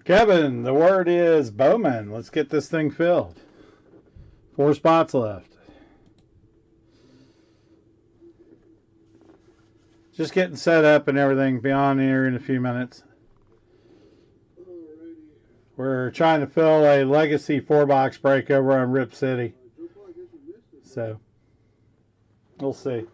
Kevin, the word is Bowman. Let's get this thing filled. 4 spots left. Just getting set up and everything. Be on here in a few minutes. We're trying to fill a legacy 4-box break over on Rip City. So, we'll see.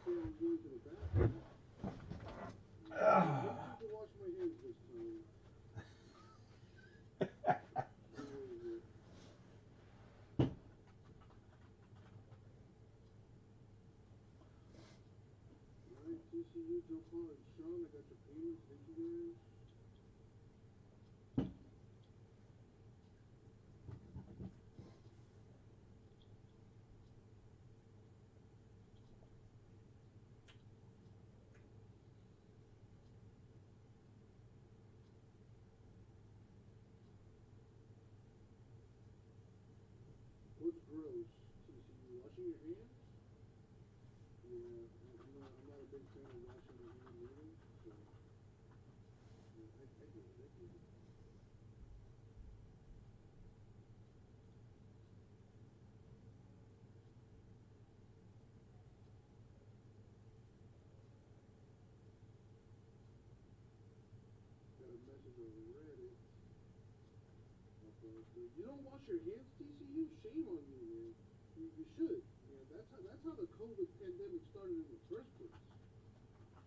You don't wash your hands, TCU? Shame on you, man. You should. Yeah, that's how the COVID pandemic started in the first place.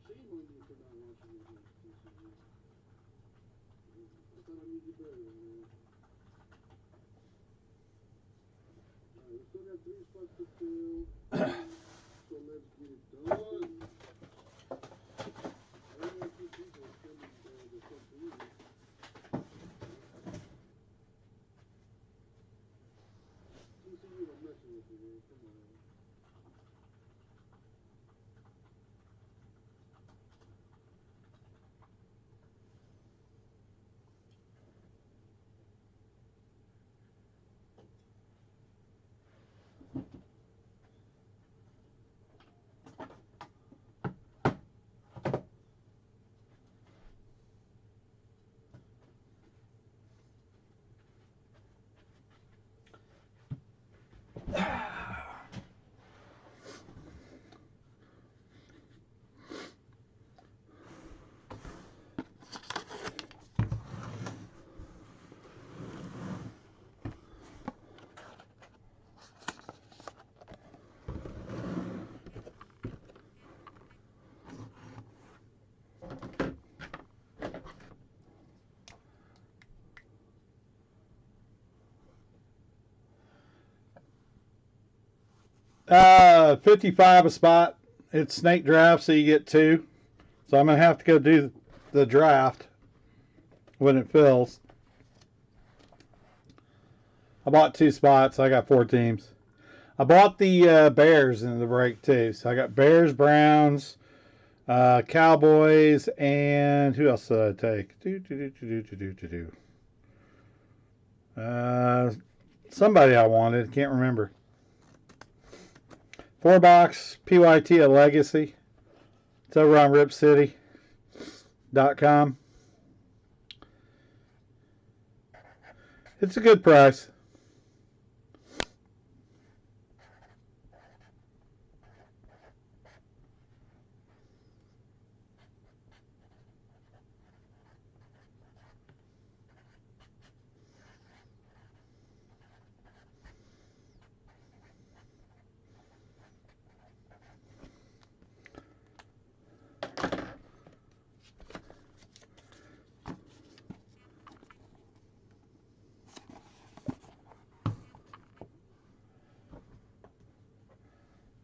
Shame on you for not washing your hands, TCU. I thought I knew you better, man. Alright, we still got 3 spots to fill. So let's get it done. I don't know if you people are sending the stuff to you. TCU, I'm messing with you, man. Come on. Uh, 55 a spot. It's snake draft, so you get 2. So I'm going to have to go do the draft when it fills. I bought 2 spots. I got 4 teams. I bought the Bears in the break too. So I got Bears, Browns, Cowboys, and who else did I take? Somebody I wanted. Can't remember. 4-box PYT a Legacy. It's over on ripcity.com. It's a good price.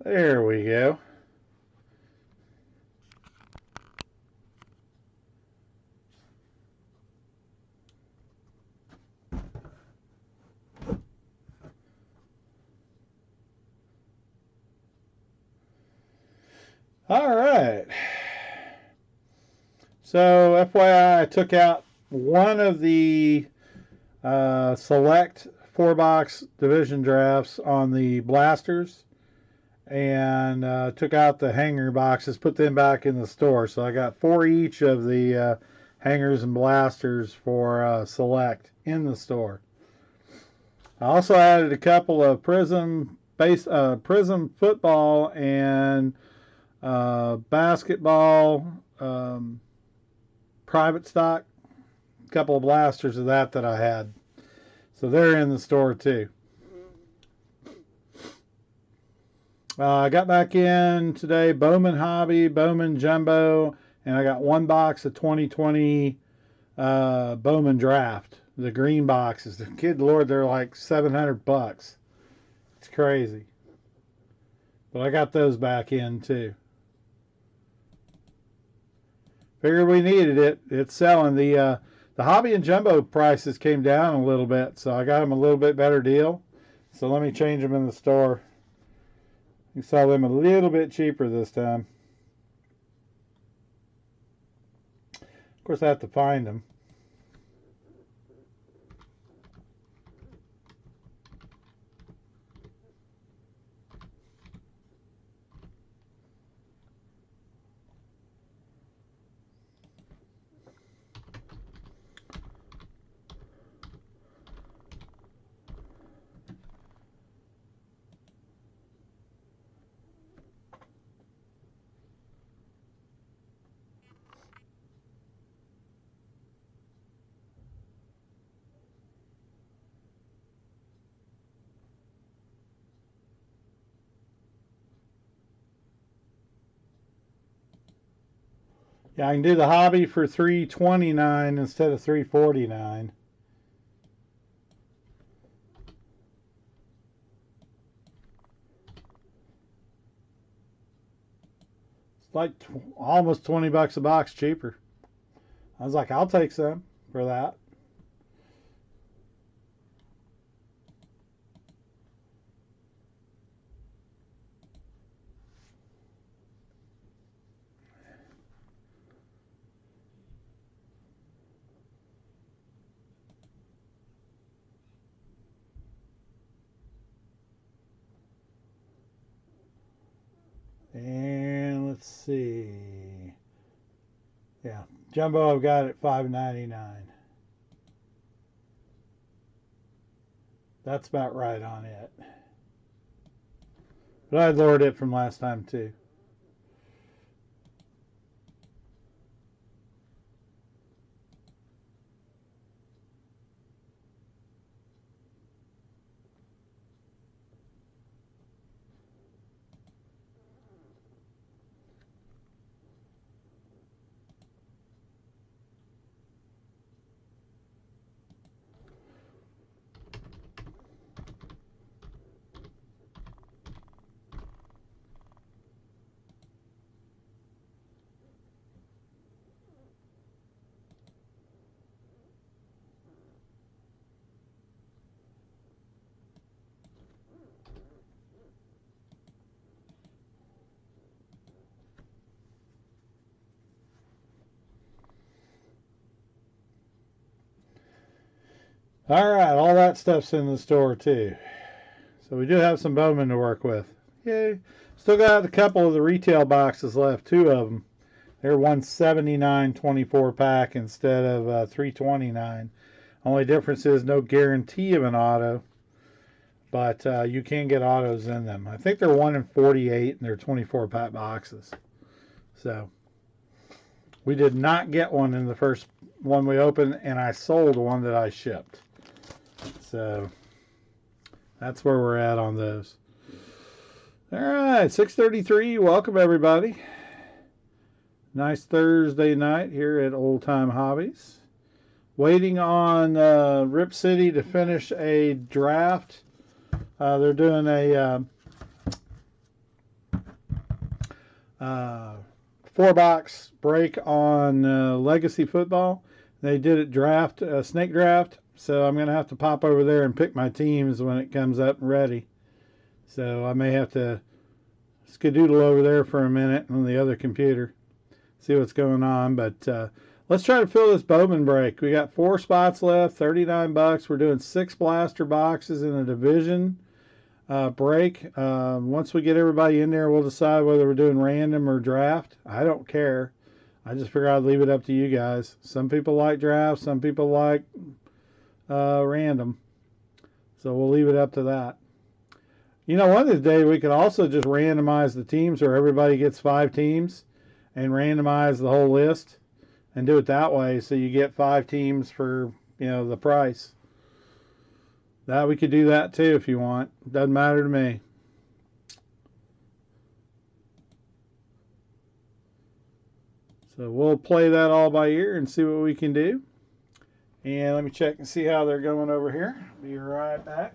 There we go. All right. So FYI, I took out one of the select 4-box division drafts on the blasters and took out the hanger boxes, put them back in the store. So I got 4 each of the hangers and blasters for Select in the store. I also added a couple of Prism football and basketball private stock. A couple of blasters of that I had. So they're in the store too. I got back in today, Bowman Hobby, Bowman Jumbo, and I got one box of 2020 Bowman Draft. The green boxes. Good Lord, they're like $700. It's crazy. But I got those back in too. Figured we needed it. It's selling. The Hobby and Jumbo prices came down a little bit, so I got them a little bit better deal. So let me change them in the store. You sell them a little bit cheaper this time. Of course, I have to find them. Yeah, I can do the Hobby for $329 instead of $349. It's like almost $20 a box cheaper. I was like, I'll take some for that. And let's see. Yeah, Jumbo I've got at $5.99. That's about right on it. But I lowered it from last time too. Alright, all that stuff's in the store too. So we do have some Bowman to work with. Yay. Still got a couple of the retail boxes left, two of them. They're $179 24 pack instead of $329. Only difference is no guarantee of an auto, but you can get autos in them. I think they're 1 in 48 and they're 24 pack boxes. So we did not get one in the first one we opened, and I sold one that I shipped. So that's where we're at on those. All right, 6:33. Welcome everybody. Nice Thursday night here at Old Time Hobbies. Waiting on Rip City to finish a draft. They're doing a 4-box break on Legacy Football. They did it draft, snake draft. So I'm going to have to pop over there and pick my teams when it comes up and ready. So I may have to skedoodle over there for a minute on the other computer. See what's going on. But let's try to fill this Bowman break. We got 4 spots left, $39. We're doing 6 blaster boxes in a division break. Once we get everybody in there, we'll decide whether we're doing random or draft. I don't care. I just figured I'd leave it up to you guys. Some people like drafts, some people like random. So we'll leave it up to that. You know, one of the days we could also just randomize the teams where everybody gets 5 teams and randomize the whole list and do it that way so you get 5 teams for, the price. That we could do that too if you want. Doesn't matter to me. So we'll play that all by ear and see what we can do. And let me check and see how they're going over here. Be right back.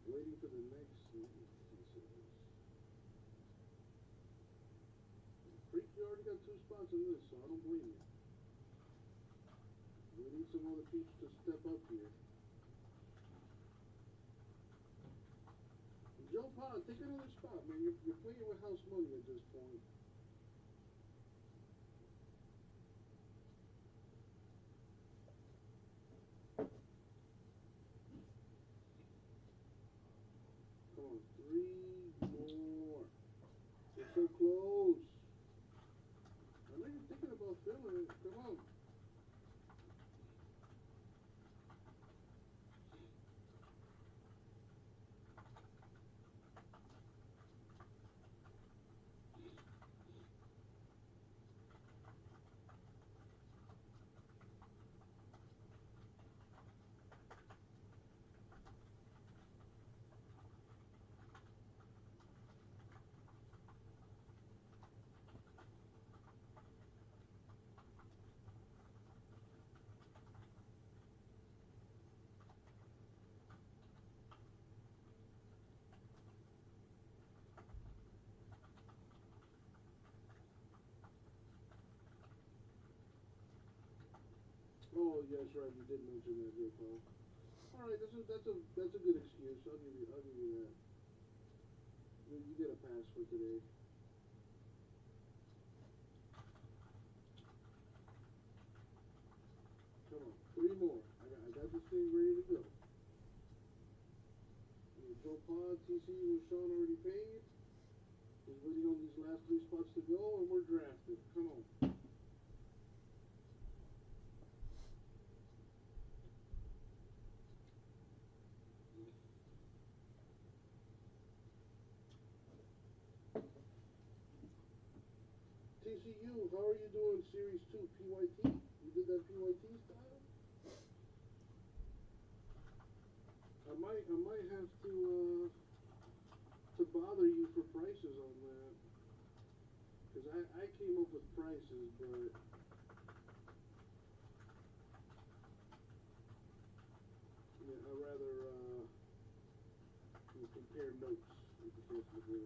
Waiting for the next season. Freak, you already got 2 spots in this, so I don't blame you. We need some other people to step up here. Joe Pod, take another spot, man. You're playing with house money at this point. Come on, 3 more. You're so close. I know you're thinking about filling it. Come on. Oh, yes, right. You did mention that here, Paul. All right, that's a good excuse. I'll give you that. You get a pass for today. Come on, 3 more. I got this thing ready to go. Joe Pod, TC, and Sean already paid. Just waiting on these last 3 spots to go, and we're drafted. Come on. TCU, how are you doing Series 2 PYT? You did that PYT style? I might have to bother you for prices on that. Because I came up with prices, but yeah, I'd rather compare notes with the case of the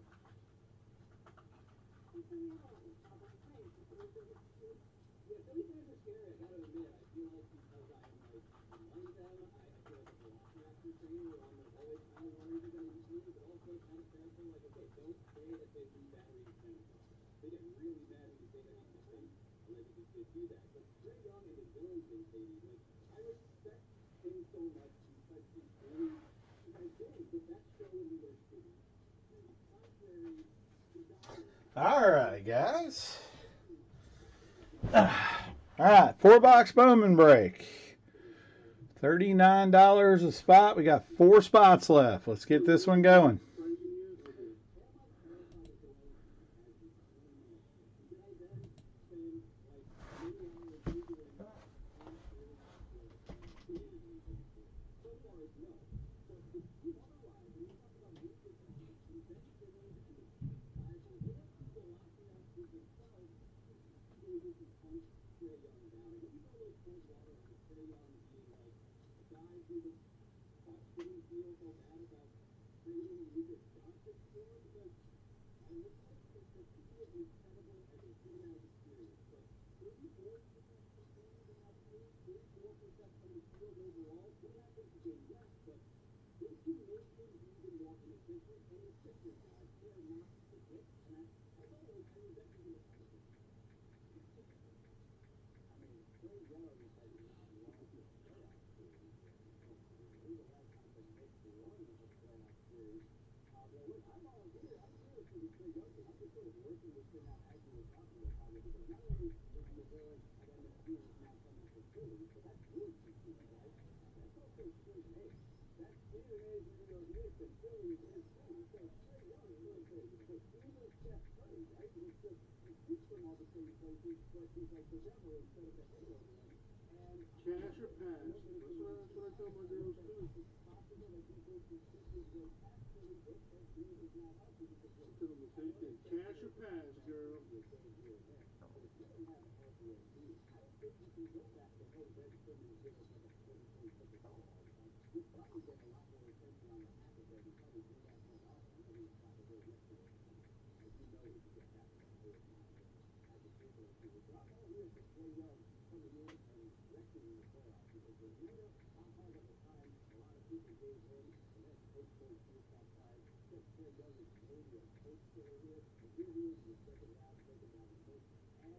All right, guys. All right, 4-box Bowman break. $39 a spot. We got 4 spots left. Let's get this one going. Cash or pass? That's what I tell my girls too. I tell them the same thing. Cash or pass, girl.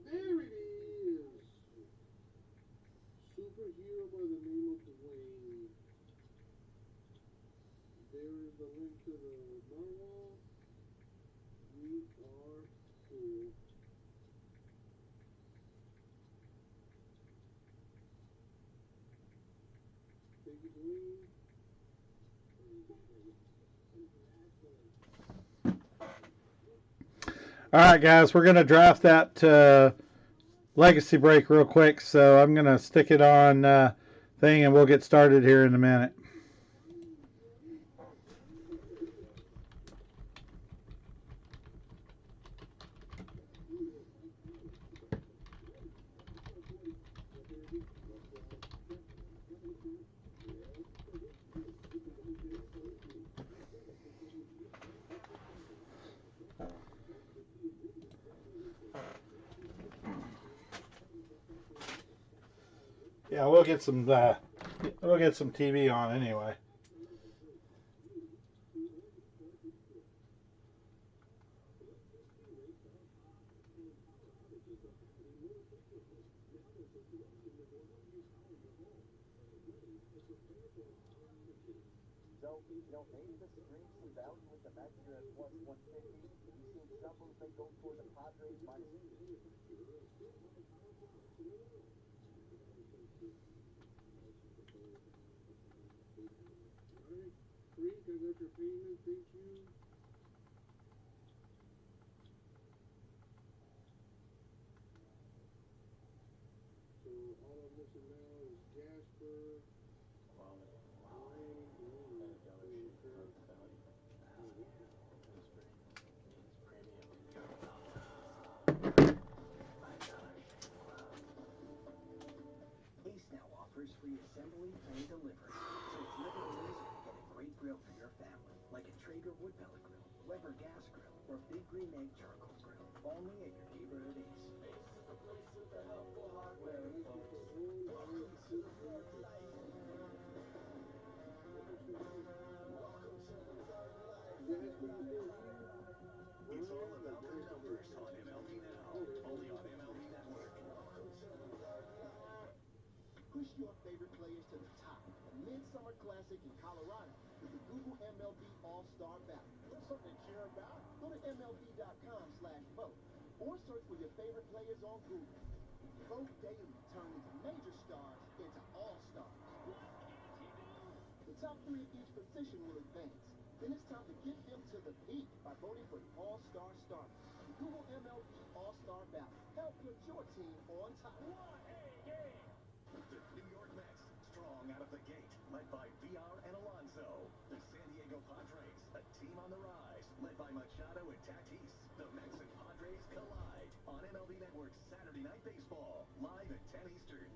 There it is. Superhero by the name of Dwayne. There is the link to the narwhal. We are cool. Thank you, Dwayne. All right, guys, we're going to draft that legacy break real quick, so I'm going to stick it on thing, and we'll get started here in a minute. Yeah, we'll get some TV on anyway. So, maybe this screams some value with the Mets here at plus 150. You've seen some movement go toward the Padres minus. Alright. Freak, I got your payment. Thank you. So all I'm missing now is Jasper, Dwayne, Ace now offers free assembly and delivery. So deliver orders or get a great grill for your family, like a Traeger wood pellet grill, Weber gas grill, or Big Green Egg charcoal grill. Only at your neighborhood Ace. Ace is the place with the helpful hardware, folks. Welcome to the garden life. Welcome to the garden life. Jasper, you still here? It's all about the numbers on MLB Now, only on MLB Network. Welcome to the garden life. Push your favorite players to the top. A Midsummer Classic in Colorado with the Google MLB All-Star Ballot. Something to cheer about? Go to MLB.com/vote or search for your favorite players on Google. Vote daily, turning major stars into all-stars. The top 3 of each position will advance. Then it's time to get them to the peak by voting for the All-Star starters. The Google MLB All-Star Ballot. Help put your team on top. What a game! The New York Mets, strong out of the gate, led by VR and Alonso. The San Diego Padres, a team on the rise, led by Machado and Tatis. The Mets and Padres collide on MLB Network's Saturday Night Baseball, live at 10 Eastern.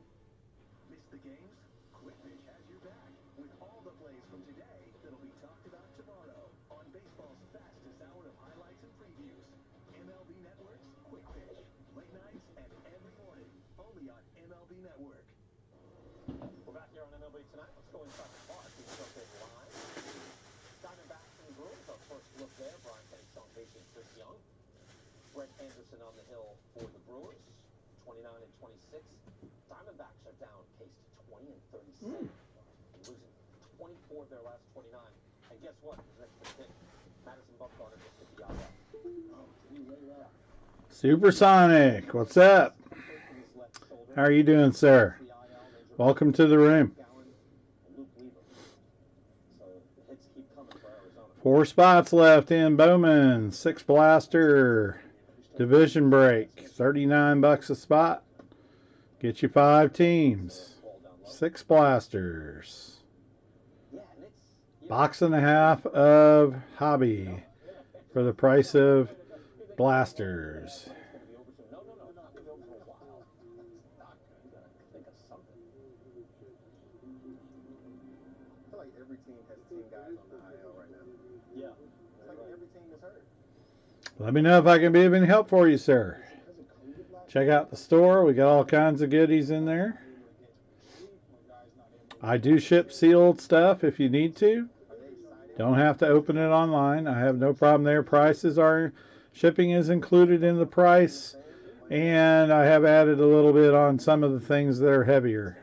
Missed the games? Quick Pitch has your back with all the plays from today that'll be talked about tomorrow on baseball's fastest hour of highlights and previews. MLB Network's Quick Pitch, late nights and every morning, only on MLB Network. We're back here on MLB Tonight. Let's go inside the park. We jump in live. Diamondbacks and Brewers, our first look there. Brian Hanks on base and Chris Young. Brett Anderson on the hill for the Brewers, 29 and 26. Diamondbacks are down case to 20 and 37, losing 24 of their last 29. And guess what? His next big hit, Madison Bumgarner just hit the IL. Oh, did he really that? Supersonic, what's up? Comfort in his left shoulder. How are you doing, sir? The IL, major Welcome to the room. Gowan and Luke Weaver. So the hits keep coming for Arizona. 4 spots left in Bowman. 6 blaster. Division break. $39 a spot. Get you 5 teams. 6 blasters. Yeah, and it's Box and a half of hobby for the price of blasters. No, not gonna be over for a while. That's not good. You gotta think of something. I feel like every team has 10 guys on the IL right now. Yeah. It's like every team is hurt. Let me know if I can be of any help for you, sir. Check out the store. We got all kinds of goodies in there. I do ship sealed stuff if you need to. Don't have to open it online. I have no problem there. Shipping is included in the price. And I have added a little bit on some of the things that are heavier.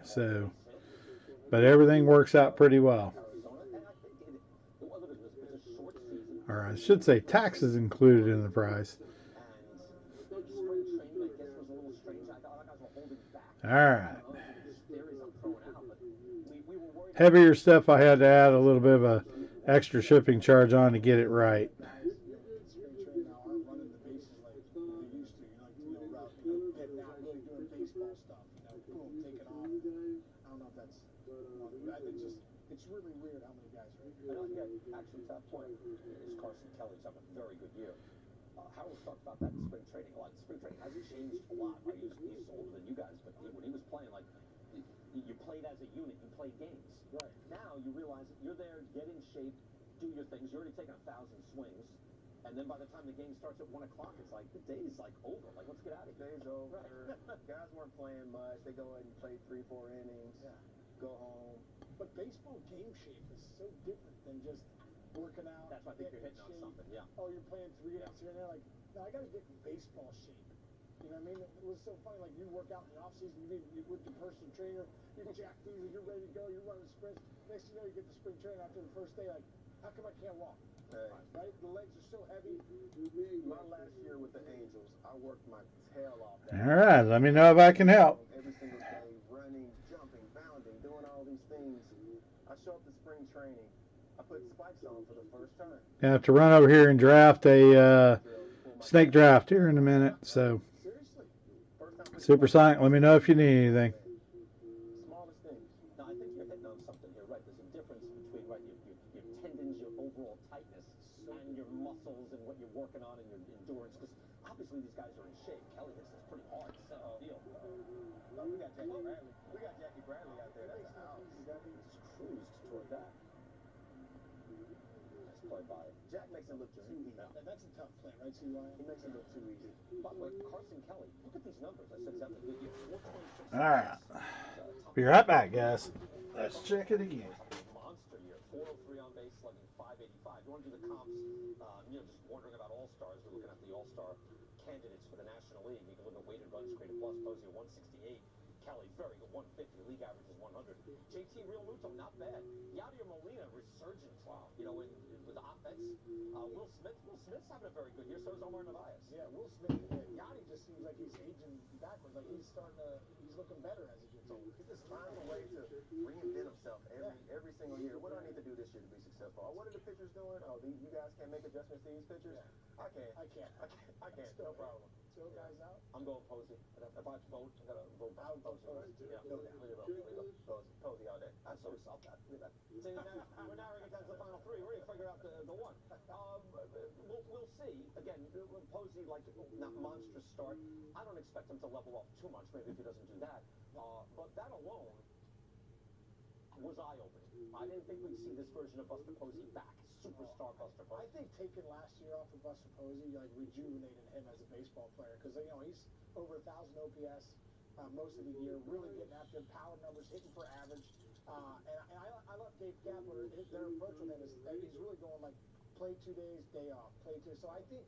But everything works out pretty well. Or I should say taxes included in the price. All right. Heavier stuff I had to add a little bit of a extra shipping charge on to get it right. It's really weird how many guys are I know, yeah, actually, to that point, is Carson Kelly's having a very good year. Harold's talked about that in spring training a lot. Spring training hasn't changed a lot, right? He's older than you guys, but when he was playing, like, you played as a unit. You played games. Right. Now you realize that you're there, get in shape, do your things. You're already taking 1,000 swings. And then by the time the game starts at 1 o'clock, it's like the day's like over. Like, let's get out of here. Day's over. Guys weren't playing much. They go ahead and play 3-4 innings. Yeah. Go home. But baseball game shape is so different than just working out. That's why I think you're hitting on something. Yeah. Oh, you're playing 3 innings here and there. Like, no, I got to get in baseball shape. You know what I mean? It was so funny. Like, you work out in the off season. You with your personal trainer. You're jacked easy. You're ready to go. You're running sprints. Next thing you know, you get to spring training after the first day. Like, how come I can't walk? Right? The legs are so heavy. My last year with the Angels, I worked my tail off. All right, let me know if I can help. Every single day, running, jumping, bounding, doing all these things. I show up to spring training. I put spikes on for the first time. I have to run over here and draft a snake draft here in a minute. So, Supersonic, let me know if you need anything. Smallest thing. Now, I think you're hitting on something here, right? There's a difference between, right, your tendons, your overall tightness, and your muscles and what you're working on and your endurance. Because obviously these guys are in shape. Kelly hits this pretty hard to center field. Oh, we got Jackie Bradley. We got Jackie Bradley out there. That's out. Just cruised toward that. Nice play by Jack makes it look too easy. That's a tough play, right, C.Y.? He makes it look too easy. By the way, Carson Kelly, look at these numbers. I said he's having a good year. 426. All right. Be right back, guys. Let's check it again. Monster year. 403 on base, slugging 585. You want to do the comps? Just wondering about All-Stars. We're looking at the All-Star candidates for the National League. You can look at weighted runs created plus. Posey 168. Kelly, very good, 150. League average is 100. JT Realmuto, not bad. Yadier Molina, resurgence. Wow. With offense. Will Smith's having a very good year. So is Omar Narvaez. Yeah, Will Smith. Yachty just seems like he's aging backwards. Like he's looking better as he gets older. He just finds a way to reinvent himself every single year. What do I need to do this year to be successful? Oh, what are the pitchers doing? Oh, you guys can't make adjustments to these pitchers? Yeah. I can't. No problem. Throw guys out. I'm going Posey. If I have to vote, I gotta vote Posey. Right? Yeah. No doubt. Posey all day. I'm so yourself that. See, we're narrowing it down to the final three. We're gonna figure out the one. We'll see. Again, Posey, like, not monstrous start. I don't expect him to level off too much. Maybe if he doesn't do that. But that alone was eye-opening. I didn't think we'd see this version of Buster Posey back. Superstar Buster Posey. I think taking last year off of Buster Posey like rejuvenated him as a baseball player because he's over 1,000 OPS most of the year, really getting after power numbers, hitting for average. And I love Dave Kapler. Their approach with him is that he's really going like play 2 days, day off, play 2. So I think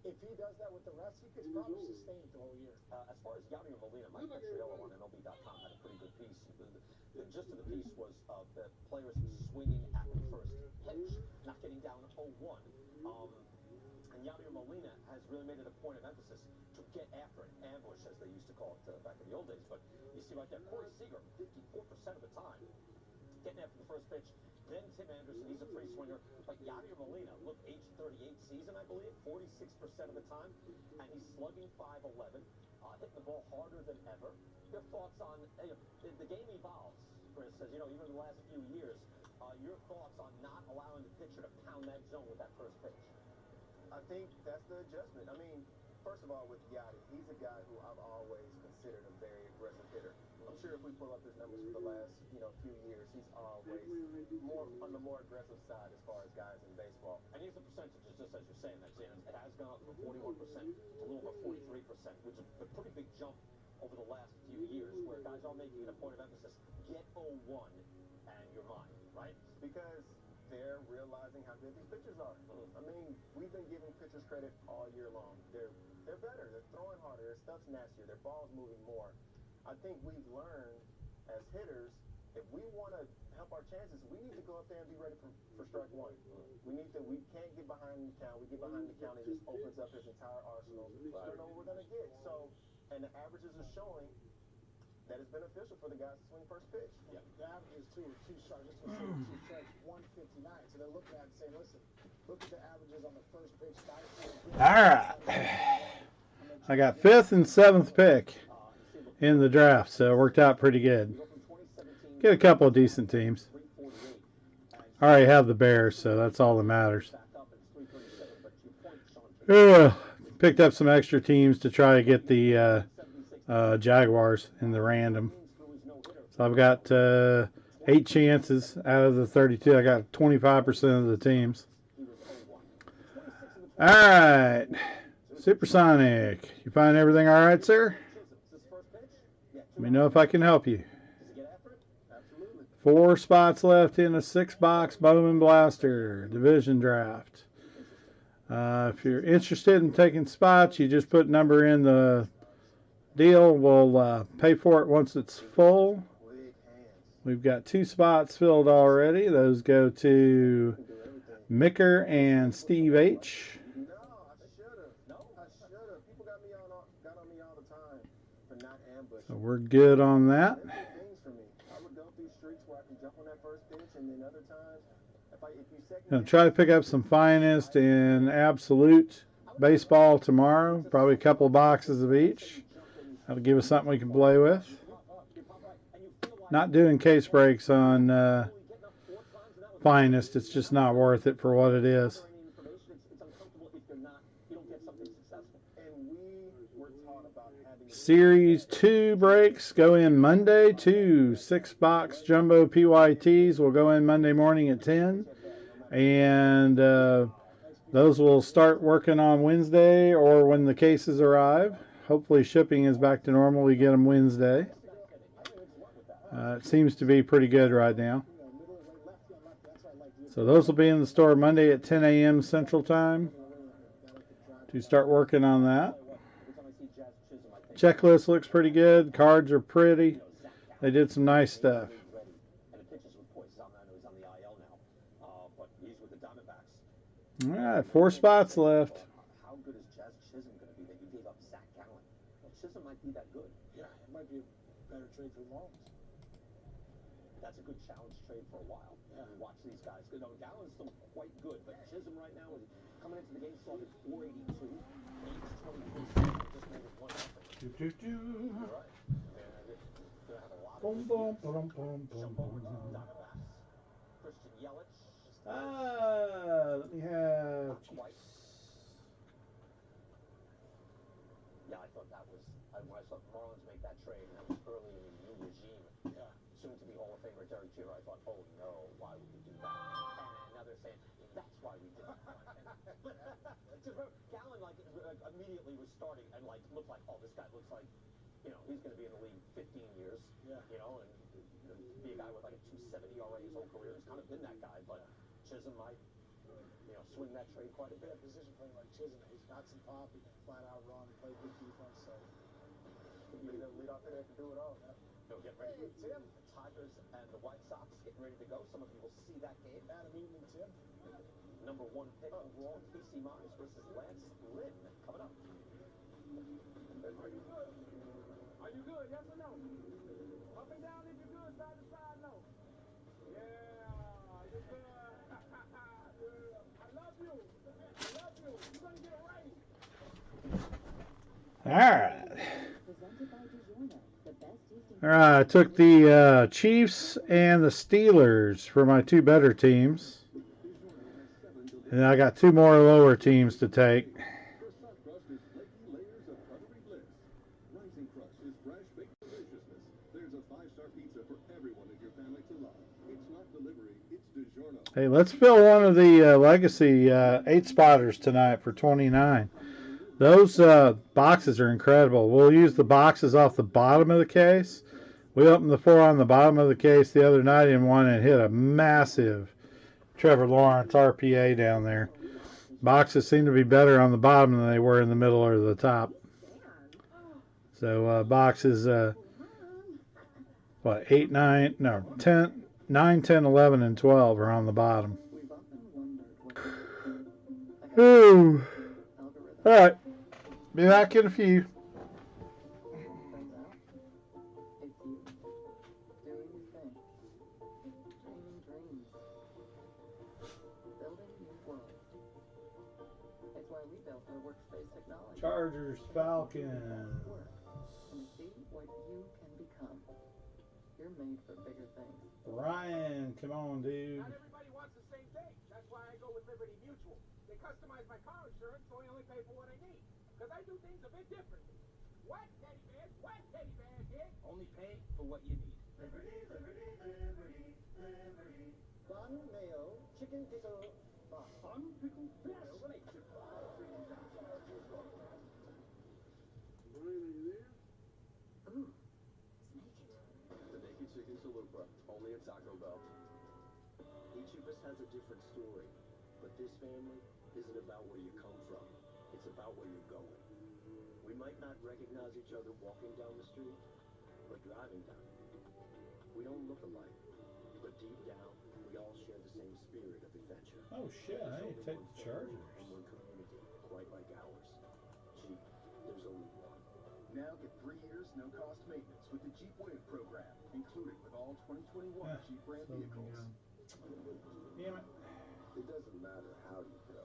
if he does that with the rest, he could probably sustain it the whole year. As far as Yadier Molina, Mike Petriello on MLB.com had a pretty good piece. The gist of the piece was the players swinging at the first pitch. really made it a point of emphasis to get after it, ambush, as they used to call it back in the old days. But you see right there, Corey Seager, 54% of the time, getting after the first pitch. Then Tim Anderson, he's a free swinger. But Yadier Molina, look, age 38 season, I believe, 46% of the time. And he's slugging .511, hitting the ball harder than ever. Your thoughts on, the game evolves, Chris, as you know, even in the last few years. Your thoughts on not allowing the pitcher to pound that zone with that first pitch? I think that's the adjustment. I mean, first of all, with Yachty, he's a guy who I've always considered a very aggressive hitter. I'm sure if we pull up his numbers for the last, few years, he's always more on the more aggressive side as far as guys in baseball. And here's the percentages, just as you're saying that, Zane. It has gone up from 41% to a little over 43%, which is a pretty big jump over the last few years, where guys are making it a point of emphasis. Get 0-1 and you're mine, right? Because they're realizing how good these pitchers are. I mean, we've been giving pitchers credit all year long. They're better. They're throwing harder. Their stuff's nastier. Their ball's moving more. I think we've learned as hitters, if we want to help our chances, we need to go up there and be ready for strike one. We can't get behind the count. We get behind the count, it just opens up his entire arsenal. You don't know what we're going to get. So, and the averages are showing that it's beneficial for the guys to swing first pitch. Yeah. The averages, too, are 2 strikes. Just to say 2 strikes, 159. So they're looking at it and saying, listen, look at the averages on the first pitch. All right. I got 5th and 7th pick in the draft, so it worked out pretty good. Get a couple of decent teams. I already have the Bears, so that's all that matters. Picked up some extra teams to try to get the Jaguars in the random. So I've got 8 chances out of the 32. I got 25% of the teams. All right. Supersonic. You find everything all right, sir? Let me know if I can help you. 4 spots left in a 6-box Bowman Blaster Division Draft. If you're interested in taking spots, you just put number in the deal. We'll pay for it once it's full. We've got 2 spots filled already. Those go to Micker and Steve H. So we're good on that. Gonna try to pick up some Finest and Absolute baseball tomorrow. Probably a couple of boxes of each. That'll give us something we can play with. Not doing case breaks on Finest. It's just not worth it for what it is. Series 2 breaks go in Monday. 2 6-box jumbo PYTs will go in Monday morning at 10. And those will start working on Wednesday or when the cases arrive. Hopefully shipping is back to normal. We get them Wednesday. It seems to be pretty good right now. So those will be in the store Monday at 10 a.m. Central Time to start working on that. Checklist looks pretty good. Cards are pretty. They did some nice stuff. All right, 4 spots left. How good is Jazz Chisholm going to be that you gave up Zach Gallen? Well, Chisholm might be that good. Yeah, it might be a better trade for the Marlins. That's a good challenge trade for a while. Yeah. You watch these guys. Gallen's still quite good, but Chisholm right now is coming into the game slugging .482, age 23, just made it 1-0. You're right. Going to have a lot of jump over to the Diamondbacks. Christian Yelich. Let me have Chiefs. Yeah, I thought that was, when I saw the Marlins make that trade, and that was early in the new regime, soon to be Hall of Famer Derek Jeter, I thought, oh no, why would we do that? And now they're saying, that's why we did that. Gallen, immediately was starting and, looked like, oh, this guy looks like, he's going to be in the league 15 years, and be a guy with, a 270 ERA his whole career. He's kind of been that guy, but Chisholm might, swing that trade quite a bit. Position playing like Chisholm, he's got some pop, he can flat out run, play good defense, so he'll be the leadoff hitter that can do it all. Get ready. Hey, Tim. The Tigers and the White Sox getting ready to go. Some of you will see that game. Adam Eaton and Tim. #1 pick overall, Casey Mize versus Lance Lynn. Coming up. Are you good? Are you good? Yes or no? Up and down if you're good, side to side, no. Yeah, you're good. Yeah. I love you. I love you. You're going to get a raise. All right. All right. I took the Chiefs and the Steelers for my two better teams. And I got two more lower teams to take. Croissant crust is flaky layers of buttery bliss. Rising crust is fresh baked deliciousness. There's a 5-star pizza for everyone in your family to love. It's not delivery, it's DiGiorno. Hey, let's fill one of the Legacy 8-spotters tonight for $29. Those boxes are incredible. We'll use the boxes off the bottom of the case. We opened the 4 on the bottom of the case the other night in one and hit a massive Trevor Lawrence RPA down there. Boxes seem to be better on the bottom than they were in the middle or the top. So boxes, 8, 9, no, 10, 9, 10, 11, and 12 are on the bottom. Ooh. All right. Be back in a few. Chargers, Falcons. Ryan, come on, dude. Not everybody wants the same thing. That's why I go with Liberty Mutual. They customize my car insurance so I only pay for what I need. Because I do things a bit differently. What, teddy bears? What, teddy bears here? Only pay for what you need. Bun, mayo, chicken pickle, bun. Fun, pickle, fish. Eliminate your Brian, are you there? The Naked Chicken Chalupa, only at Taco Bell. Each of us has a different story, but this family isn't about where you come from. It's about where you're going. We might not recognize each other walking down the street, or driving down it. We don't look alike, but deep down, we all share the same spirit of adventure. Oh shit, I need to take the Chargers. And one community, quite like ours. Jeep, there's only one. Now get 3 years no-cost maintenance with the Jeep Wave program, included with all 2021 Jeep brand vehicles. Damn it. It doesn't matter how you go.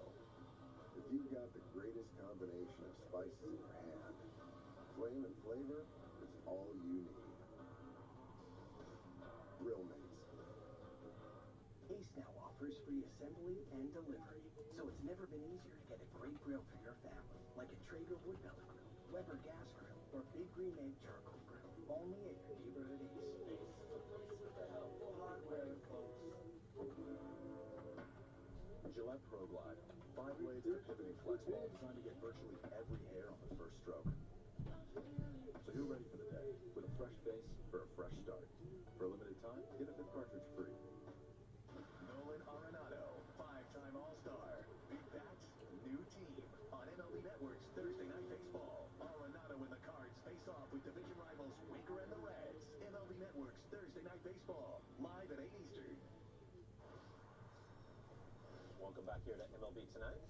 If you've got the greatest combination of spices in your hand, flame and flavor is all you need. Grill Mates. Ace now offers free assembly and delivery, so it's never been easier to get a great grill for your family, like a Traeger wood pellet grill, Weber gas grill, or Big Green Egg charcoal grill. Only at your neighborhood Ace. Ace is the place with the helpful hardware, folks. Gillette Pro Glide. 5 blades of pivoting flex ball designed to get virtually every hair on the first stroke. So you're ready for the day, with a fresh face for a fresh start. For a limited time, get a 5th cartridge free. Nolan Arenado, 5-time All-Star. Big bats, new team. On MLB Network's Thursday Night Baseball. Arenado and the Cards face off with division rivals Winker and the Reds. MLB Network's Thursday Night Baseball. Live at 8 Eastern. Welcome back here to MLB Tonight.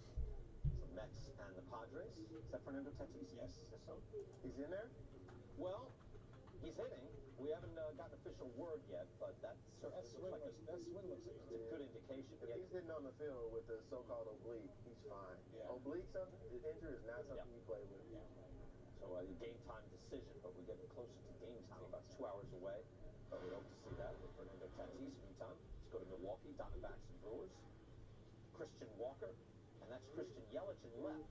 Some Mets and the Padres. Is that Fernando Tatis? Yes. Yes, so. He's in there? Well, he's hitting. We haven't gotten official word yet, but that certainly looks like that swing looks like it's a good indication. If he's hitting on the field with the so-called oblique, he's fine. Yeah. Oblique something, the injury is not something you play with. Yeah. So a game time decision, but we're getting closer to game time, about 2 hours away. But we hope to see that with Fernando Tatis. Meantime, let's go to Milwaukee, Diamondbacks and Brewers. Christian Walker, and that's Christian Yelich in left.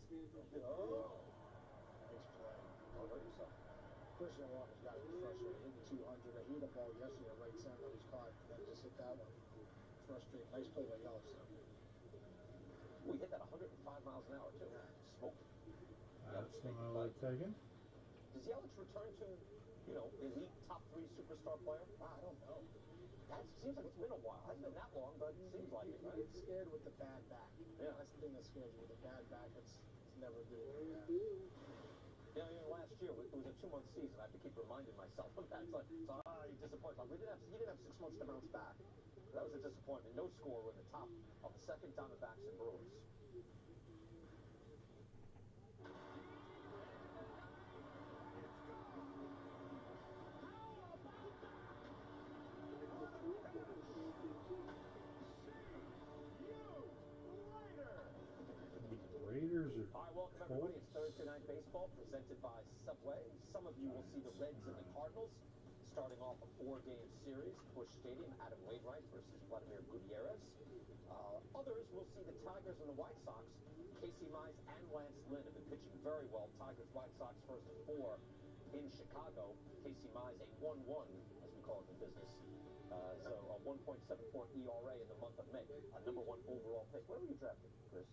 Oh. Nice play. Oh, hurt himself. Christian Walker's got to be frustrated. Hitting 200. He hit a ball yesterday at right center that was caught, and then just hit that one. Frustrating. Nice play by Yelich, though. We hit that 105 miles an hour, too. Yeah. Smoked it. That's one I like taking. Does Yelich return to, elite top 3 superstar player? I don't know. That seems like it's been a while. Hasn't been that long, but it seems like it, You right? get scared with the bad back. Yeah. That's the thing that scares you with the bad back. It's never good with that. Yeah, last year it was a 2-month season. I have to keep reminding myself of that. It's like, you're disappointed. Like he didn't have 6 months to bounce back. That was a disappointment. No score in the top of the 2nd second, Diamondbacks and Brewers. Raiders are All right, welcome everybody. It's Thursday Night Baseball presented by Subway. Some of you will see the Reds and the Cardinals starting off a 4-game series. Busch Stadium, Adam Wainwright versus Vladimir Gutierrez. Others will see the Tigers and the White Sox. Casey Mize and Lance Lynn have been pitching very well. Tigers, White Sox first of 4 in Chicago. Casey Mize a 1-1, as we call it in the business. So a 1.74 ERA in the month of May. A number 1 overall pick. Where were you drafted, Chris?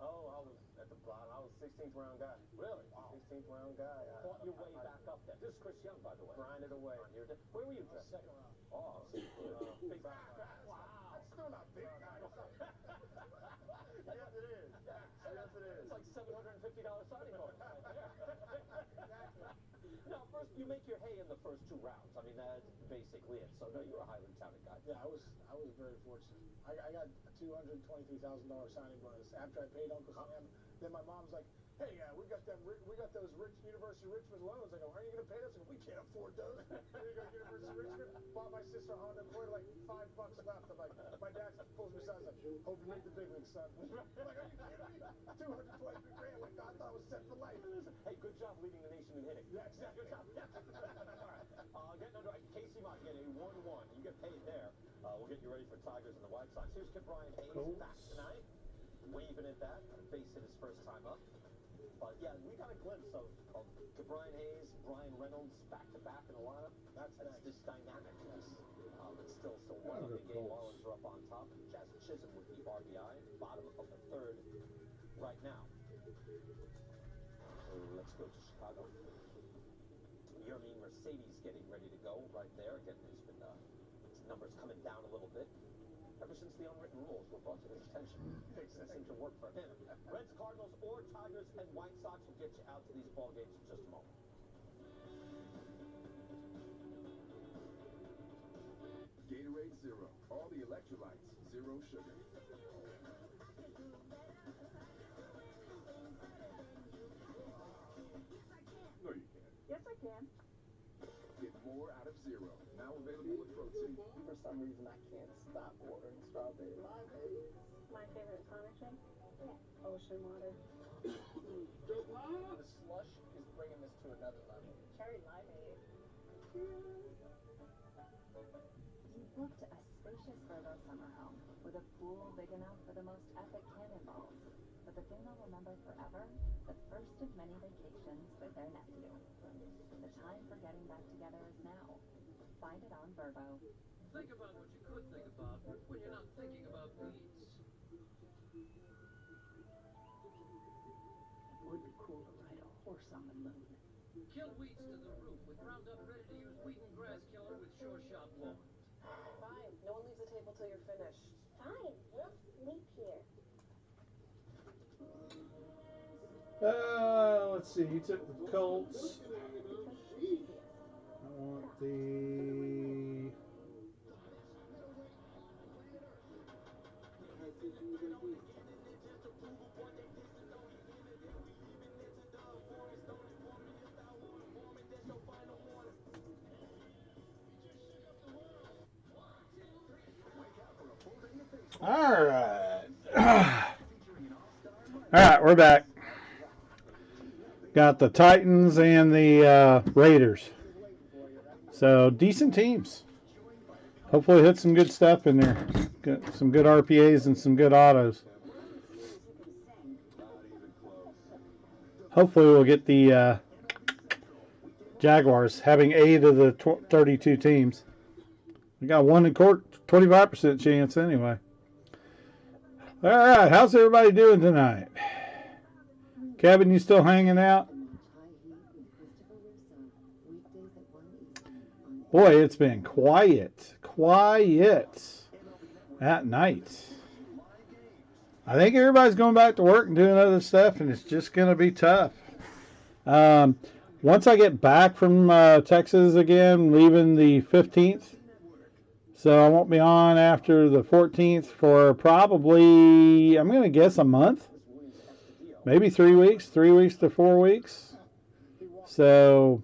Oh, I was at the bottom. I was 16th round guy. Really? Wow. 16th round guy. Fought your way back up there. This is Chris Young, by the way. Grinded away. Where were you drafted? Second round. Oh, big time. Wow. That's still not big time. Yes, it is. Yes, it is. It's like $750 signing bonus right there. Exactly. Now, first, you make your hay in the first 2 rounds. I mean, that's basically it. So, no, you're a highly touted guy. Yeah, I was very fortunate. I got a $223,000 signing bonus after I paid Uncle Sam. Then my mom's like, "Hey, we got those University of Richmond loans." I go, "Aren't you gonna pay us?" I go, "We can't afford those." There you go, University of Richmond. Bought my sister a Honda Accord, like $5 left. I'm like, my dad pulls me aside, like, "Hope you make the big leagues, son." I'm like, "Are you kidding me? 223 grand. Like, I thought I was set for life." Hey, good job leading the nation in hitting. Yeah, exactly. Good job. Yeah. All right. Getting under Casey Mize, again, a 1-1. You get paid there. We'll get you ready for Tigers and the White Sox. Here's Brian Hayes back tonight, waving at that. Got a base hit his first time up. But yeah, we got a glimpse of Brian Hayes, Brian Reynolds back-to-back in the lineup. That's nice. This dynamic piece. But still 1 of the game. Marlins are up on top. Jazz Chisholm with the RBI, bottom of the 3rd right now. Let's go to Chicago. Yermin Mercedes getting ready to go right there. Again, he's been his numbers coming down a little bit. Ever since the unwritten rules were brought to his attention, it doesn't seem to work for him. Reds, Cardinals, or Tigers and White Sox will get you out to these ball games in just a moment. Gatorade Zero. All the electrolytes, zero sugar. No, you can't. Yes, I can. Get more out of Zero. Now available with protein. For some reason, I can't stop ordering strawberry limeades. My favorite tonic drink? Ocean water. The slush is bringing this to another level. Cherry limeade. You booked a spacious Vrbo summer home with a pool big enough for the most epic cannonballs. But the thing they'll remember forever? The first of many vacations with their nephew. The time for getting back together is now. Find it on Vrbo. Think about what you could think about when you're not thinking about weeds. It would be cool to ride a horse on the moon. Kill weeds to the root with Roundup ready-to-use weed and grass killer with Sure Shot Lawns. Fine. No one leaves the table till you're finished. Fine. We'll sleep here. Let's see. You took the Colts. I want the. All right. All right, we're back. Got the Titans and the Raiders. So, decent teams. Hopefully hit some good stuff in there. Got some good RPAs and some good autos. Hopefully we'll get the Jaguars having 8 of the 32 teams. We got 25% chance anyway. All right, how's everybody doing tonight? Kevin, you still hanging out? Boy, it's been quiet at night. I think everybody's going back to work and doing other stuff, and it's just going to be tough. Once I get back from Texas again, leaving the 15th, So I won't be on after the 14th for probably, I'm going to guess, a month. Maybe 3 weeks, 3 weeks to 4 weeks. So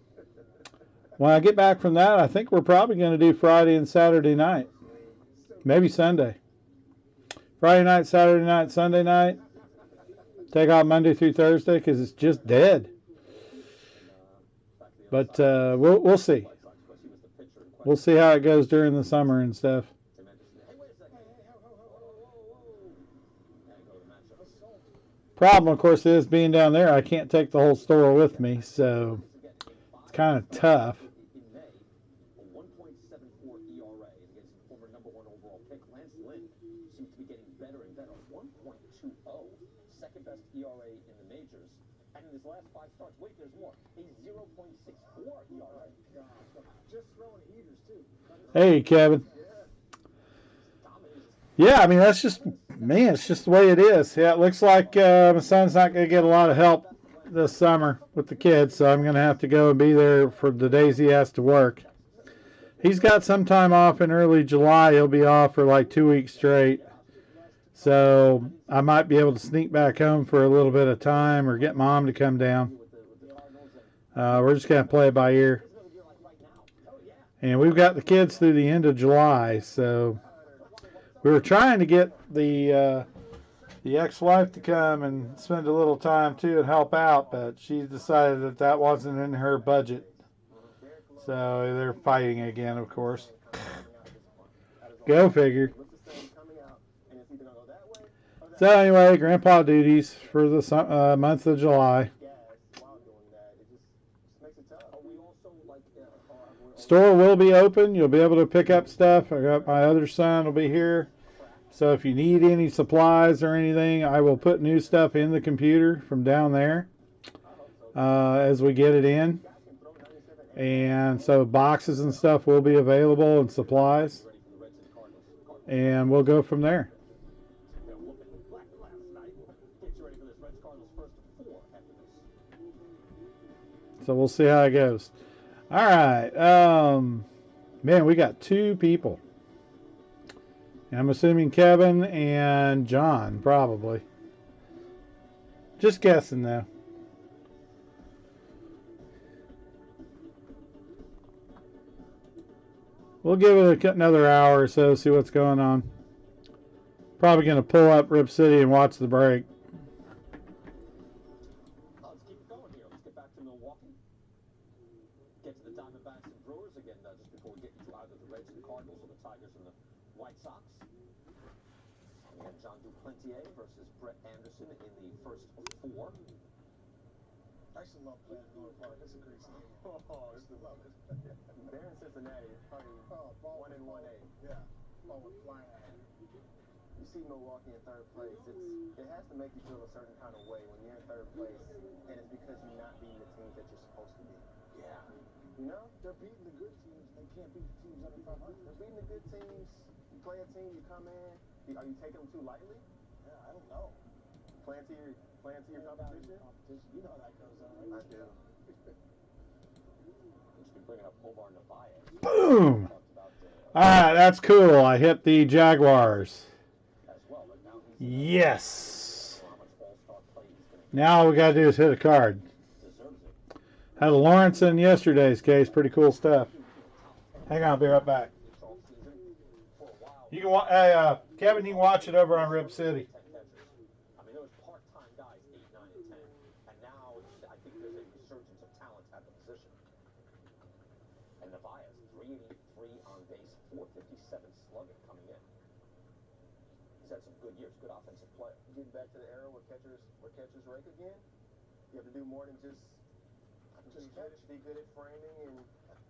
when I get back from that, I think we're probably going to do Friday and Saturday night. Maybe Sunday. Friday night, Saturday night, Sunday night. Take off Monday through Thursday because it's just dead. But we'll see. We'll see how it goes during the summer and stuff. Problem, of course, is being down there, I can't take the whole store with me, so it's kind of tough. Second best ERA in the majors, and in his last 5 starts, wait, there's more. A 0.64 ERA. Just throwing heaters too. Hey, Kevin. Yeah, I mean, that's just, man, it's just the way it is. Yeah, it looks like my son's not going to get a lot of help this summer with the kids, so I'm going to have to go and be there for the days he has to work. He's got some time off in early July. He'll be off for like 2 weeks straight. So I might be able to sneak back home for a little bit of time or get Mom to come down. We're just going to play it by ear. And we've got the kids through the end of July, so we were trying to get the ex-wife to come and spend a little time too and help out, but she decided that that wasn't in her budget. So they're fighting again, of course. Go figure. So anyway, Grandpa duties for the month of July. Store will be open. You'll be able to pick up stuff. I got my other son will be here. So if you need any supplies or anything, I will put new stuff in the computer from down there as we get it in. And so boxes and stuff will be available and supplies. And we'll go from there. So we'll see how it goes. All right. Man, we got 2 people. I'm assuming Kevin and John, probably. Just guessing, though. We'll give it another hour or so, see what's going on. Probably going to pull up Rip City and watch the break. Let's keep it going here. Let's get back to Milwaukee. Get to the Diamondbacks and Brewers again just before we get into either the Reds and Cardinals or the Tigers and the White Sox. We have John Duplantier versus Brett Anderson in the first of 4. I used to love playing at Miller Park. It's a great stadium. Oh, I used to love it. There in Cincinnati, it's probably 1 and 1A. Yeah. Ball would fly out. You see Milwaukee in third place. It has to make you feel a certain kind of way when you're in third place, and it's because you're not beating the teams that you're supposed to beat. Yeah. You know? They're beating the good teams. They can't beat the teams under 500. They're beating the good teams. You play a team, you come in. Are you taking them too lightly? Yeah, I don't know. Playing to your competition? You know how that goes on, right? I do. We should be bringing up Omar Narvaez. Boom! All right, that's cool. I hit the Jaguars. Yes. Now all we got to do is hit a card. Had a Lawrence in yesterday's case. Pretty cool stuff. Hang on, I'll be right back. You can hey, Kevin, you can watch it over on Rip City. I mean, there was part-time guys, 8, 9, and 10, and now I think there's a resurgence of talent at the position. And Narvaez, 383 on base, 457 slugging coming in. He's had some good years, good offensive player. Getting back to the era where catchers rake again, you have to do more than just catch. Be good at framing and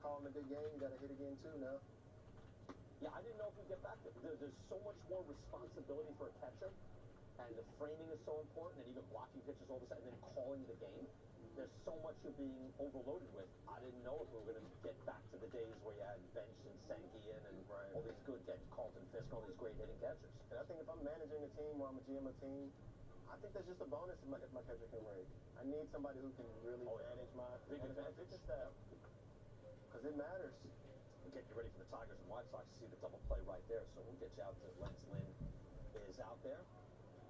calling a good game. You got to hit again too now. Yeah, I didn't know if we'd get back there. There's so much more responsibility for a catcher, and the framing is so important, and even blocking pitches all of a sudden, and then calling the game. There's so much you're being overloaded with. I didn't know if we were going to get back to the days where you had Bench and Sanguian and all these good Carlton Fisk, all these great hitting catchers. And I think if I'm managing a team or I'm a GM of a team, I think that's just a bonus if my catcher can rake. I need somebody who can really manage my pitching staff. Because it matters. getting you ready for the Tigers and White Sox. See the double play right there. So we'll get you out to Lance Lynn is out there.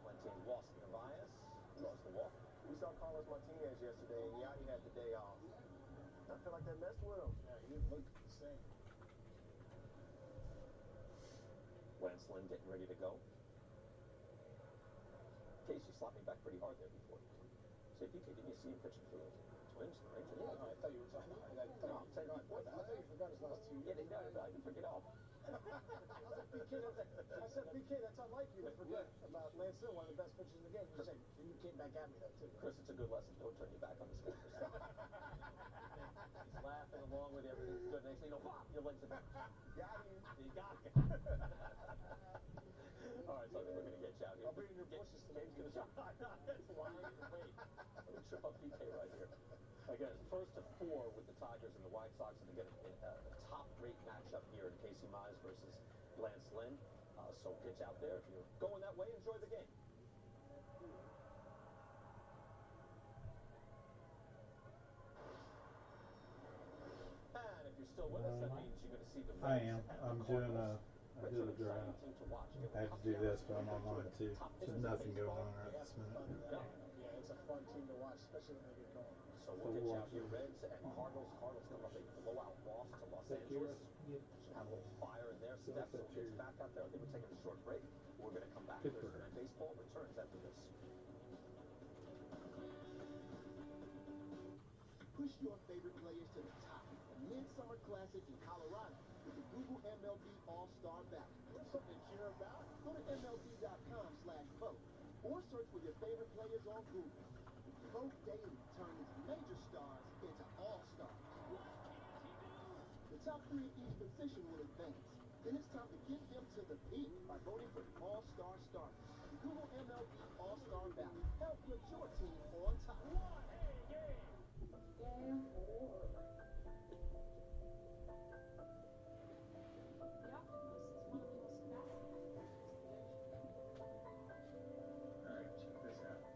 Plenty Ross Narvaez draws the walk. We saw Carlos Martinez yesterday, and Yachty had the day off. I feel like that messed with him. Yeah, he didn't look the same. Lance Lynn getting ready to go. Case, you slapped me back pretty hard there before. Say, PK, didn't you see him pitching for the Twins, the Rangers? Yeah, no, I thought you were talking. I thought you forgot his last 2 years. Yeah, no, I didn't forget all. I was like, PK, I said, PK, that's unlike you to forget about Lance Lynn, one of the best pitchers in the game. You said, you came back at me, though, too. Chris, it's a good lesson. Don't turn your back on this guy for a second. He's laughing along with you. Everything's good. Next thing you know, pop, your legs are gone. Got him. You got him. All right, so I think we're going to get you out here. I'll be in your bushes tonight. Game's going to That's lying in wait. Let me trip up PK right here. Again, first to 4 with the Tigers and the White Sox, and again, a top-rate matchup here in Casey Mize versus Lance Lynn. So we'll get you out there. If you're going that way, enjoy the game. And if you're still with us, that means you're going to see the I Reds am. and I'm the doing Cardinals. I Reds do are the an exciting draft. team to watch. Again, I with have to Cup do Gallery this, but I'm Field, online two of the too. top There's hitters in nothing going baseball. on right They have this some minute. fun in that Yeah. lineup. Yeah, it's a fun team to watch, especially when they get going. So we'll get you out here. Reds and Cardinals. Cardinals come off a blowout loss to Los Angeles. Should have a little fire in their step, so we'll get you back out there. I think we're taking a short break. We're going to come back. Thursday Night Baseball returns after this. Push your favorite players to the top. The Midsummer Classic in Colorado with the Google MLB All-Star Ballot. Something to cheer about? Go to MLB.com/vote or search for your favorite players on Google. Vote daily to turn these major stars into all-stars. What can he do? The top 3 of each position will advance. Then it's time to get them to the peak by voting for the all-star starters. The Google MLB All-Star Ballot. Help put your team on top. What a game! Game 4. The octopus is one of the most fascinating creatures of the ocean. Alright, check this out.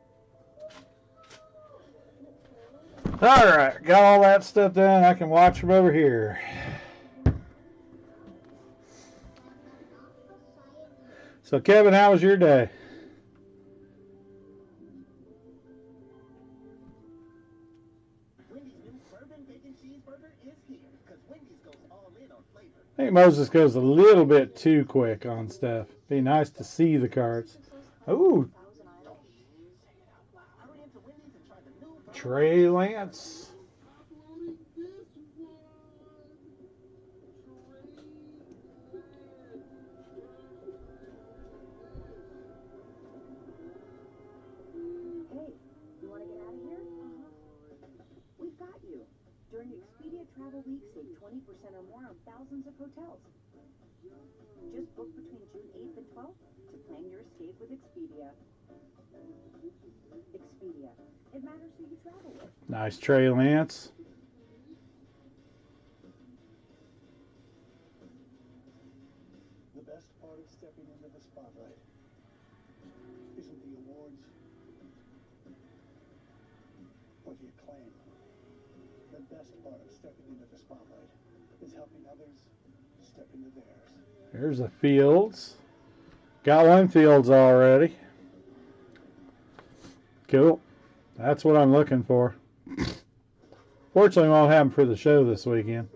All right, got all that stuff done. I can watch from over here. So, Kevin, how was your day? Wendy's new bourbon bacon cheeseburger is here, because Wendy's goes all in on flavor. I think Moses goes a little bit too quick on stuff. Be nice to see the cards. Ooh, Hurry into Wendy's and try the new bourbon Trey Lance. Uploading this one. Hey, you want to get out of here? We've got you. During Expedia Travel Week, save 20% or more on thousands of hotels. Just book between June 8th and 12th to plan your escape with Expedia. Expedia. It matters who you travel with. Nice Trey Lance. The best part of stepping into the spotlight isn't the awards or the acclaim. The best part of stepping into the spotlight is helping others step into theirs. There's a Fields. Got one Fields already. Cool. That's what I'm looking for. Fortunately, won't happen for the show this weekend.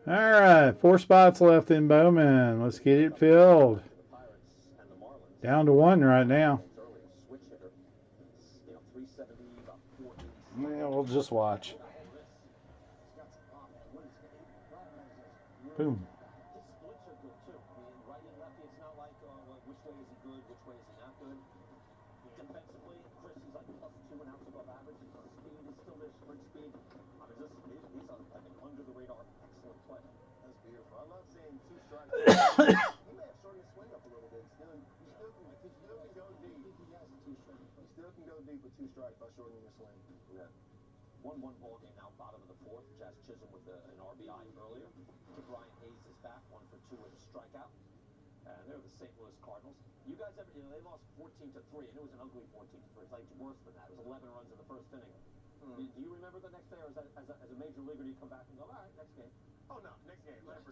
All right, 4 spots left in Bowman. Let's get it filled. Down to 1 right now. Yeah, we'll just watch. Boom. His splits are good too. I mean, righty, lefty. It's not like which way is he good, which way is he not good. Defensively, Chris, he's like +2 and outs above average. Speed is still there, sprint speed. I mean, he's like an under the radar excellent player. That's beautiful. I love seeing 2 strikes. He may have shortened his swing up a little bit. You still can go deep. I think he has a 2-strike approach. You still can go deep with 2 strikes by shortening your swing. Yeah. 1-1 ball game now, bottom of the 4th. Jazz Chisholm with an RBI earlier. Brian Hayes is back, 1 for 2 with a strikeout. And they're the St. Louis Cardinals. You guys ever, they lost 14-3, and it was an ugly 14-3. It's like worse than that. It was 11 runs in the first inning. Do you remember the next day, or as a major leaguer, do you come back and go, all right, next game? Oh no, next game, 100%.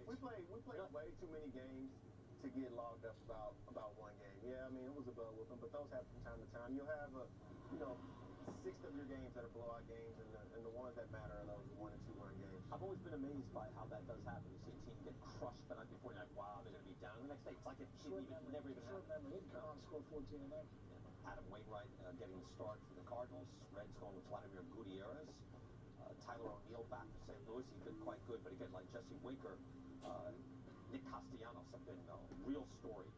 We played way too many games to get logged up about one game. Yeah, I mean it was a butt whooping, but those happen from time to time. You'll have you know, 6 of your games that are blowout games, and the ones that matter are those 1 and 2 run games. I've always been amazed by how that does happen. You see a team get crushed the night before, and you're like, wow, they're going to be down. And the next day, it's like it never even happened. Short memory. They can come out and score 14 a night. Yeah. Adam Wainwright getting the start for the Cardinals. Reds going with Vladimir Gutierrez. Tyler O'Neill back for St. Louis. He's been quite good, but again, like Jesse Winker, Nick Castellanos have been a real story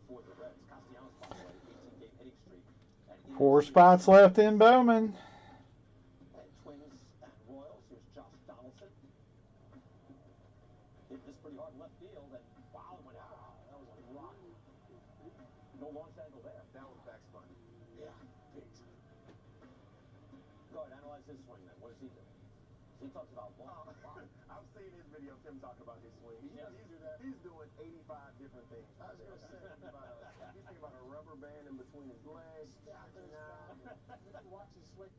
for the Reds. Castellanos, by the way, 18-game hitting streak. And 4 spots left in Bowman. And Twins and Royals. Here's Josh Donaldson. Hit this pretty hard left field, and wow, it went out. That was a rocket. No launch angle there. That was backspun. Yeah, big time. Go ahead, analyze his swing then. What does he do? He talks about launch. Wow. I've seen his video of him talking about his swing. He doesn't do that. He's doing 85 different things. I was going to say. He's thinking about a rubber band in between his legs, stretching out. Watch his swing.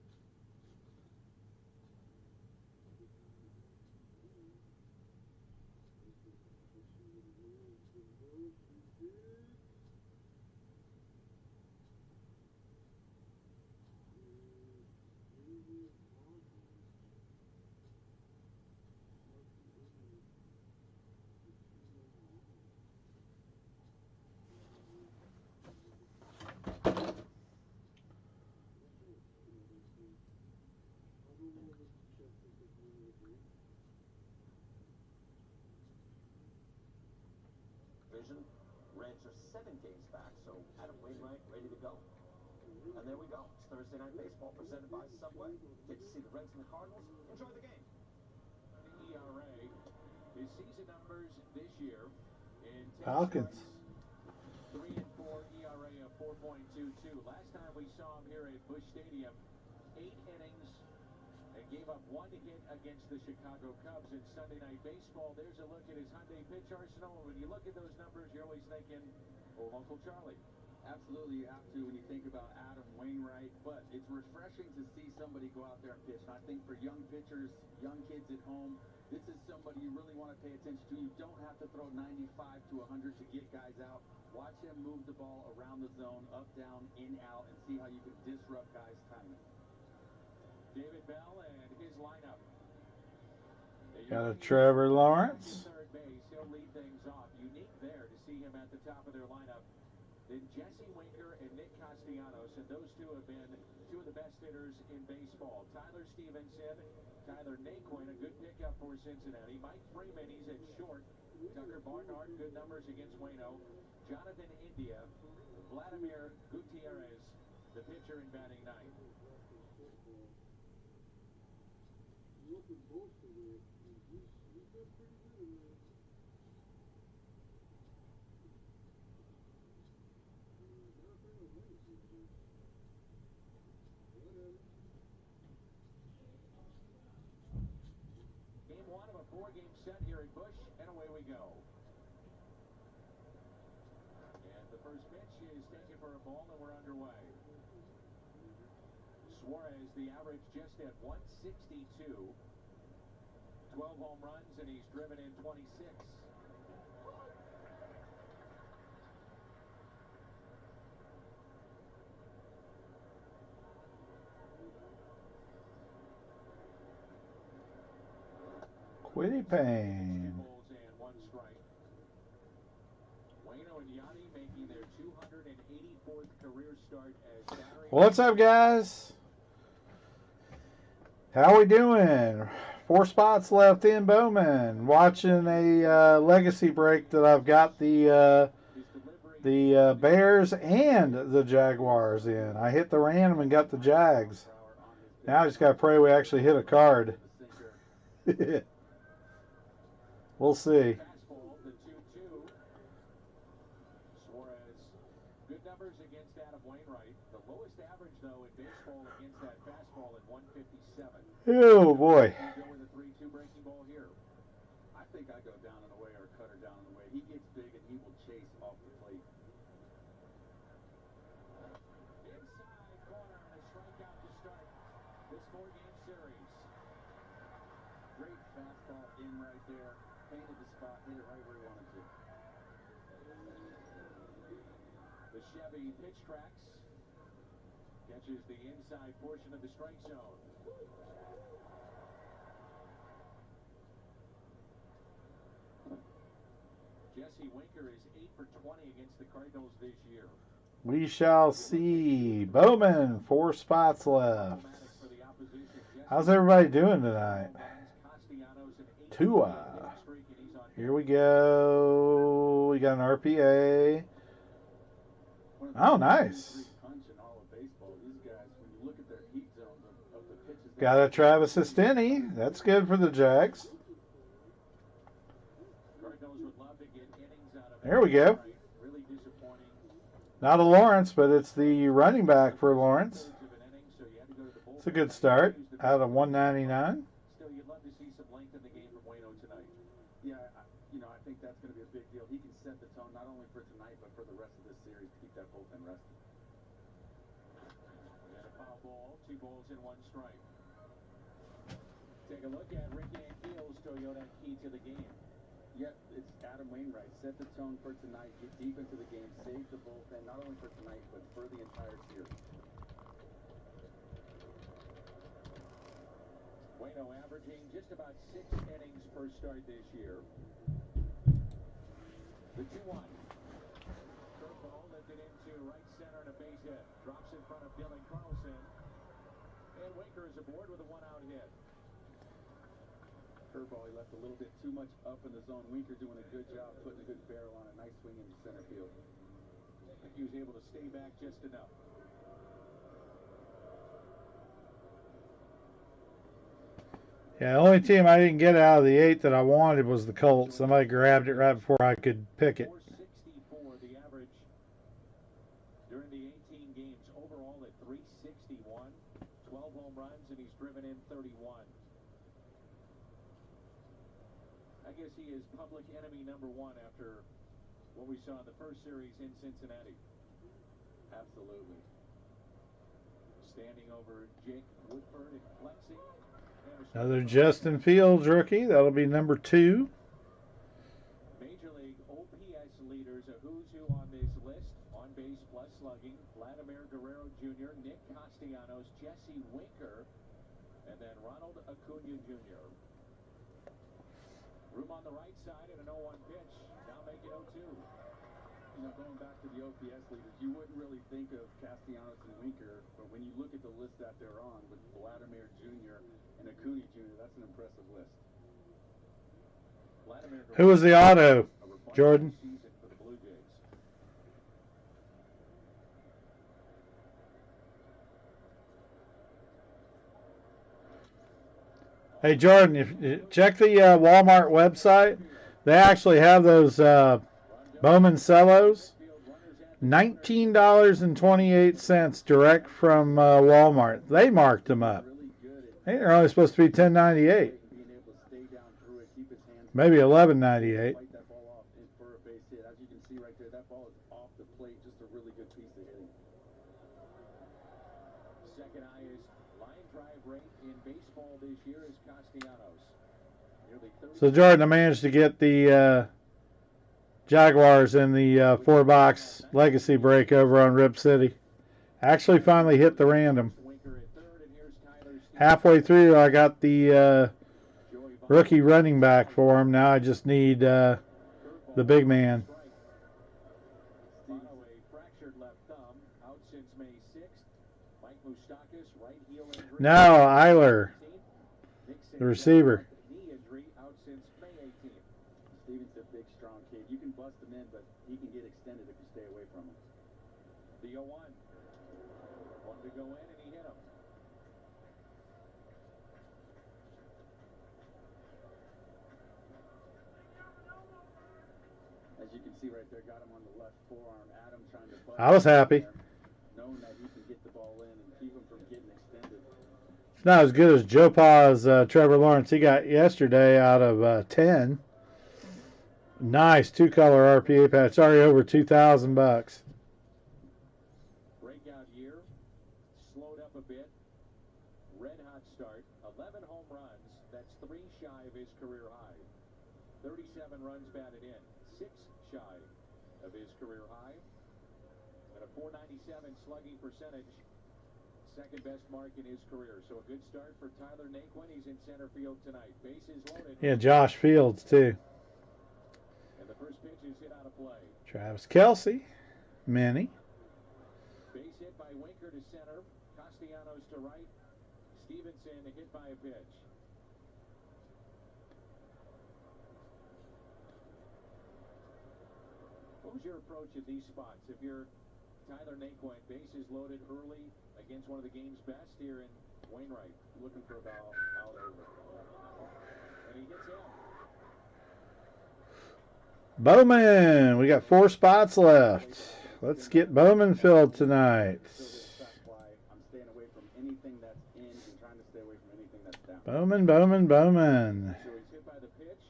Vision. Reds are 7 games back, so Adam Wainwright ready to go. And there we go. It's Thursday Night Baseball presented by Subway. Get to see the Reds and the Cardinals. Enjoy the game. ERA. His season numbers this year in 10 Falcons. starts, 3-4 ERA of 4.22. Last time we saw him here at Busch Stadium, 8 innings and gave up 1 hit against the Chicago Cubs in Sunday Night Baseball. There's a look at his Hyundai pitch arsenal. And when you look at those numbers, you're always thinking, old Uncle Charlie. Absolutely, you have to when you think about Adam Wainwright, but it's refreshing to see somebody go out there and pitch. And I think for young pitchers, young kids at home, this is somebody you really want to pay attention to. You don't have to throw 95 to 100 to get guys out. Watch him move the ball around the zone, up, down, in, out, and see how you can disrupt guys' timing. David Bell and his lineup. Got a Trevor Lawrence. Third base, he'll lead things off. Unique there to see him at the top of their lineup. Then Jesse Winker and Nick Castellanos, and those two have been 2 of the best hitters in baseball. Tyler Stevenson, Tyler Naquin, a good pickup for Cincinnati. Mike Freeman, he's at short. Tucker Barnhart, good numbers against Waino. Jonathan India, Vladimir Gutierrez, the pitcher in batting 9th. He's been pretty good in there. Game 1 of a 4-game set here at Busch, and away we go. And the first pitch is taken for a ball, and we're underway. Suarez, the average just at 162. 12 home runs, and he's driven in 26. Quiddy Payne. 2 balls and 1 strike. Waino and Yachty making their 284th career start as battering. What's up, guys? How we doing? 4 spots left in Bowman. Watching a legacy break that I've got the Bears and the Jaguars in. I hit the random and got the Jags. Now I just got to pray we actually hit a card. We'll see. Fastball, the 2-2. Suarez, good numbers against Adam Wainwright. The lowest average, though, in baseball against that fastball at 157. Oh, boy. You go with a 3-2 breaking ball here. I think I go down and away or cutter down and away. He gets big and he will chase off the plate. series. Great fastball in right there. Painted the spot, hit it right where he wanted to. The Chevy pitch tracks. Catches the inside portion of the strike zone. Jesse Winker is 8 for 20 against the Cardinals this year. We shall see. Bowman, 4 spots left. How's everybody doing tonight? Tua. Here we go. We got an RPA. Oh, nice. Got a Travis Esteni. That's good for the Jags. There we go. Not a Lawrence, but it's the running back for Lawrence. It's a good start out of 199. Still, you'd love to see some length in the game from Waino tonight. Yeah, I think that's going to be a big deal. He can set the tone not only for tonight, but for the rest of this series to keep that bullpen rested. And a foul ball, 2 balls and 1 strike. Take a look at Ricky Ankiel's Toyota key to the game. Yep, it's Adam Wainwright. Set the tone for tonight, get deep into the game, save the bullpen, not only for tonight, but for the entire series. Waino averaging just about 6 innings per start this year. The 2-1. Curveball lifted into right center and a base hit. Drops in front of Dylan Carlson. And Winker is aboard with a 1-out hit. Curveball, he left a little bit too much up in the zone. Winker doing a good job, putting a good barrel on a nice swing into center field. I think he was able to stay back just enough. Yeah, the only team I didn't get out of the 8 that I wanted was the Colts. Somebody grabbed it right before I could pick it. 464 the average during the 18 games. Overall at 361. 12 home runs, and he's driven in 31. I guess he is public enemy number 1 after what we saw in the first series in Cincinnati. Absolutely. Standing over Jake Woodford and flexing. Another Justin Fields rookie. That'll be number 2. Major League OPS leaders, a who's who on this list. On base plus slugging. Vladimir Guerrero Jr., Nick Castellanos, Jesse Winker, and then Ronald Acuna Jr. Room on the right side and an 0-1 pitch. Now make it 0-2. Going back to the OPS leaders, you wouldn't really think of Castellanos and Winker, but when you look at the list that they're on with Vladimir Jr. and Acuna Jr., that's an impressive list. Who was the auto, Jordan? For the Blue Jays. Hey, Jordan, if check the Walmart website. They actually have those Bowman Cellos. $19.28 direct from Walmart. They marked them up. They're only supposed to be $10.98. Maybe $11.98. Fight that ball off for a base hit. As you can see right there, that ball is off the plate. Just a really good piece of hitting. Second highest line drive rate in baseball this year is Castellanos. So, Jordan, I managed to get the Jaguars in the 4-box legacy break over on Rip City. Actually finally hit the random. Halfway through, I got the rookie running back for him. Now I just need the big man. No, Eiler, the receiver. Steven's a big, strong kid. You can bust him in, but he can get extended if you stay away from him. The 0-1. Wanted to go in, and he hit him. As you can see right there, got him on the left forearm. Adam trying to bust. I was happy. Knowing that he can get the ball in and keep him from getting extended. It's not as good as Joe Pa's Trevor Lawrence he got yesterday out of 10. Nice 2-color RPA patch. Already over $2,000. Breakout year. Slowed up a bit. Red hot start. start. 11 home runs. That's 3 shy of his career high. 37 runs batted in. 6 shy of his career high. And a .497 slugging percentage. Second best mark in his career. So a good start for Tyler Naquin. He's in center field tonight. Bases loaded. Yeah, Josh Fields, too. And the first pitch is hit out of play. Travis Kelce. Many. Base hit by Winker to center. Castellanos to right. Stevenson hit by a pitch. What was your approach at these spots? If you're Tyler Naquin, bases loaded early against one of the game's best here in Wainwright. Looking for a ball out over. And he hits him. Bowman. We got 4 spots left. Let's get Bowman filled tonight. I'm staying away from anything that's in and trying to stay away from anything that's down. Bowman, Bowman, Bowman. So he's hit by the pitch.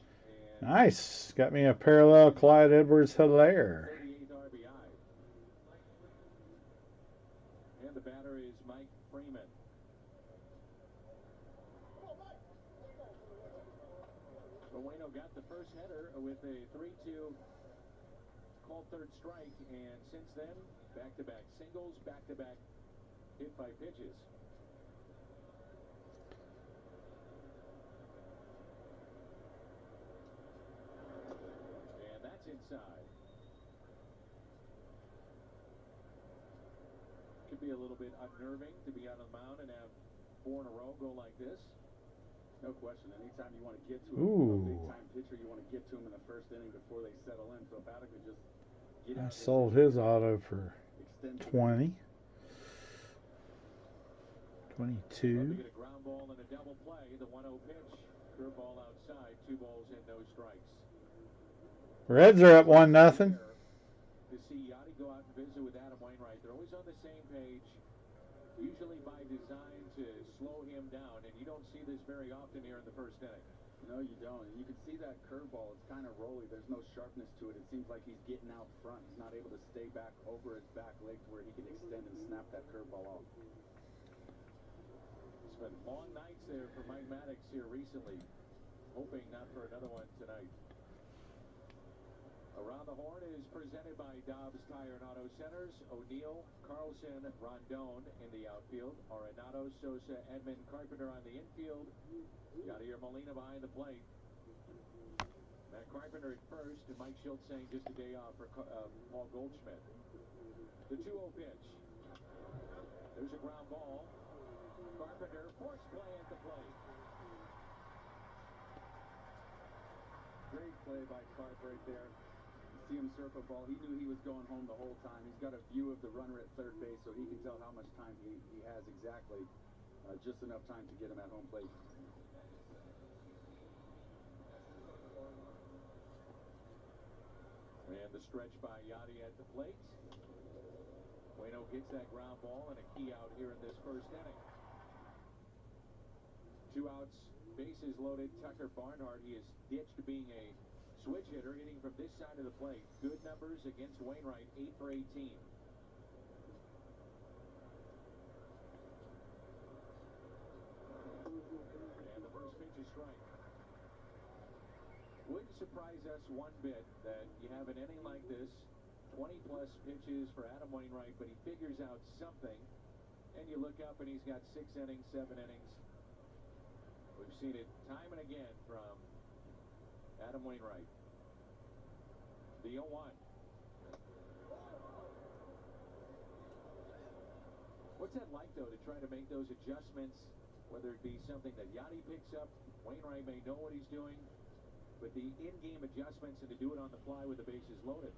Nice. Got me a parallel Clyde Edwards-Helaire. 38th RBI. And the batter is Mike Freeman. Bueno got the first header with a 3-2 called third strike, and since then, back-to-back singles, back-to-back hit by pitches. And that's inside. Could be a little bit unnerving to be on the mound and have 4 in a row go like this. No question. Anytime you want to get to a big-time pitcher, you want to get to him in the first inning before they settle in. So if Adam could just get I out sold his auto for 20. 22. Get a ground ball and a double play. The 1-0 pitch. Curveball outside. 2 balls and no strikes. Reds are up 1-0. To see Yachty go out and visit with Adam Wainwright. They're always on the same page. Usually by design to slow him down, and you don't see this very often here in the first inning. No, you don't. And you can see that curveball. It's kind of rolly. There's no sharpness to it. It seems like he's getting out front. He's not able to stay back over his back leg to where he can extend and snap that curveball off. It's been long nights there for Mike Maddox here recently. Hoping not for another one tonight. Around the Horn is presented by Dobbs Tire and Auto Centers. O'Neill, Carlson, Rondon in the outfield. Arenado, Sosa, Edmund, Carpenter on the infield. Yadier Molina behind the plate. Matt Carpenter at first, and Mike Schultz saying just a day off for Paul Goldschmidt. The 2-0 pitch. There's a ground ball. Carpenter, force play at the plate. Great play by Carp right there. See him circle ball. He knew he was going home the whole time. He's got a view of the runner at third base, so he can tell how much time he has exactly. Just enough time to get him at home plate. And the stretch by Yachty at the plate. Bueno gets that ground ball and a key out here in this first inning. 2 outs, bases loaded. Tucker Barnhart, he is ditched being a switch hitter, hitting from this side of the plate. Good numbers against Wainwright, 8 for 18. And the first pitch is strike. Wouldn't surprise us one bit that you have an inning like this, 20-plus pitches for Adam Wainwright, but he figures out something, and you look up and he's got 6 innings, 7 innings. We've seen it time and again from Adam Wainwright. The 0-1. What's that like, though, to try to make those adjustments, whether it be something that Yachty picks up, Wainwright may know what he's doing, but the in-game adjustments and to do it on the fly with the bases loaded?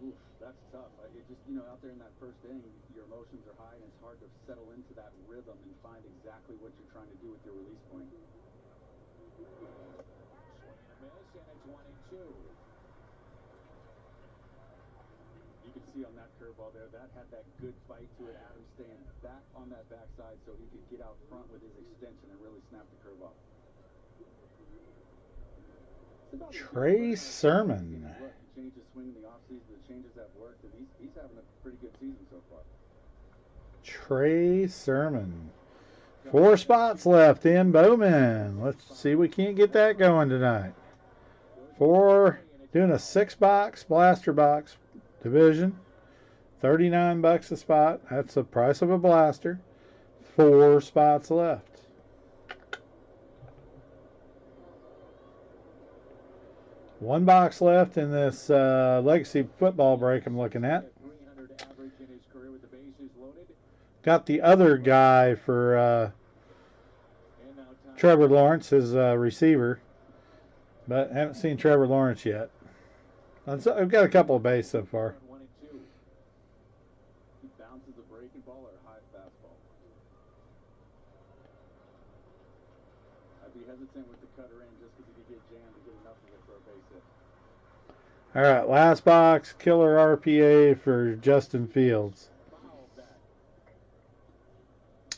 Oof, that's tough. It just, out there in that first inning, your emotions are high, and it's hard to settle into that rhythm and find exactly what you're trying to do with your release point. Swing and a miss, and it's 1-2. You can see on that curveball there, that had that good bite to it. Adam staying back on that backside so he could get out front with his extension and really snap the curve off. Trey Sermon. Look, he changed his swing in the offseason. The changes have worked, and he's having a pretty good season so far. Trey Sermon. 4 spots left in Bowman. Let's see if we can't get that going tonight. 4, doing a 6-box blaster box division. $39 a spot. That's the price of a blaster. 4 spots left. One box left in this legacy football break I'm looking at. Got the other guy for Trevor Lawrence, his receiver, but haven't seen Trevor Lawrence yet. I've got a couple of base so far. He bounces a breaking ball or a high fastball. I'd be hesitant with the cutter in just because he could get jammed to get enough of it for a base hit. All right, last box, killer RPA for Justin Fields.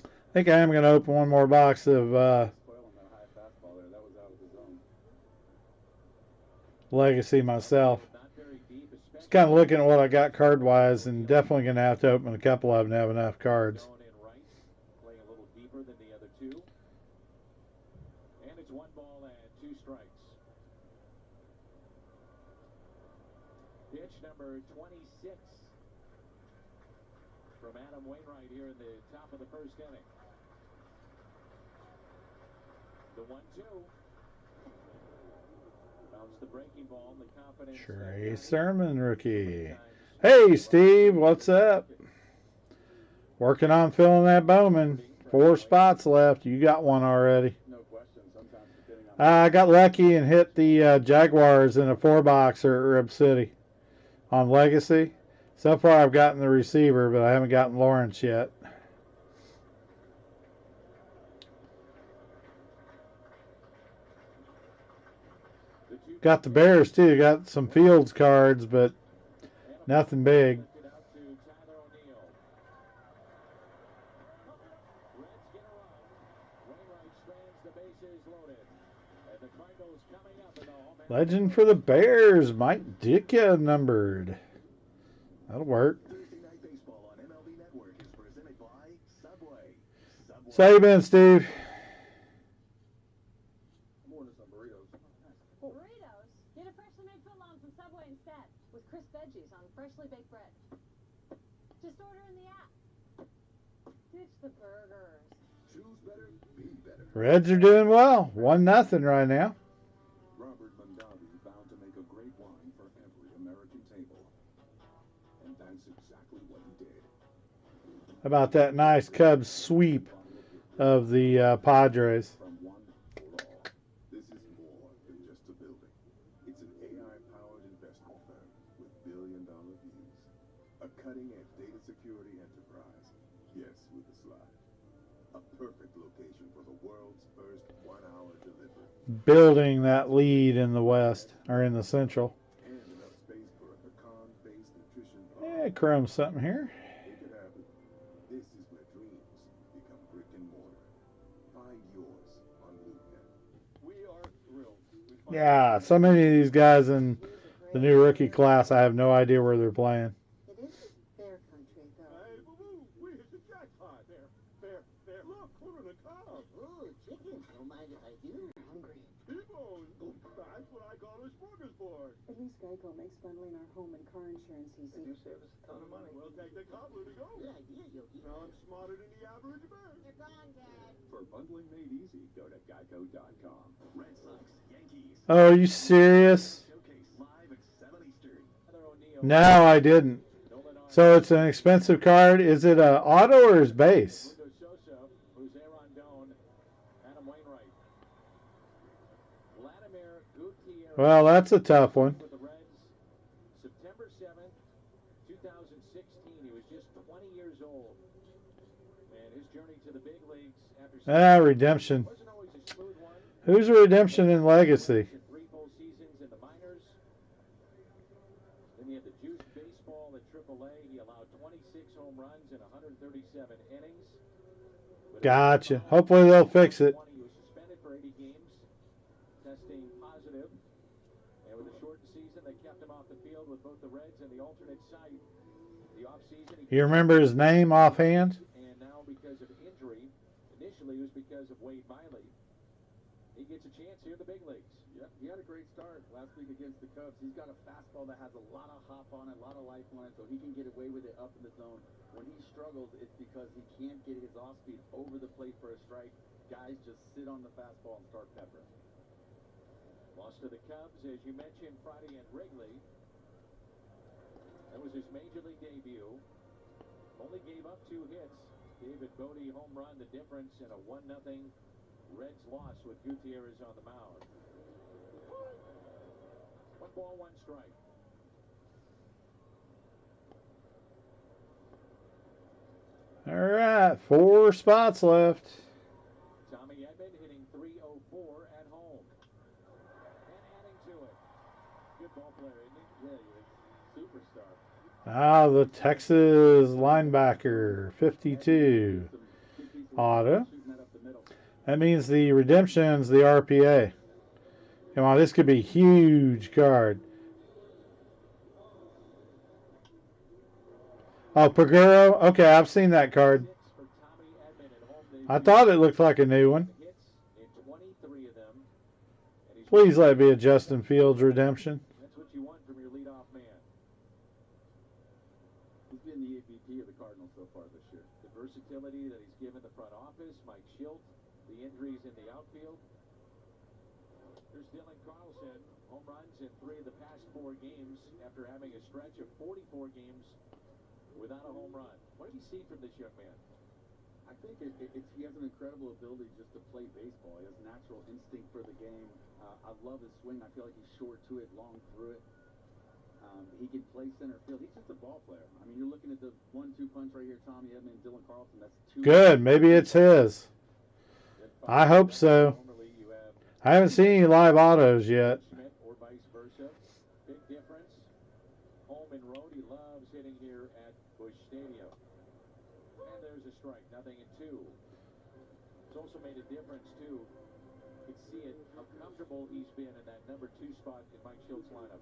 I think I am going to open one more box of Legacy myself. Just kind of looking at what I got card-wise, and definitely going to have to open a couple of them to have enough cards. Playing a little deeper than the other two. And it's 1 ball and 2 strikes. Pitch number 26 from Adam Wainwright here in the top of the first inning. The 1-2. Bounce the breaking ball, the confidence. Trey Sermon rookie. Hey, Steve, what's up? Working on filling that Bowman. 4 spots left. You got one already. I got lucky and hit the Jaguars in a 4-boxer at Rib City on Legacy. So far, I've gotten the receiver, but I haven't gotten Lawrence yet. Got the Bears, too. Got some Fields cards, but nothing big. Legend for the Bears, Mike Ditka numbered. That'll work. So how you been, Steve? Burritos? Get a freshly made footlong from Subway instead, with crisp veggies on freshly baked bread. Just order in the app. Ditch the burgers. Choose better, be better. Reds are doing well. 1-0 right now. Robert Mondavi vowed to make a great wine for every American table. And that's exactly what he did. How about that nice Cubs sweep of the Padres? From one for all. This is more than just a building. It's an AI-powered investment firm with billion-dollar views. A cutting-edge data security enterprise. Yes, with a slide. A perfect location for the world's first 1-hour delivery. Building that lead in the West, or in the Central. And enough space for a pecan-based nutrition bar. Yeah, Chrome something here. Make it happen. This is where dreams become brick and mortar. Find yours on LoopNet. We are thrilled. Yeah, so many of these guys in the new rookie class, I have no idea where they're playing. It isn't fair country, though. Hey, boo-boo, we hit the jackpot. There. Look, corn on the cob. Oh, chicken. Don't mind if I do. I'm hungry. T-bone. That's what I call a smorgasbord. At least Geico makes bundling our home and car insurance easy. You save us a ton of money. We'll take the cobbler to go. Good idea, Yogi. Now I'm smarter than the average man. You're gone, Dad. For bundling made easy, go to geico.com. Red Sox, Yankees. Oh, are you serious? Showcase live at 7 Eastern. No, I didn't. So it's an expensive card. Is it a auto or is base? Well, that's a tough one. September 7th, 2016. He was just 20 years old. And his journey to the big leagues after Redemption. Who's a redemption in Legacy? 3 full seasons in the minors. Then he had the juice baseball at AAA. He allowed 26 home runs in 137 innings. Gotcha. Hopefully they'll fix it. He was suspended for 80 games, testing positive. And with a shortened season, they kept him off the field with both the Reds and the alternate site. The offseason, You remember his name offhand? and now because of injury, initially was because of Wade Miley. He gets a chance here in the big leagues. Yep, he had a great start last week against the Cubs. He's got a fastball that has a lot of hop on it, a lot of life on it, so he can get away with it up in the zone. When he struggles, it's because he can't get his off speed over the plate for a strike. Guys just sit on the fastball and start peppering. Lost to the Cubs, as you mentioned, Friday at Wrigley. That was his major league debut. Only gave up 2 hits. David Bodie home run, the difference in a 1-0 Reds loss with Gutierrez on the mound. 1 ball, 1 strike. All right, 4 spots left. Tommy Edman hitting .304 at home. And adding to it. Good ball player, isn't he? Yeah, he is. Superstar. Ah, the Texas linebacker, 52. Auto. That means the redemption's the RPA. Come on, this could be a huge card. Oh, Paguro? Okay, I've seen that card. I thought it looked like a new one. Please let it be a Justin Fields redemption. That's what you want from your leadoff man. He's been the MVP of the Cardinals so far this year. The versatility that he's given the front office, Mike Schilt, the injuries in the outfield. There's Dylan Carlson, home runs in 3 of the past 4 games after having a stretch of 44 games without a home run. What have you seen from this young man? I think he has an incredible ability just to play baseball. He has natural instinct for the game. I love his swing. I feel like he's short to it, long through it. He can play center field. He's just a ball player. I mean, you're looking at the 1-2 punch right here, Tommy Edman, Dylan Carlson. That's 2. Good. Maybe it's his. I hope so. I haven't seen any live autos yet. Or vice versa. Big difference. Home and road. He loves hitting here at Busch Stadium. And there's a strike. 0-2. It's also made a difference, too. You can see it, how comfortable he's been in that number 2 spot in Mike Schilt's lineup.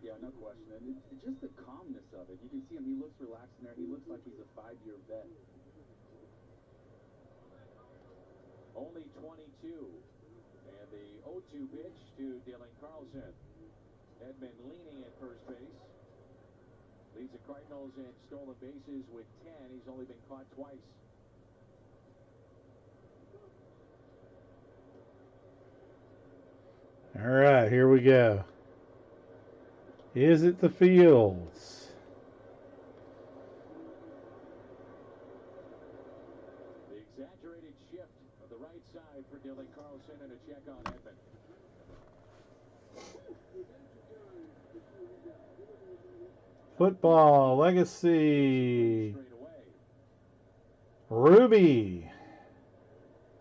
Yeah, no question. And it's just the calmness of it. You can see him. He looks relaxed in there. He looks like he's a 5-year vet. Only 22. And the 0-2 pitch to Dylan Carlson. Edman leaning at first base. Leads the Cardinals in stolen bases with 10. He's only been caught twice. All right, here we go. Is it the Fields? The exaggerated shift of the right side for Dylan Carlson and a check on Edman. Football Legacy. Ruby.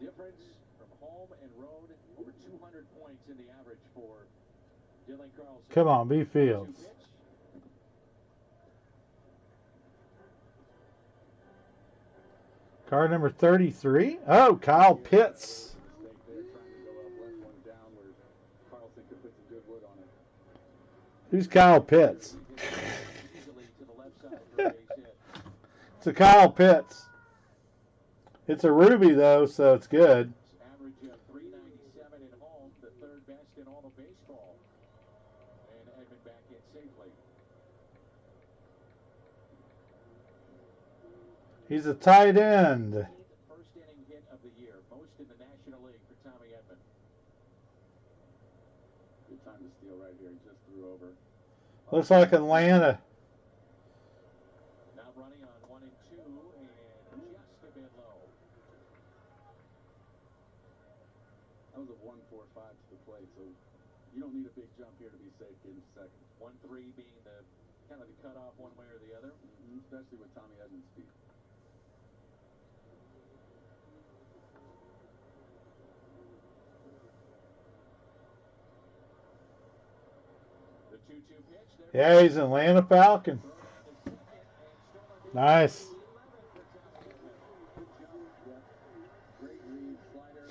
Difference from home and road, over 200 points in the average for Dylan Carlson. Come on, be Fields. Card number 33. Oh, Kyle Pitts. Who's Kyle Pitts? It's a Kyle Pitts. It's a Ruby, though, so it's good. Average of .397 at home, the 3rd best in all of baseball. And Edman back in safely. He's a tight end. First inning hit of the year, most in the National League for Tommy Edman. Good time to steal right here. He just threw over. Looks like Atlanta. Now running on 1 and 2 and just a bit low. That was a 1-4-5 to the plate, so you don't need a big jump here to be safe getting second. 1-3 being the kind of the cutoff one way or the other. Especially with Tommy Edman's speed. The 2-2 pitch. Yeah, he's an Atlanta Falcon. Nice. Good jump. Yep. Great read. Slider.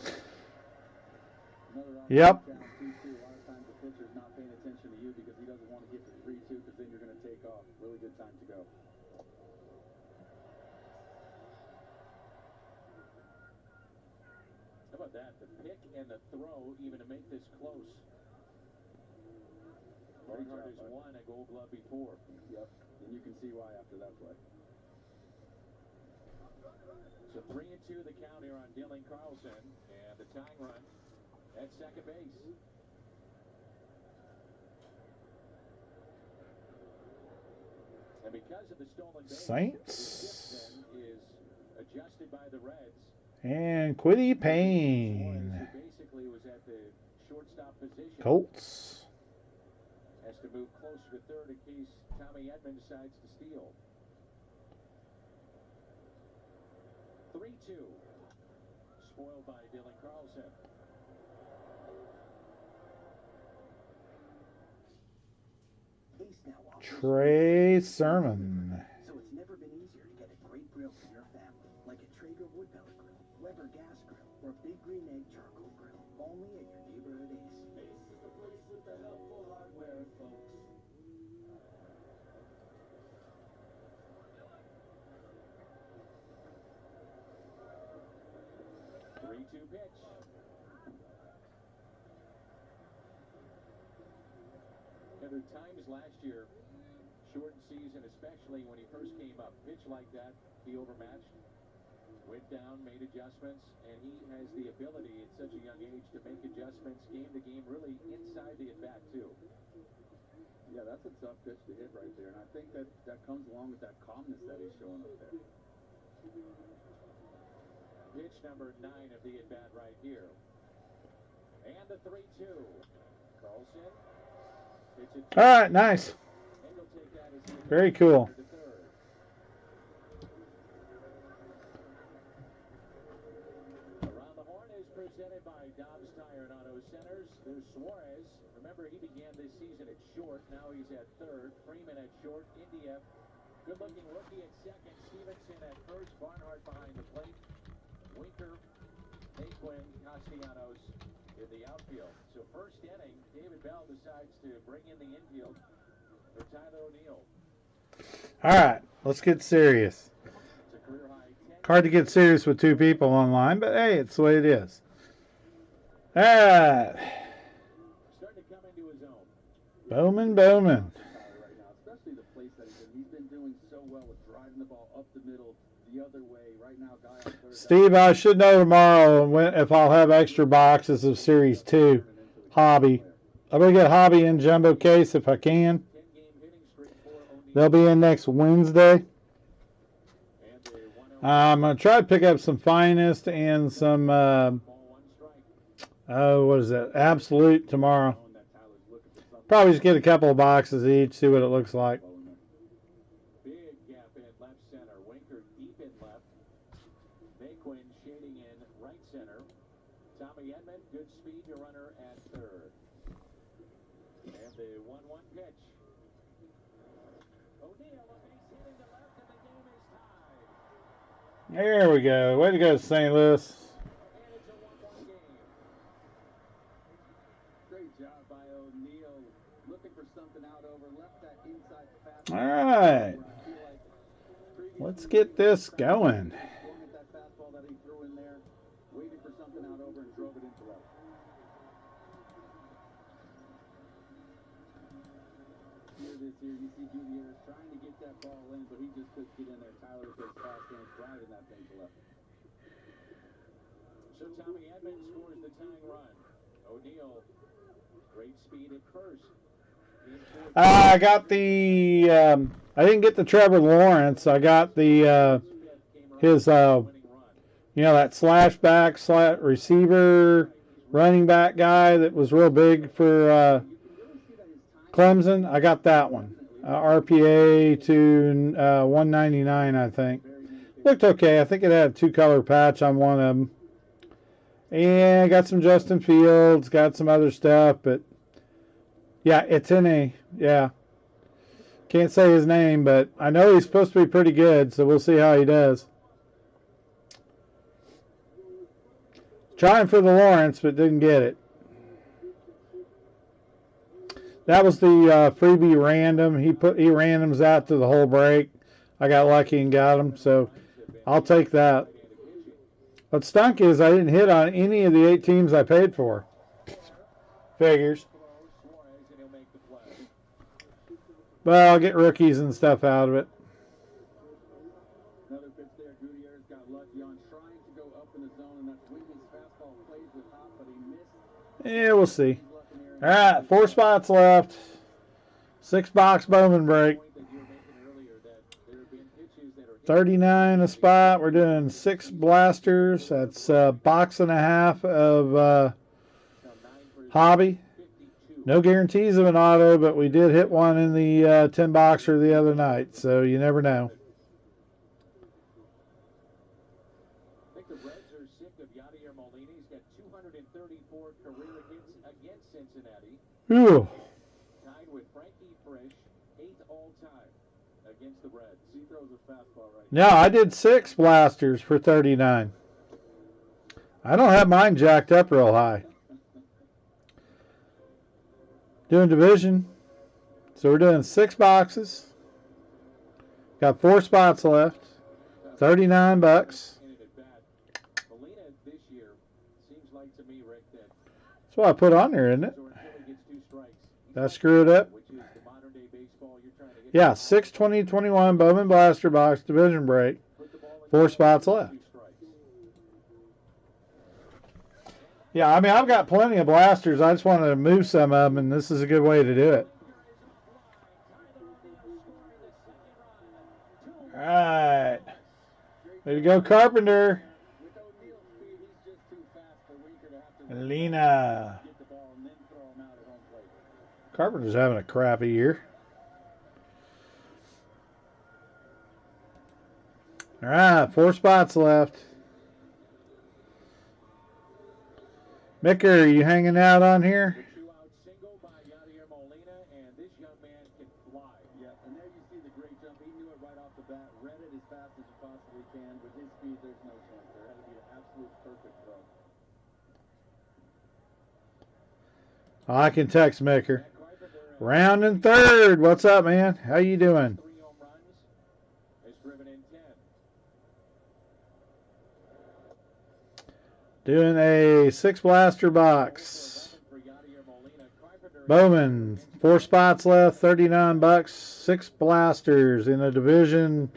Another Yep. down 2-2. A lot of times the pitcher's not paying attention to you because he doesn't want to get to 3-2 because then you're going to take off. Really good time to go. about that? The pick and the throw even to make this close. Barnhart has won a Gold Glove before. Yep, and you can see why after that play. So 3-2 the count here on Dylan Carlson, and the tying run at second base. And because of the stolen base, Saints. the shift then is adjusted by the Reds. And Quiddy Payne. Suarez, who basically was at the shortstop position, Colts. has to move closer to third in case Tommy Edman decides to steal. 3-2. Spoiled by Dylan Carlson. Ace now offers Trey Sermon. So it's never been easier to get a great grill for your family, like a Traeger wood pellet grill, Weber gas grill, or Big Green Egg charcoal grill. Only at your neighborhood Ace. Ace is the place with the helpful hardware, folks. 3-2 pitch. There were times last year, shortened season, especially when he first came up, pitch like that, he overmatched, went down, made adjustments, and he has the ability at such a young age to make adjustments game to game, really inside the at-bat too. Yeah, that's a tough pitch to hit right there, and I think that comes along with that calmness that he's showing up there. Pitch number 9 of the at-bat right here. And the 3-2. Carlson. All right, nice. And he'll take that as the very cool. to third. Around the Horn is presented by Dobbs Tire and Auto Centers. There's Suarez. Remember, he began this season at short. Now he's at third. Freeman at short. India, good-looking rookie at second. Stevenson at first. Barnhart behind the plate. Winker, Naquin, Castellanos in the outfield. So first inning, David Bell decides to bring in the infield for Tyler O'Neill. All right, let's get serious. It's a career high 10. Hard to get serious with two people online, but hey, it's the way it is. All right. Starting to come into his own. Bowman. Right now, especially the place that he's been doing so well with driving the ball up the middle, the other way. Right now, guy on third. Steve, I should know tomorrow if I'll have extra boxes of Series 2 Hobby. I'm going to get Hobby in jumbo case if I can. They'll be in next Wednesday. I'm going to try to pick up some Finest and some, what is that, Absolute tomorrow. Probably just get a couple of boxes each, see what it looks like. Big gap in left center. Winker deep in left. Naquin shading in right center. Tommy Edman, good speed to runner at third. And the 1-1 pitch. O'Neill, a base hit into left, and the game is tied. There we go. Way to go, St. Louis. And it's a 1-1 game. Great job by O'Neill. Looking for something out over, left that inside fastball. All right. Let's get this going. Swung at that fastball that he threw in there, waited for something out over and drove it into left. Here it is here. You see Gutierrez trying to get that ball in, but he just couldn't get in there. Tyler with those fast hands driving that thing to left. So Tommy Edman scores the tying run. O'Neill, great speed at first. I got the, I didn't get the Trevor Lawrence. I got the, his, that slash receiver, running back guy that was real big for Clemson. I got that one. RPA to 199, I think. Looked okay. I think it had a 2-color patch on one of them. And I got some Justin Fields, got some other stuff, but yeah, it's in a, yeah. Can't say his name, but I know he's supposed to be pretty good, so we'll see how he does. Trying for the Lawrence, but didn't get it. That was the freebie random. He randoms out to the whole break. I got lucky and got him, so I'll take that. What stunk is I didn't hit on any of the 8 teams I paid for. Figures. Well, I'll get rookies and stuff out of it. Another pitch there. Gutierrez got lucky on trying to go up in the zone, and that's when his fastball plays with hop, but he missed. Yeah, we'll see. All right, 4 spots left. 6-box Bowman break. 39 a spot. We're doing 6 blasters. That's a box and a half of hobby. No guarantees of an auto, but we did hit one in the 10-boxer the other night, so you never know. I think the Reds are sick of Yadier Molina. He's got 234 career hits against Cincinnati. Ooh. Tied with Frankie Frisch, 8th all-time against the Reds. He throws a fastball right now. I did 6 blasters for 39. I don't have mine jacked up real high. Doing division. So we're doing 6 boxes. Got 4 spots left. $39. Molina this year seems like to me, Rick, that that's what I put on there, isn't it? Did I screw it up? Yeah, 6/20/21 Bowman Blaster Box Division Break. 4 spots left. Yeah, I mean, I've got plenty of blasters. I just wanted to move some of them, and this is a good way to do it. All right. Way to go, Carpenter. Lena. Carpenter's having a crappy year. All right, 4 spots left. Micker, are you hanging out on here? Two-out single by Yadier Molina, and this young man can fly. Yeah, and there you see the great jump. He knew it right off the bat. Read it as fast as you possibly can. With his speed, there's no chance. There had to be an absolute perfect throw. I can text Micker. Round and third. What's up, man? How you doing? 3 home runs. Has driven in 10. Doing a 6 blaster box. Bowman, 4 spots left, $39. 6 blasters in a division.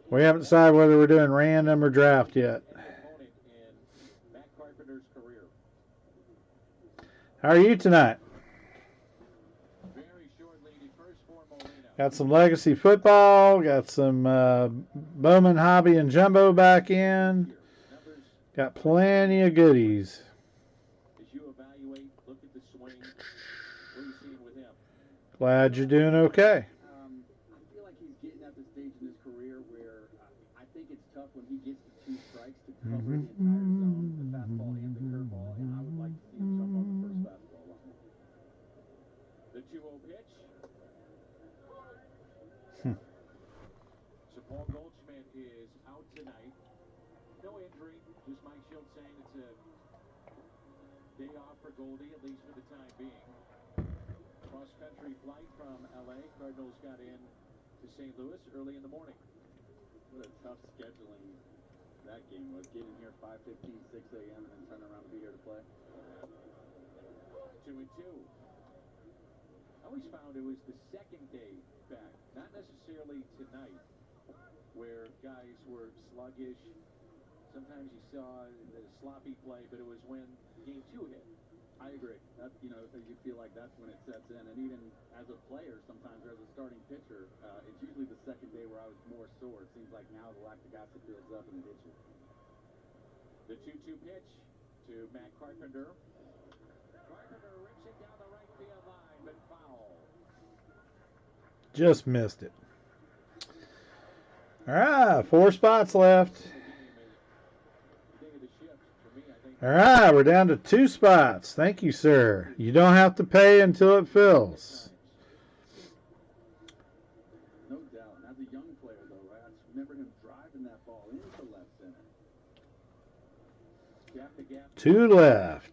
We haven't decided whether we're doing random or draft yet. How are you tonight? Got some legacy football. Got some Bowman hobby and jumbo back in. Got plenty of goodies. As you evaluate, look at the swing. What are you seeing with him? Glad you're doing okay. I feel like he's getting at the stage in his career where I think it's tough when he gets to 2 strikes to cover the entire zone, the fastball and the curveball, and I would like to see him jump on the first fastball line. The 2-0 pitch. So Paul Goldschmidt is out tonight. No injury, just Mike Schultz saying it's a day off for Goldie, at least for the time being. Cross-country flight from L.A. Cardinals got in to St. Louis early in the morning. What a tough scheduling that game was. Getting here 5:15, 6 a.m., and then turn around and be here to play. 2-2. I always found it was the second day back, not necessarily tonight, where guys were sluggish. Sometimes you saw the sloppy play, but it was when game 2 hit. I agree. That, you feel like that's when it sets in. And even as a player, sometimes, or as a starting pitcher, it's usually the second day where I was more sore. It seems like now the lactic acid builds up and it hits you. The 2-2 pitch to Matt Carpenter. Carpenter rips it down the right field line, but foul. Just missed it. All right, 4 spots left. All right, we're down to 2 spots. Thank you, sir. You don't have to pay until it fills. No doubt. And as a young player, though, right? I just remember him driving that ball into left center. Gap to gap. 2 left.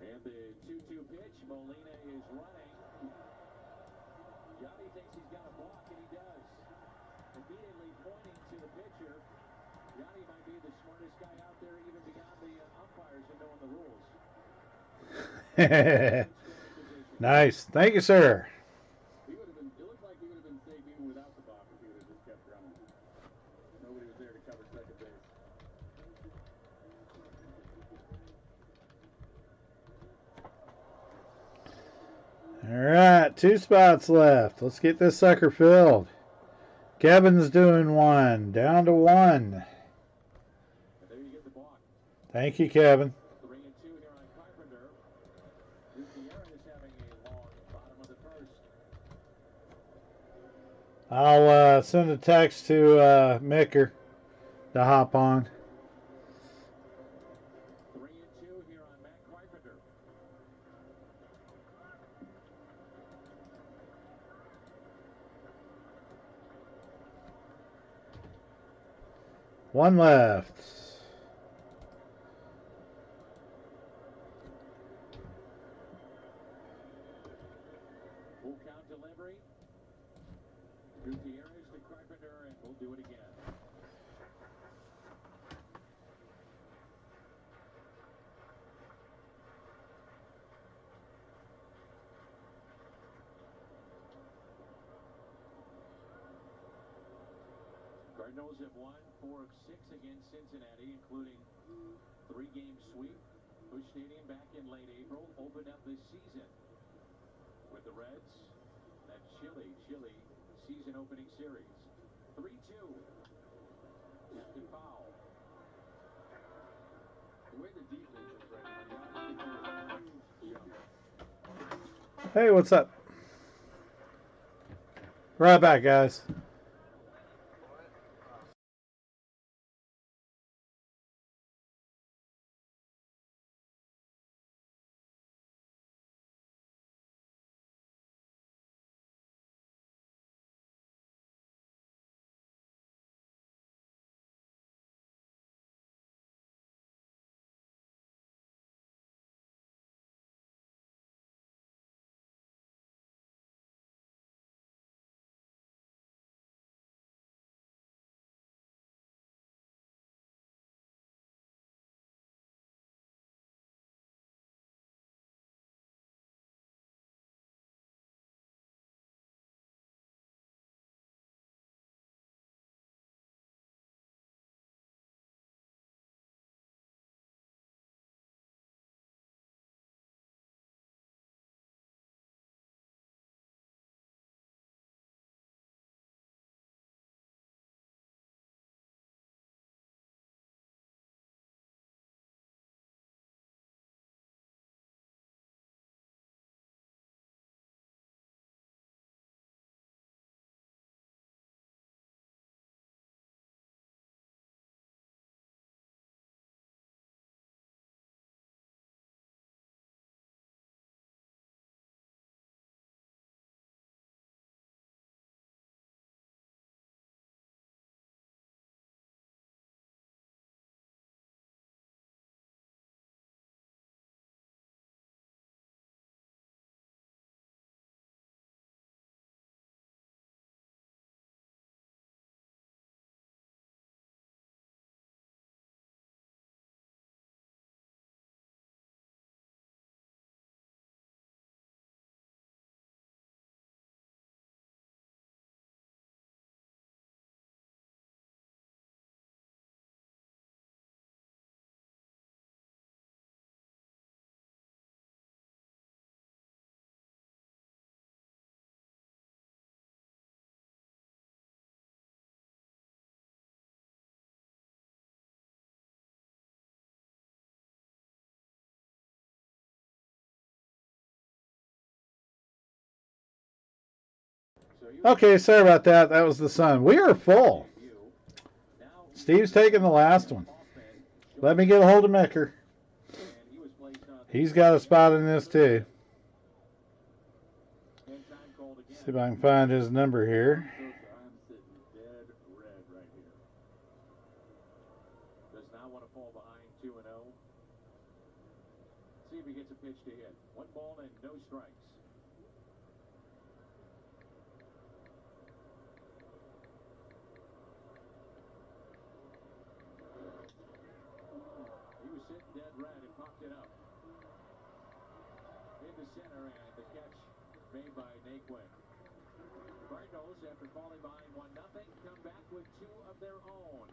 And the 2-2 pitch. Molina is running. Johnny thinks he's got a block, and he does. immediately pointing to the pitcher. Yanni might be the smartest guy out there, even beyond the umpires and knowing the rules. Nice. Thank you, sir. He would have been. It looked like he would have been safe even without the balk if he would have just kept running. Nobody was there to cover second base. All right, 2 spots left. Let's get this sucker filled. Kevin's doing 1. Down to 1. And there you get the balk. Thank you, Kevin. 3-2 here on Carpenter. Gutierrez having a long bottom of the first. I'll send a text to Micker to hop on. 3-2 here on Matt Carpenter. One left. Full count delivery. Gutierrez to Carpenter, and we'll do it again. Cardinals have won 4 of 6 against Cincinnati, including 3-game sweep. Busch Stadium back in late April opened up this season with the Reds. That chilly season opening series. 3-2. Tipped foul. The way the defense is right now, Yanni could do a huge jump. Hey, what's up? Right back, guys. Okay, sorry about that. That was the sun. We are full. Steve's taking the last one. Let me get a hold of Micker. He's got a spot in this too. See if I can find his number here. I'm sitting dead red right here. Does not want to fall behind 2-0. See if he gets a pitch to hit. 1 ball and no strikes. Brett and popped it up. Into center, and the catch made by Naquin. Cardinals, after falling behind 1-0, come back with two of their own.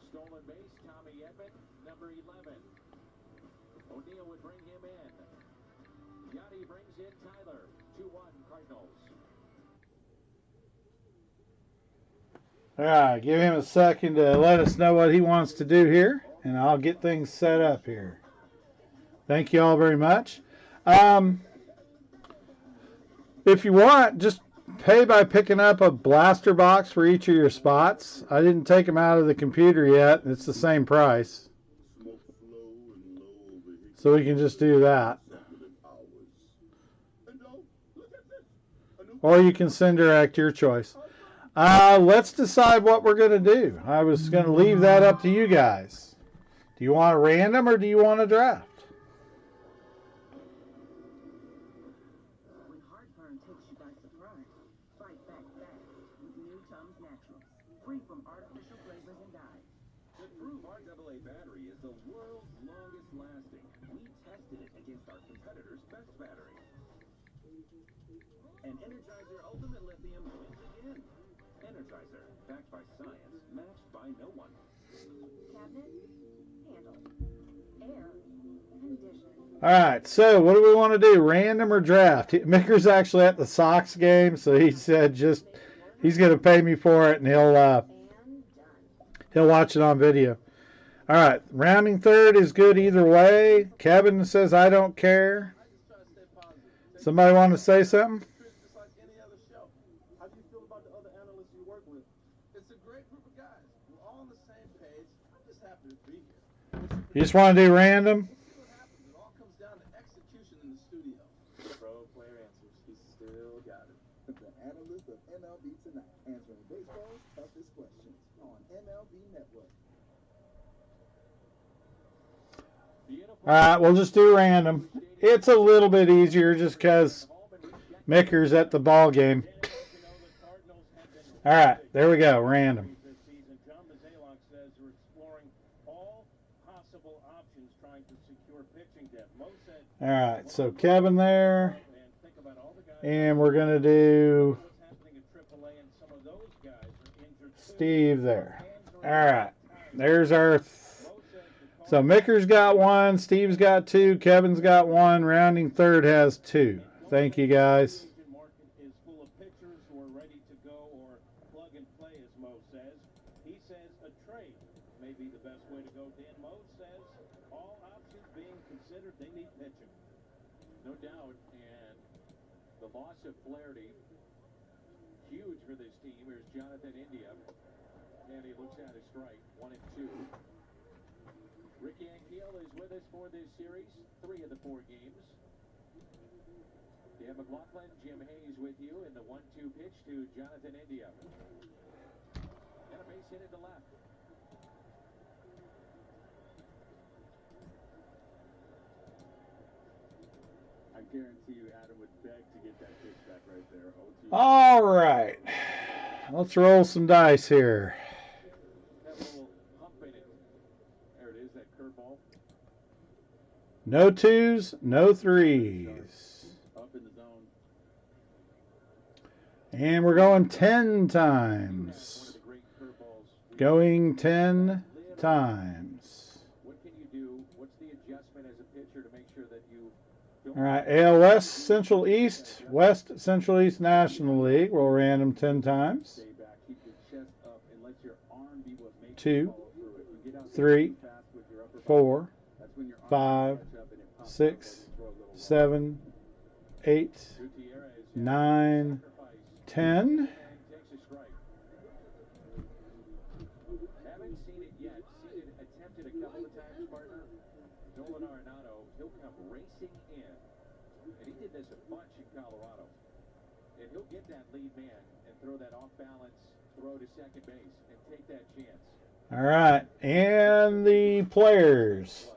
Stolen base, Tommy Edman, number 11. O'Neal would bring him in. Yachty brings in Tyler. 2-1 Cardinals. All right, give him a second to let us know what he wants to do here, and I'll get things set up here. Thank you all very much. If you want, just pay by picking up a blaster box for each of your spots. I didn't take them out of the computer yet. It's the same price. So we can just do that. Or you can send direct, your choice. Let's decide what we're going to do. I was going to leave that up to you guys. Do you want a random or do you want a draft? When heartburn takes you by surprise, fight back fast with new Tums Naturals, free from artificial flavors and dyes. The True AA battery is the world's longest lasting. We tested it against our competitor's best battery. And Energizer Ultimate Lithium wins again. Energizer, backed by science, matched by no one. Cabinet, handle. Air, condition. All right, so what do we want to do, random or draft? Micker's actually at the Sox game, so he said he's going to pay me for it, and he'll watch it on video. All right, rounding third is good either way. Kevin says I don't care. Somebody want to say something? Just like any other show. How do you feel about the other analysts you work with? It's a great group of guys. We're all on the same page. I'm just happy to be here. You just want to do random? We'll see what happens. It all comes down to execution in the studio. Pro player answers. He still got it. The analyst of MLB Tonight, answering baseball's toughest questions on MLB Network. All right, we'll just do random. It's a little bit easier just because Micker's at the ball game. All right, there we go, random. All right, so Kevin there. And we're going to do Steve there. All right, there's our... So Micker's got one, Steve's got two, Kevin's got one, rounding third has two. Thank you, guys. Is full of pitchers who are ready to go or plug and play, as Mo says. He says a trade may be the best way to go. Dan Mo says all options being considered, they need pitching. No doubt, and the loss of Flaherty, huge for this team. Here's Jonathan India, and he looks at a strike, 1-2. Ricky Ankiel is with us for this series, 3 of the 4 games. Dan McLaughlin, Jim Hayes with you in the 1-2 pitch to Jonathan India. And a base hit into left. I guarantee you Adam would beg to get that pitch back right there. 0-2. All right. Let's roll some dice here. That little hump in it. There it is, that curveball. No twos, no threes. Up in the zone. And we're going 10 times. Going 10 times. What can you do? What's the adjustment as a pitcher to make sure that you don't... All right, AL West, Central East, West, Central East National League. We'll random 10 times. Stay back, keep your chest up, and let your arm be what makes 2, you follow through it. You get out 3, fast with your upper 4, body. That's when your arm 5, catch up and it pops 6, up, throw a little 7, 8, 9, 10. Takes a strike. Haven't seen it yet. Seen it attempted a couple of times, partner. Nolan Arenado, he'll come racing in. And he did this a bunch in Colorado. And he'll get that lead man and throw that off-balance throw to second base and take that chance. All right, and the players.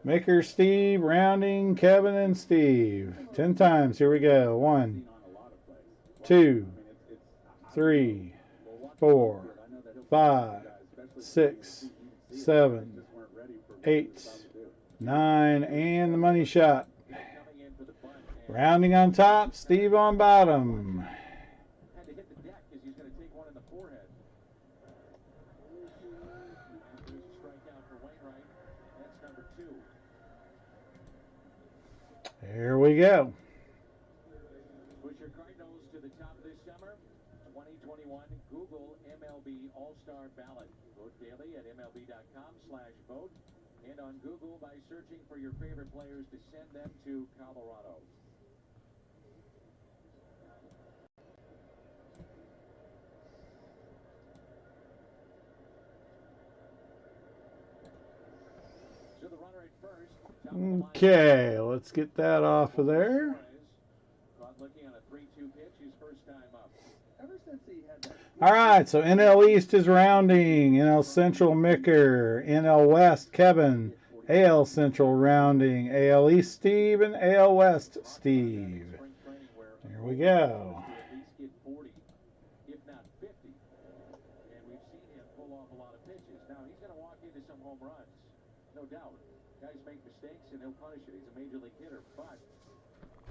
Micker, Steve, rounding, Kevin, and Steve. 10 times. Here we go. 1, 2, 3, 4, 5, 6, 7, 8, 9, and the money shot. Rounding on top, Steve on bottom. Had to hit the deck because he's going to take one in the forehead. And there's a strikeout for Wainwright. That's number 2. There we go. Push your Cardinals to the top this summer. 2021 Google MLB All-Star Ballot. Vote daily at MLB.com/vote and on Google by searching for your favorite players to send them to Colorado. So the runner at first. Okay, let's get that off of there. Caught looking on a 3-2 pitch his first time up. Ever since he had that. All right, so NL East is rounding. NL Central, Micker. NL West, Kevin. AL Central rounding. AL East, Steve. And AL West, Steve. Here we go. At least get 40, if not 50. And we've seen him pull off a lot of pitches. Now, he's going to walk into some home runs. No doubt. Guys make mistakes and he'll punish it. He's a major league hitter, but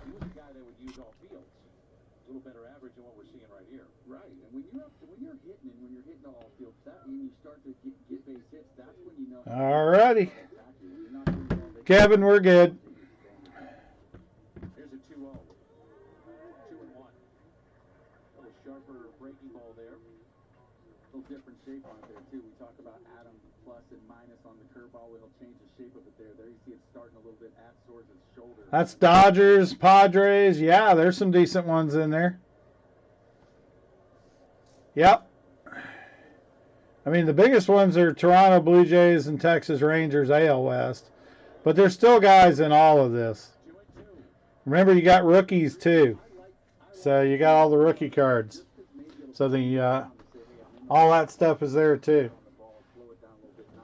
he was a guy that would use all fields. A little better average than what we're seeing right here. Right, and when you're hitting and when you're hitting all fields, that when you start to get base hits, that's when you know. All righty. Kevin, we're good. Here's a 2-0. 2-1. A little sharper breaking ball there. A little different shape on it there too. We talk about Adam plus and minus on the curveball. It'll change the shape of it there. There you see it starting a little bit at towards its shoulder. That's Dodgers, Padres. Yeah, there's some decent ones in there. Yep. I mean, the biggest ones are Toronto Blue Jays and Texas Rangers AL West. But there's still guys in all of this. Remember, you got rookies too. So you got all the rookie cards. So the all that stuff is there too.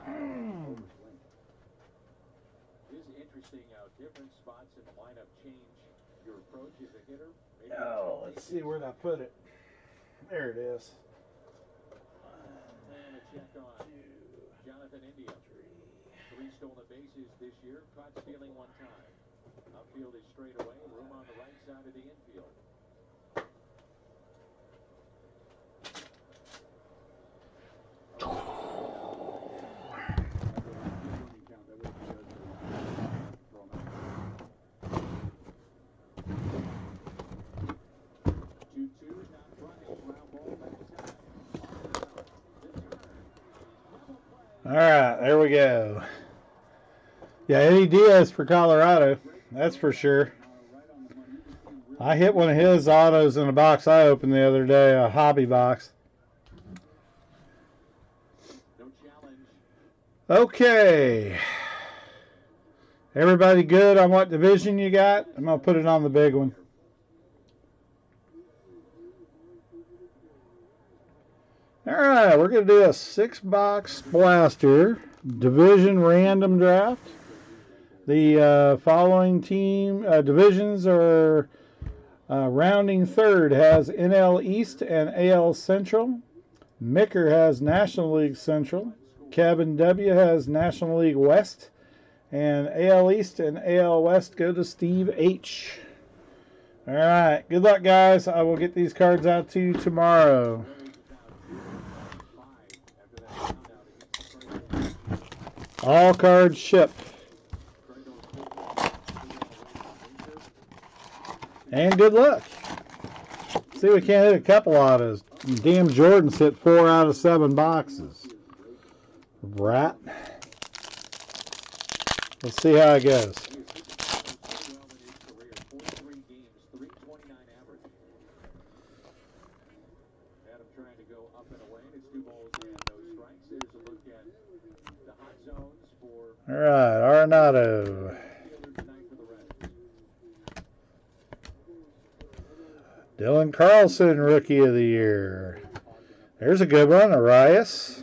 It is interesting how different spots in the lineup change your approach as a hitter. Oh, let's see where I put it. There it is. And a check on Jonathan India. 3 stolen bases this year, caught stealing 1 time. Outfield is straight away, room on the right side of the infield. All right, there we go. Yeah, Eddie Diaz for Colorado. That's for sure. I hit one of his autos in a box I opened the other day, a hobby box. Okay. Everybody good on what division you got? I'm going to put it on the big one. All right, we're going to do a 6-box blaster division random draft. The following team divisions are rounding third has NL East and AL Central. Micker has National League Central. Kevin W has National League West. And AL East and AL West go to Steve H. All right, good luck, guys. I will get these cards out to you tomorrow. All cards shipped. And good luck. See, we can't hit a couple autos. Damn, Jordan's hit 4 out of 7 boxes. Rat. Let's see how it goes. Adam trying to go up and away, and it's 2 balls and no strikes. There's a look at the hot zones for. All right, Arenado. Dylan Carlson, Rookie of the Year. There's a good one, Arias.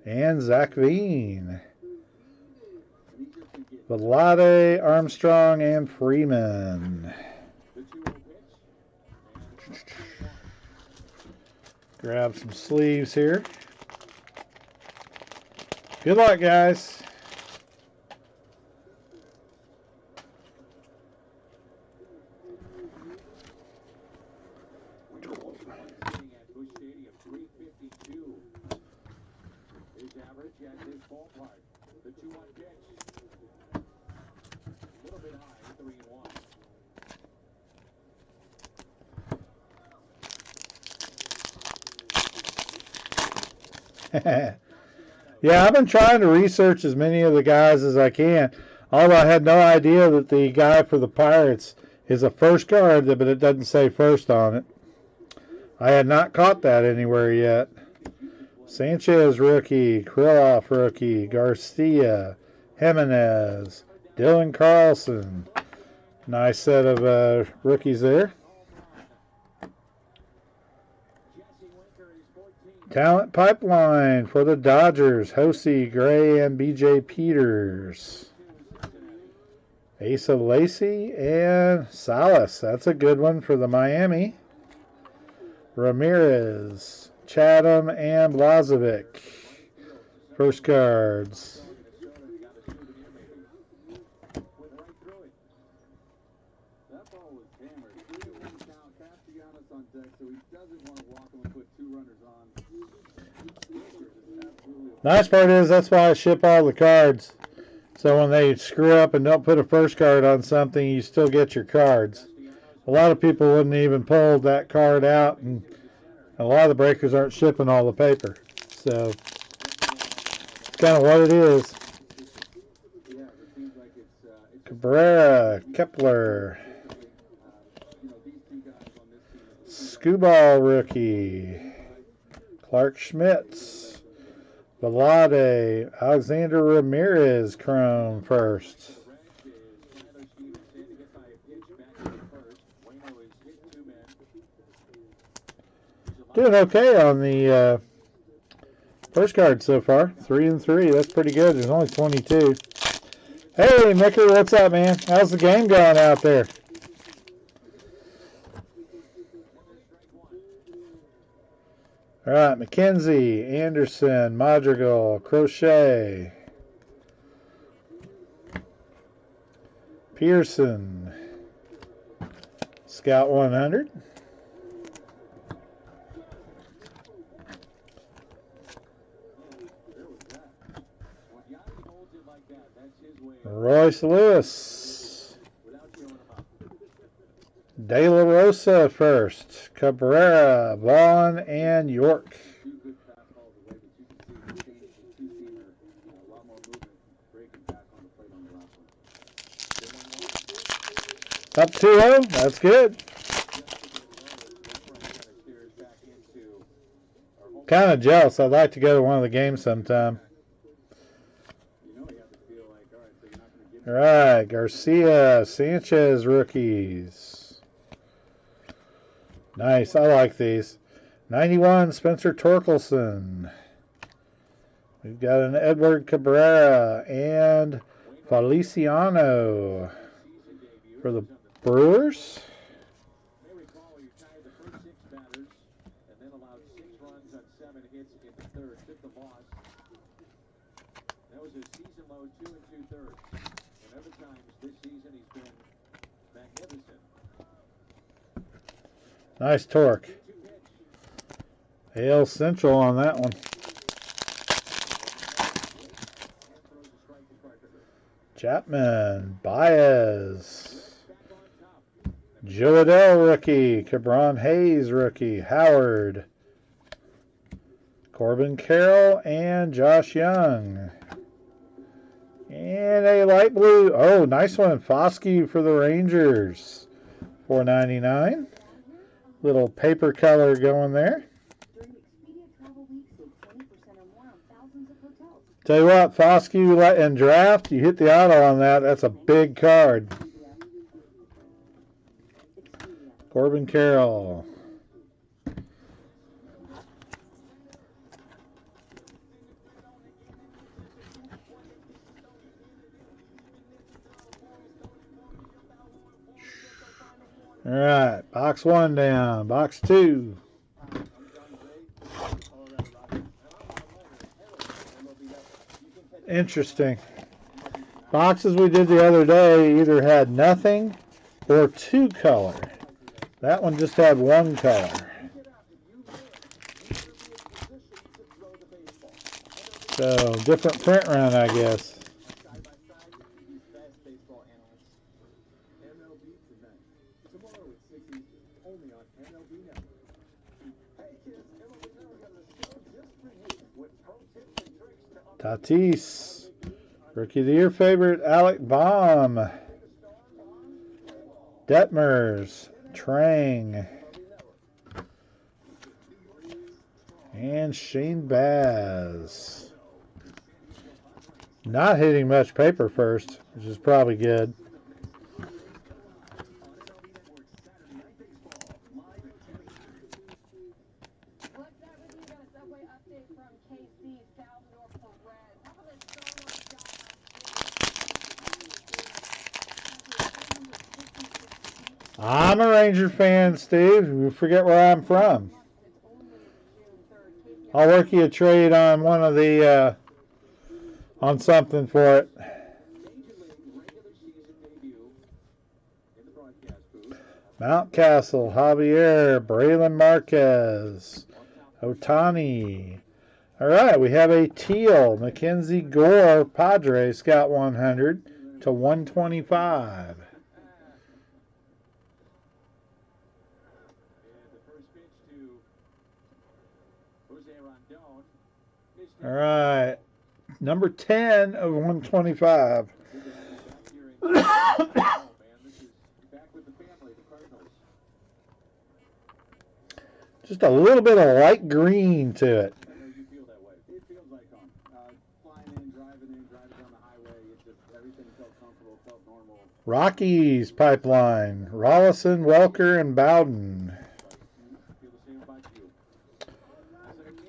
And Zach Veen. Velade, Armstrong, and Freeman. Grab some sleeves here. Good luck, guys. The 2-1 pitch. A little bit high, 3-1. Yeah, I've been trying to research as many of the guys as I can. Although I had no idea that the guy for the Pirates is a first guard, but it doesn't say first on it. I had not caught that anywhere yet. Sanchez rookie, Krylov rookie, Garcia, Jimenez, Dylan Carlson. Nice set of rookies there. Talent pipeline for the Dodgers, Hosey, Gray, and B.J. Peters. Asa Lacey and Salas. That's a good one for the Miami. Ramirez, Chatham, and Blazovic. First cards. That ball was hammered. 3-1 count. Castellanos on deck, so he doesn't want to walk him and put 2 runners on. Nice part is that's why I ship all the cards. So when they screw up and don't put a first card on something, you still get your cards. A lot of people wouldn't even pull that card out, and a lot of the breakers aren't shipping all the paper. So it's kind of what it is. Cabrera, Kepler, Skubal rookie, Clark Schmitz, Velade, Alexander Ramirez chrome first. Doing okay on the first card so far. 3 and 3. That's pretty good. There's only 22. Hey, Micker, what's up, man? How's the game going out there? All right, McKenzie, Anderson, Madrigal, Crochet, Pearson, Scout 100. Royce Lewis, De La Rosa first, Cabrera, Vaughn, and York. Up 2-0, that's good. Kind of jealous. I'd like to go to one of the games sometime. All right, Garcia, Sanchez rookies. Nice, I like these. 91, Spencer Torkelson. We've got an Edward Cabrera and Feliciano for the Brewers. That was a season low 2 2/3. And other times this season he's been magnificent. Nice torque. AL Central on that one. Chapman, Baez, Joe Adell rookie, Cabron Hayes rookie, Howard, Corbin Carroll, and Josh Young. And a light blue. Oh, nice one. Foskey for the Rangers. $4.99. Little paper color going there. Tell you what, Foskey and draft, you hit the auto on that. That's a big card. Corbin Carroll. All right, box 1 down. Box 2. Interesting. Boxes we did the other day either had nothing or 2 color. That one just had 1 color. So, different print run, I guess. Tatis. Rookie of the Year favorite, Alec Baum. Detmers. Trang. And Shane Baz. Not hitting much paper first, which is probably good. I'm a Ranger fan, Steve. You forget where I'm from. I'll work you a trade on one of the on something for it. Mountcastle, Javier, Braylon Marquez, Otani. All right, we have a teal. Mackenzie Gore, Padres, got 100 to 125. All right, number 10 of 125. Just a little bit of light green to it. Rockies pipeline. Rollison, Welker, and Bowden.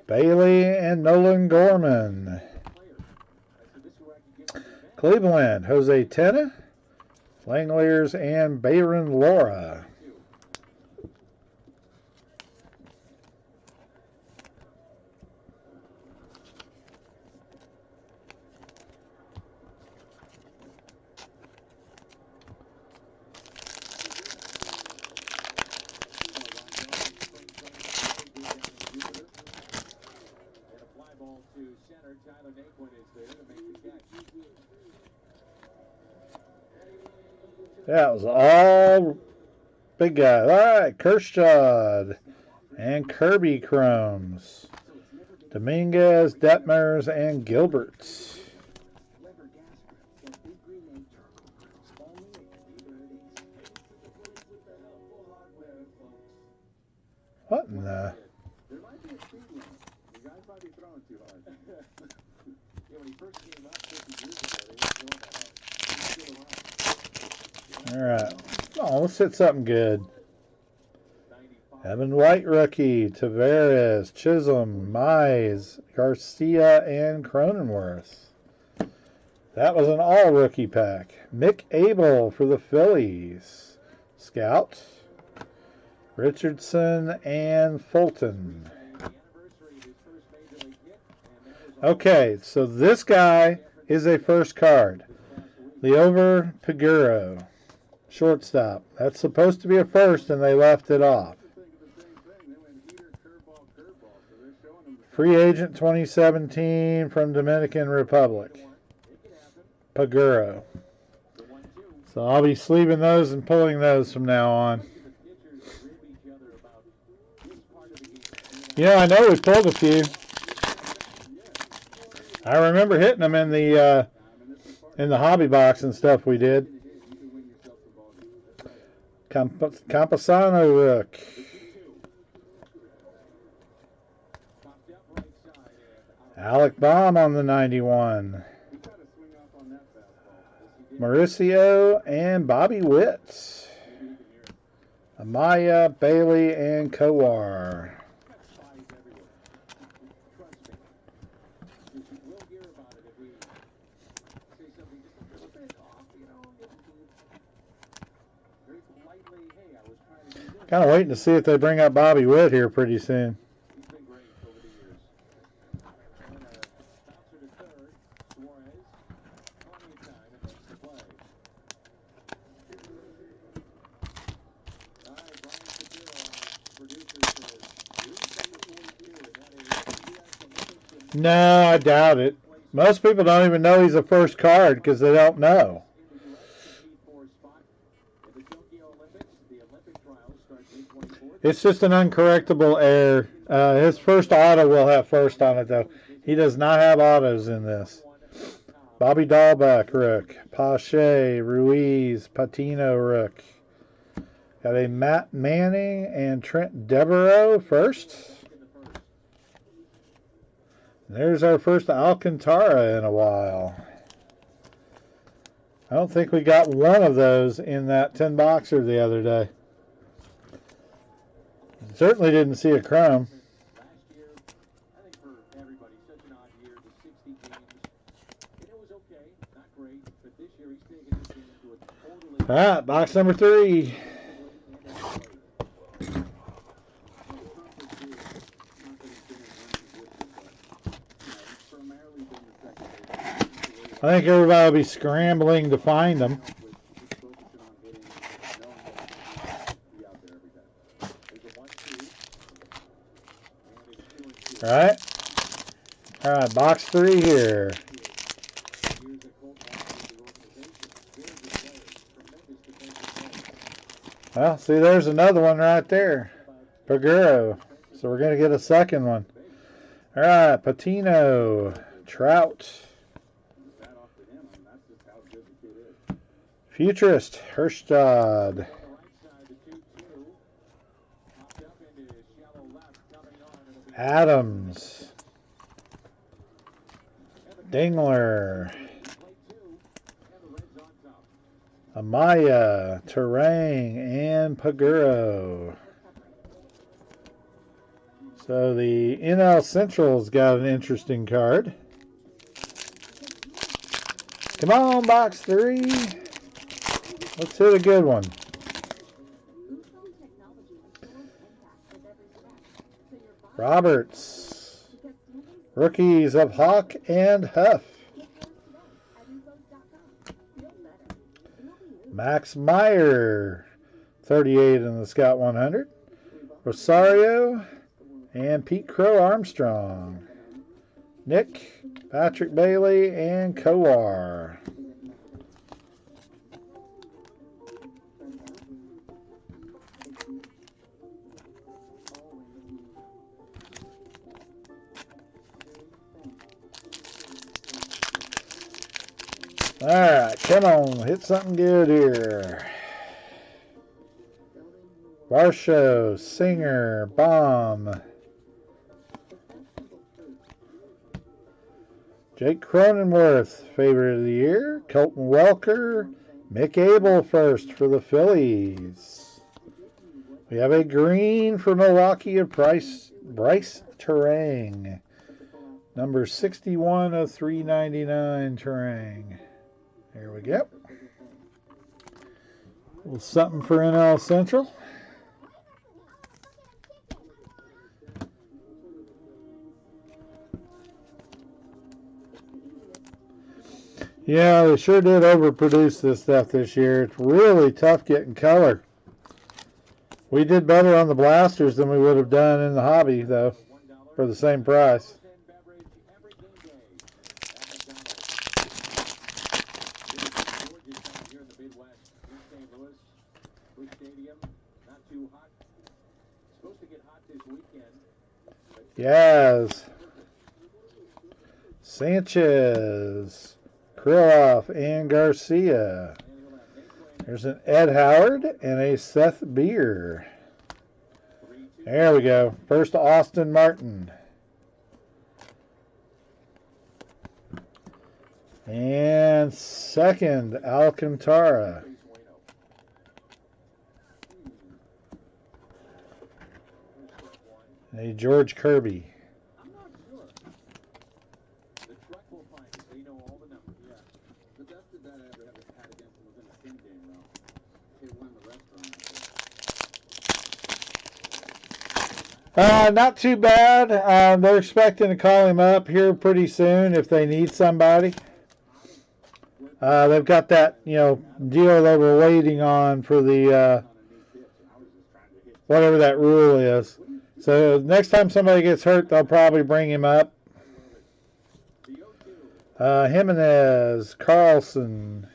Bailey and Nolan Gorman. Cleveland, Jose Tena, Langeliers, and Bayron Lora. That was all big guy. All right, Kershaw and Kirby Chromes. Dominguez, Detmers, and Gilberts. What in the... All right. Oh, let's hit something good. Evan White rookie, Tavares, Chisholm, Mize, Garcia, and Cronenworth. That was an all rookie pack. Mick Abel for the Phillies. Scout, Richardson, and Fulton. Okay, so this guy is a first card. Leover Paguro. Shortstop. That's supposed to be a first, and they left it off. Free agent 2017 from Dominican Republic. Paguro. So I'll be sleeving those and pulling those from now on. Yeah, I know we pulled a few. I remember hitting them in the hobby box and stuff we did. Campasano rook. Alec Baum on the 91. Mauricio and Bobby Witt. Amaya, Bailey, and Kowar. Kind of waiting to see if they bring up Bobby Witt here pretty soon. No, I doubt it. Most people don't even know he's a first card because they don't know. It's just an uncorrectable error. His first auto will have first on it, though. He does not have autos in this. Bobby Dahlbeck, Rook. Pache, Ruiz, Patino, Rook. Got a Matt Manning and Trent Devereaux first. There's our first Alcantara in a while. I don't think we got one of those in that 10 boxer the other day. Certainly didn't see a chrome. Last year, I think for everybody, such an odd year, the 60 games, and it was okay, not great, but this year he's taken this game to a totally... All right, box number 3. I think everybody will be scrambling to find them. All right. All right, box 3 here. Well, see, there's another one right there. Paguro. So we're going to get a second one. All right, Patino, Trout. Futurist, Herstad. Adams. Dingler. Amaya, Terang, and Paguro. So the NL Central's got an interesting card. Come on, box 3. Let's hit a good one. Roberts. Rookies of Hawk and Huff. Max Meyer, 38 in the Scout 100. Rosario and Pete Crow Armstrong. Nick, Patrick Bailey, and Kowar. All right, come on, hit something good here. Varsho, Singer, Baum. Jake Cronenworth, favorite of the year. Colton Welker, Mick Abel first for the Phillies. We have a green for Milwaukee of Bryce Terang. Number 61 of 399 Terang. There we go. A little something for NL Central. Yeah, they sure did overproduce this stuff this year. It's really tough getting color. We did better on the blasters than we would have done in the hobby, though, for the same price. Yes. Sanchez, Krylov, and Garcia. There's an Ed Howard and a Seth Beer. There we go. First Austin Martin. And second Alcantara. A George Kirby. I'm not sure. The truck will find it. They know all the numbers. Yeah. The best that I ever had against them was in a sim game, though. They won the restaurant. Not too bad. They're expecting to call him up here pretty soon if they need somebody. They've got that, deal they were waiting on for the whatever that rule is. So next time somebody gets hurt, they'll probably bring him up. Jimenez, Carlson,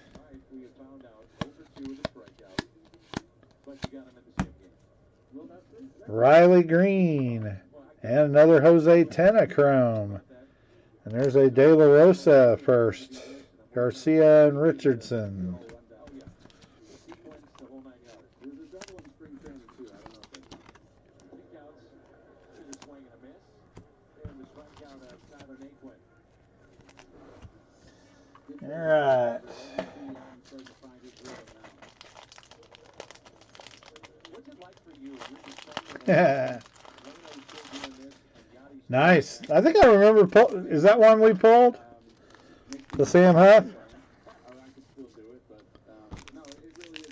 Riley Green, and another Jose Tenachrome. And there's a De La Rosa first. Garcia and Richardson. All right. Nice. I think I remember. Is that one we pulled? The Sam Huff?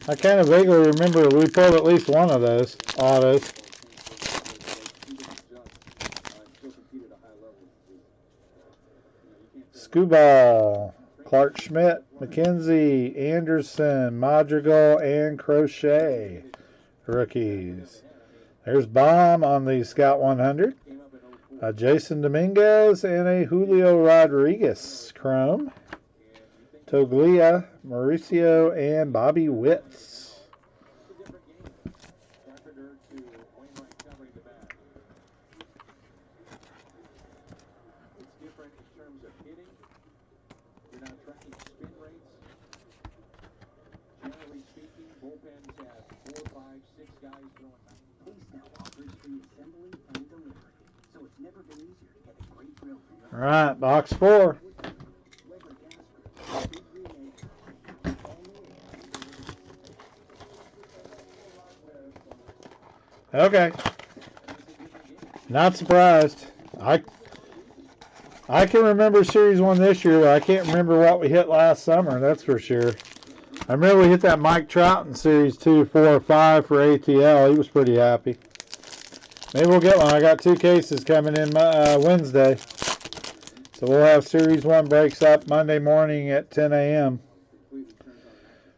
I kind of vaguely remember we pulled at least one of those autos. Scooball, Clark Schmidt, McKenzie, Anderson, Madrigal, and Crochet. Rookies. There's Baum on the Scout 100. Jason Dominguez and a Julio Rodriguez Chrome. Toglia, Mauricio, and Bobby Witts. All right, box 4. Okay. Not surprised. I can remember Series 1 this year, but I can't remember what we hit last summer, that's for sure. I remember we hit that Mike Trout in Series 2, 4, 5 for ATL. He was pretty happy. Maybe we'll get one. I got 2 cases coming in Wednesday. So we'll have Series 1 breaks up Monday morning at 10 a.m.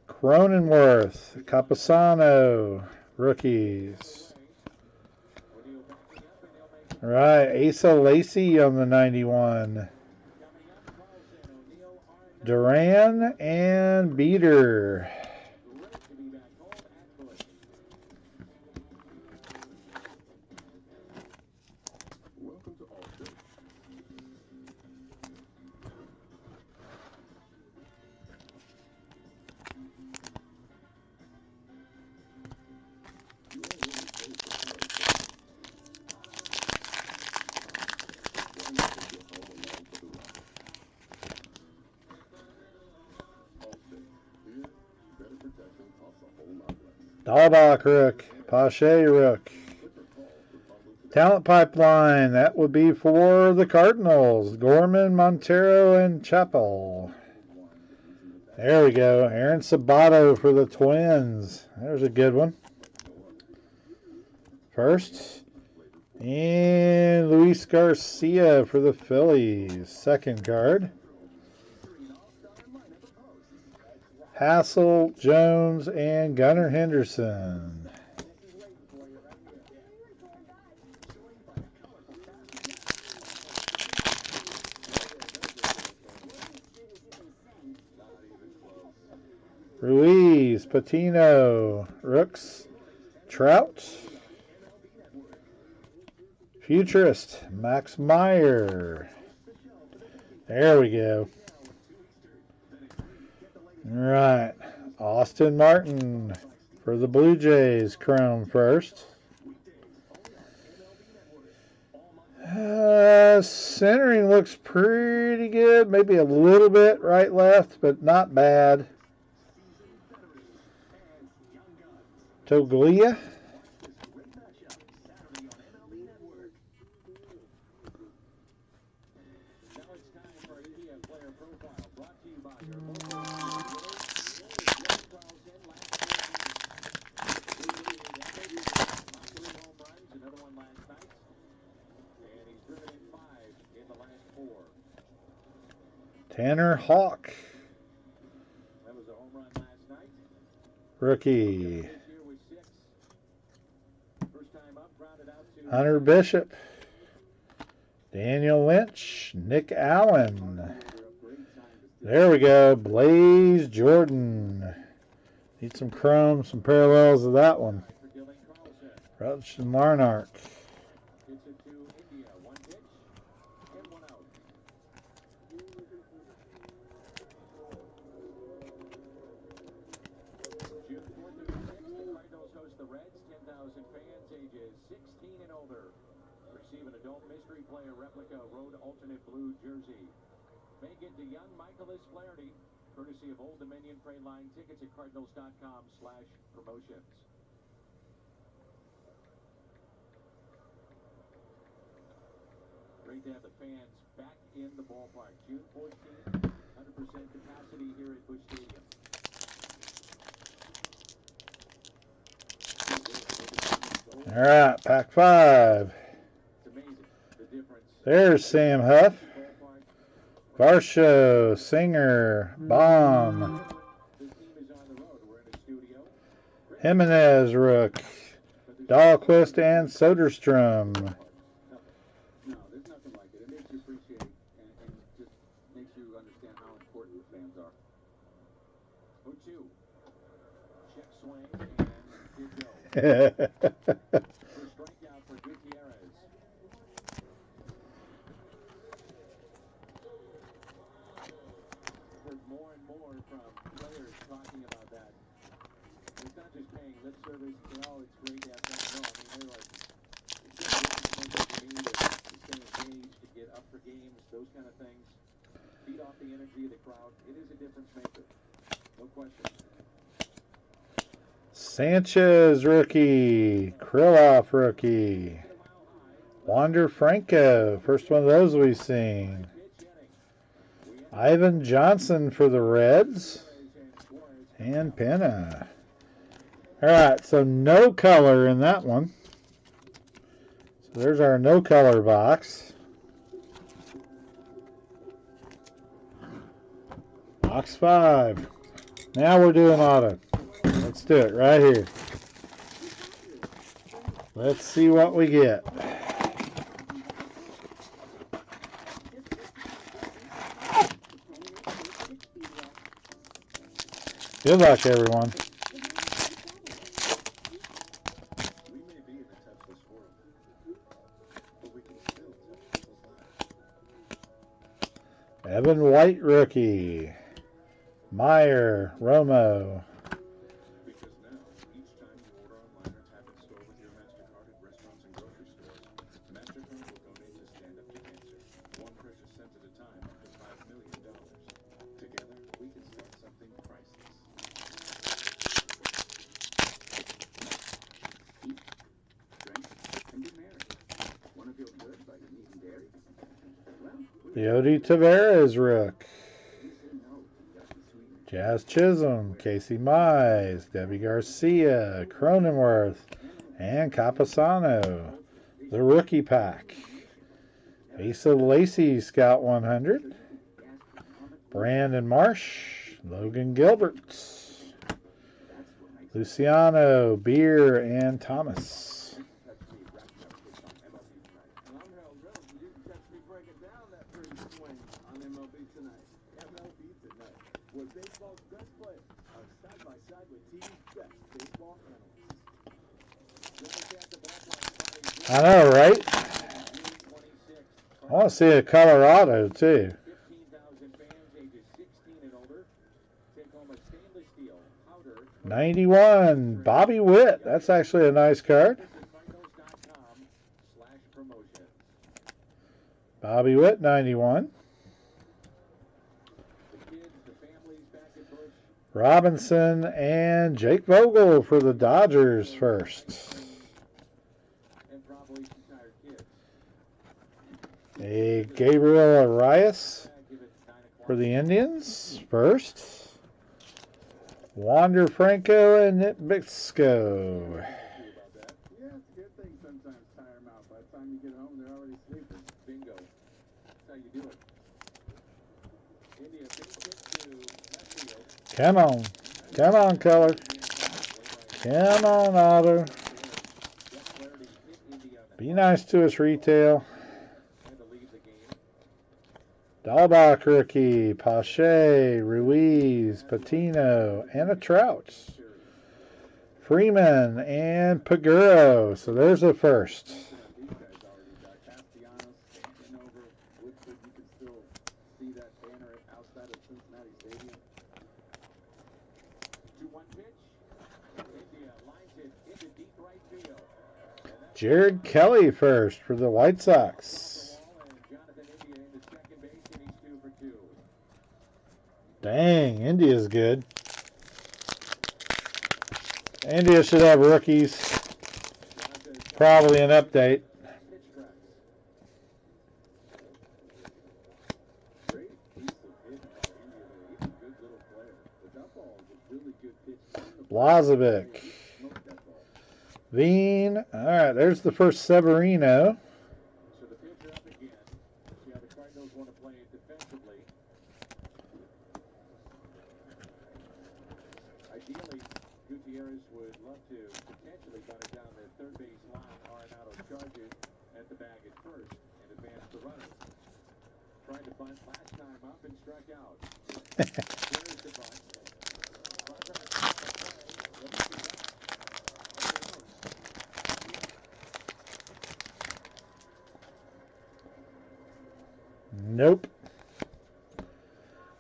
Cronenworth, Capasano, rookies. All right, Asa Lacey on the 91. Duran and Beater. Dahlbach Rook, Pache Rook. Talent Pipeline, that would be for the Cardinals. Gorman, Montero, and Chappell. There we go. Aaron Sabato for the Twins. There's a good one. First. And Luis Garcia for the Phillies. Second card. Hassel, Jones, and Gunnar Henderson. Ruiz, Patino, Rooks, Trout. Futurist, Max Meyer. There we go. All right, Austin Martin for the Blue Jays, Chrome first. Centering looks pretty good, maybe a little bit right left, but not bad. Toglia. Tanner Hawk. Rookie. Hunter Bishop. Daniel Lynch. Nick Allen. There we go. Blaze Jordan. Need some chrome, some parallels of that one. Roach and Larnark. receive an adult mystery player replica road alternate blue jersey. May get to young Michaelis Flaherty, courtesy of Old Dominion Freight Line. Tickets at cardinals.com/promotions. Great to have the fans back in the ballpark. June 14th, 100% capacity here at Busch Stadium. All right, pack 5. It's amazing the difference. There's Sam Huff, Varsho, Singer, Baum, The team is on the road. We're in a studio. Jimenez, Rook, Dahlquist, and Soderstrom. No, there's nothing like it. It makes you appreciate and just makes you understand how important the fans are. 0-2. Check swing and good go. First strikeout for Gutierrez. I've heard more and more from players talking about that. It's not just paying lip service and say, oh, it's great to have fans. No, I mean, they're like, it's just a difference maker for me to stay engaged, to get up for games, those kind of things. Feed off the energy of the crowd. It is a difference maker. No question. Sanchez, rookie. Krylov, rookie. Wander Franco, first one of those we've seen. Ivan Johnson for the Reds. And Pena. All right, so no color in that one. So there's our no color box. Box 5. Now we're doing auto. Let's do it right here. Let's see what we get. Good luck, everyone. We may be in a touchless world, but we can still touch people's lives. Evan White, rookie. Meyer, Romo. Because now, each time you order online or tap in store with your MasterCard at restaurants and grocery stores, MasterCard will donate to Stand Up to Cancer, one precious cent at a time, up to $5 million. Together, we can start something priceless. Eat, drink, and be merry. Want to feel good about your meat and dairy? Well, Leody Taveras, rook. Jazz Chisholm, Casey Mize, Debbie Garcia, Cronenworth, and Capasano. The rookie pack. Asa Lacey, Scout 100. Brandon Marsh, Logan Gilbert. Luciano, Beer, and Thomas. Where baseball's best players are side by side with TV's best baseball analysts. I know, right? I want to see a Colorado, too. 15,000 fans ages 16 and older. Take home a stainless steel powder. 91, Bobby Witt. That's actually a nice card. Cardinals.com/promotions. Bobby Witt, 91. Robinson and Jake Vogel for the Dodgers first. A Gabriel Arias for the Indians first. Wander Franco and Nick Bitsko. Yeah, it's a good thing sometimes tire them out. By the time you get home, they're already sleeping. Bingo. That's how you do it. India, big hit to left field. Come on. Come on, color. Come on, auto. Be nice to us, retail. Dahlbach rookie, Pache, Ruiz, Patino, and a Trout. Freeman and Paguro. So there's the first. Jared Kelly first for the White Sox. Dang, India's good. India should have rookies. Probably an update. Lazovic. Veen. All right, there's the first Severino. So the pitcher up again. See how the Cardinals want to play it defensively. Ideally, Gutierrez would love to potentially bunt it down the third base line. Arenado charges at the bag at first and advance the runner. Tried to bunt last time up and struck out. Here's the bunt. Nope.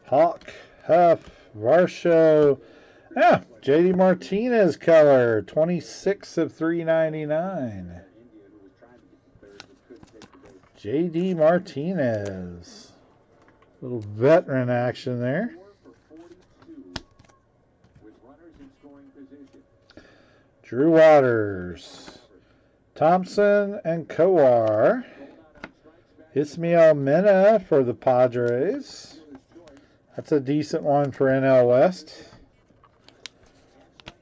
Hawk, Huff, Varsho. Yeah, JD Martinez color, 26 of 399. JD Martinez. Little veteran action there. Drew Waters. Thompson and Kowar. Ismael Mena for the Padres. That's a decent one for NL West.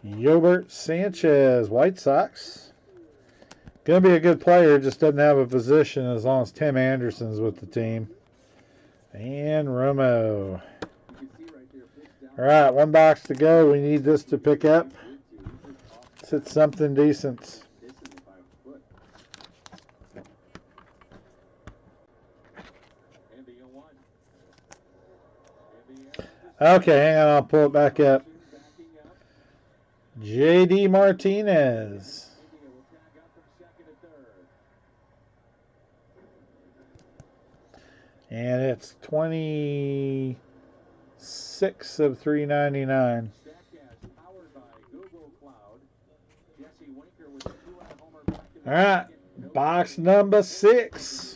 Yobert Sanchez, White Sox. Going to be a good player, just doesn't have a position as long as Tim Anderson's with the team. And Romo. All right, one box to go. We need this to pick up. Let's hit something decent. Okay, hang on, I'll pull it back up. JD Martinez. And it's 26 of 399. All right, box number 6.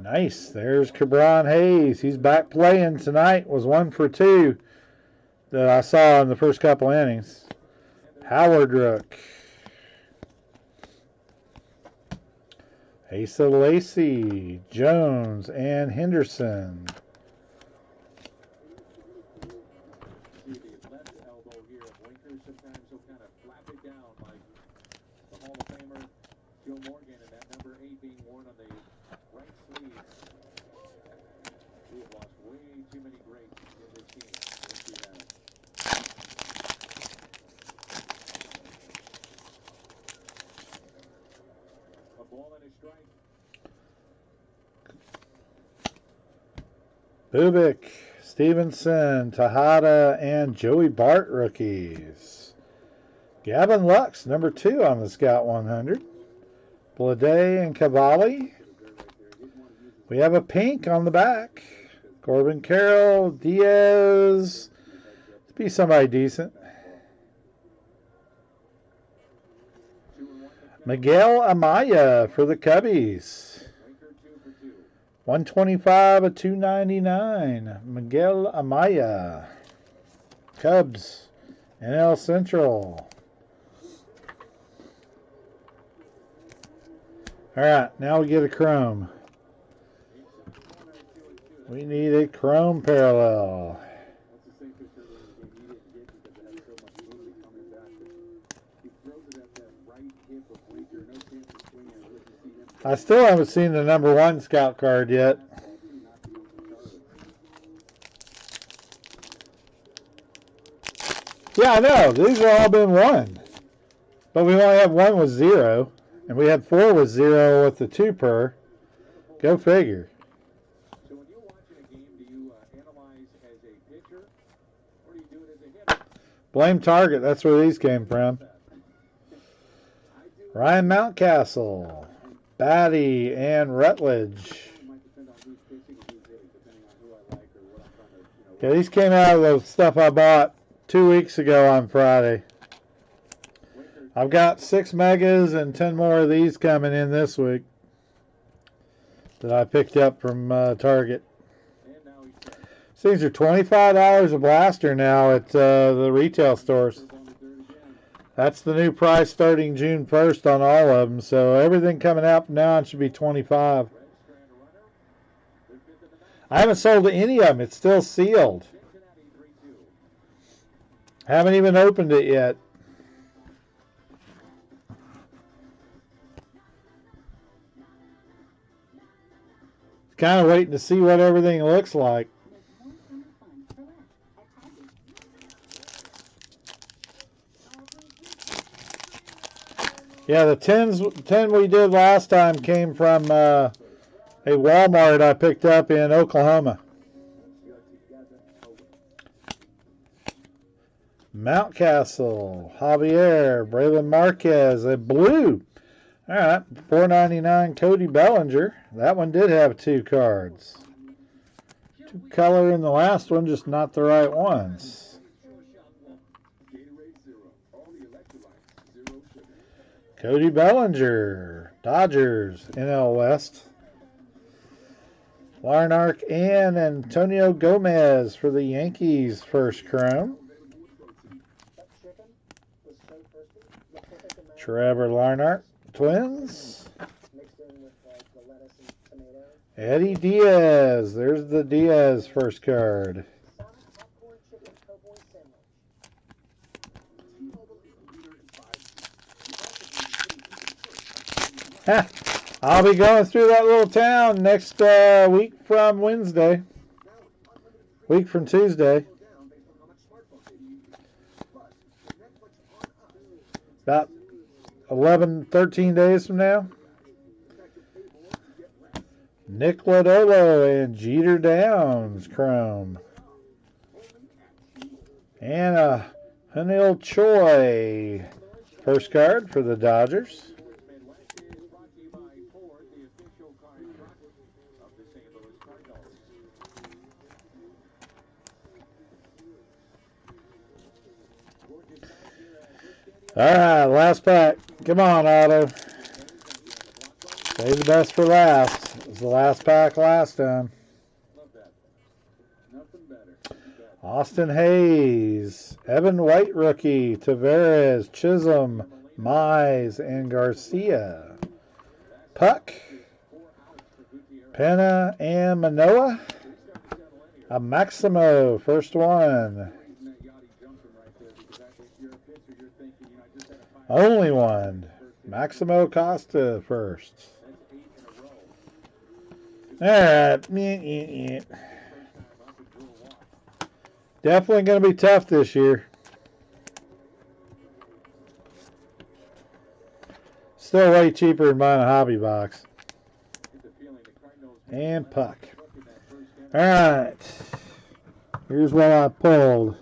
Nice. There's Cabron Hayes. He's back playing tonight. Was 1 for 2 that I saw in the first couple innings. Howard Rook. Asa Lacey, Jones, and Henderson. See the left elbow here of Winker. Sometimes he'll kind of flap it down like the Hall of Famer Joe Morgan, and that number 8 being worn on the right sleeve. We have lost way too many greats in this team. Let's see that. A ball and a strike. Bubik, Stevenson, Tejada, and Joey Bart rookies. Gavin Lux, number 2 on the Scout 100. Blade and Cavalli. We have a pink on the back. Corbin Carroll, Diaz. Be somebody decent. Miguel Amaya for the Cubbies. 125 of 299. Miguel Amaya. Cubs. NL Central. All right, now we get a chrome. We need a chrome parallel. I still haven't seen the number 1 scout card yet. Yeah, I know. These are all been 1. But we only have 1 with 0. And we had 4 with 0 with the 2 per. Go figure. So when you're watching a game, do you analyze as a pitcher, or do you Blame Target. That's where these came from. Ryan Mountcastle, Batty, and Rutledge. Yeah, these came out of the stuff I bought 2 weeks ago on Friday. I've got 6 megas and 10 more of these coming in this week that I picked up from Target. These are $25 a blaster now at the retail stores. That's the new price starting June 1st on all of them. So everything coming out from now on should be $25. I haven't sold any of them. It's still sealed. Haven't even opened it yet. Kind of waiting to see what everything looks like. Yeah, the 10 we did last time came from a Walmart I picked up in Oklahoma. Mountcastle, Javier, Braylon Marquez, a blue. All right, $4.99 Cody Bellinger. That one did have 2 cards. 2 color in the last one, just not the right ones. Cody Bellinger, Dodgers, NL West. Larnark and Antonio Gomez for the Yankees, first chrome. Trevor Larnark, Twins. Eddie Diaz, there's the Diaz first card. I'll be going through that little town next week from Wednesday. Week from Tuesday. About 13 days from now. Nick Lodolo and Jeter Downs, chrome. And Hanil Choi, first card for the Dodgers. All right, last pack. Come on, Otto. Save the best for last. It was the last pack last time. Austin Hayes, Evan White rookie, Tavares, Chisholm, Mize, and Garcia. Puck, Pena, and Manoa. A Maximo, first one. Only one. Maximo Costa first. All right. Definitely going to be tough this year. Still way cheaper than buying a hobby box. And Puck. All right. Here's what I pulled.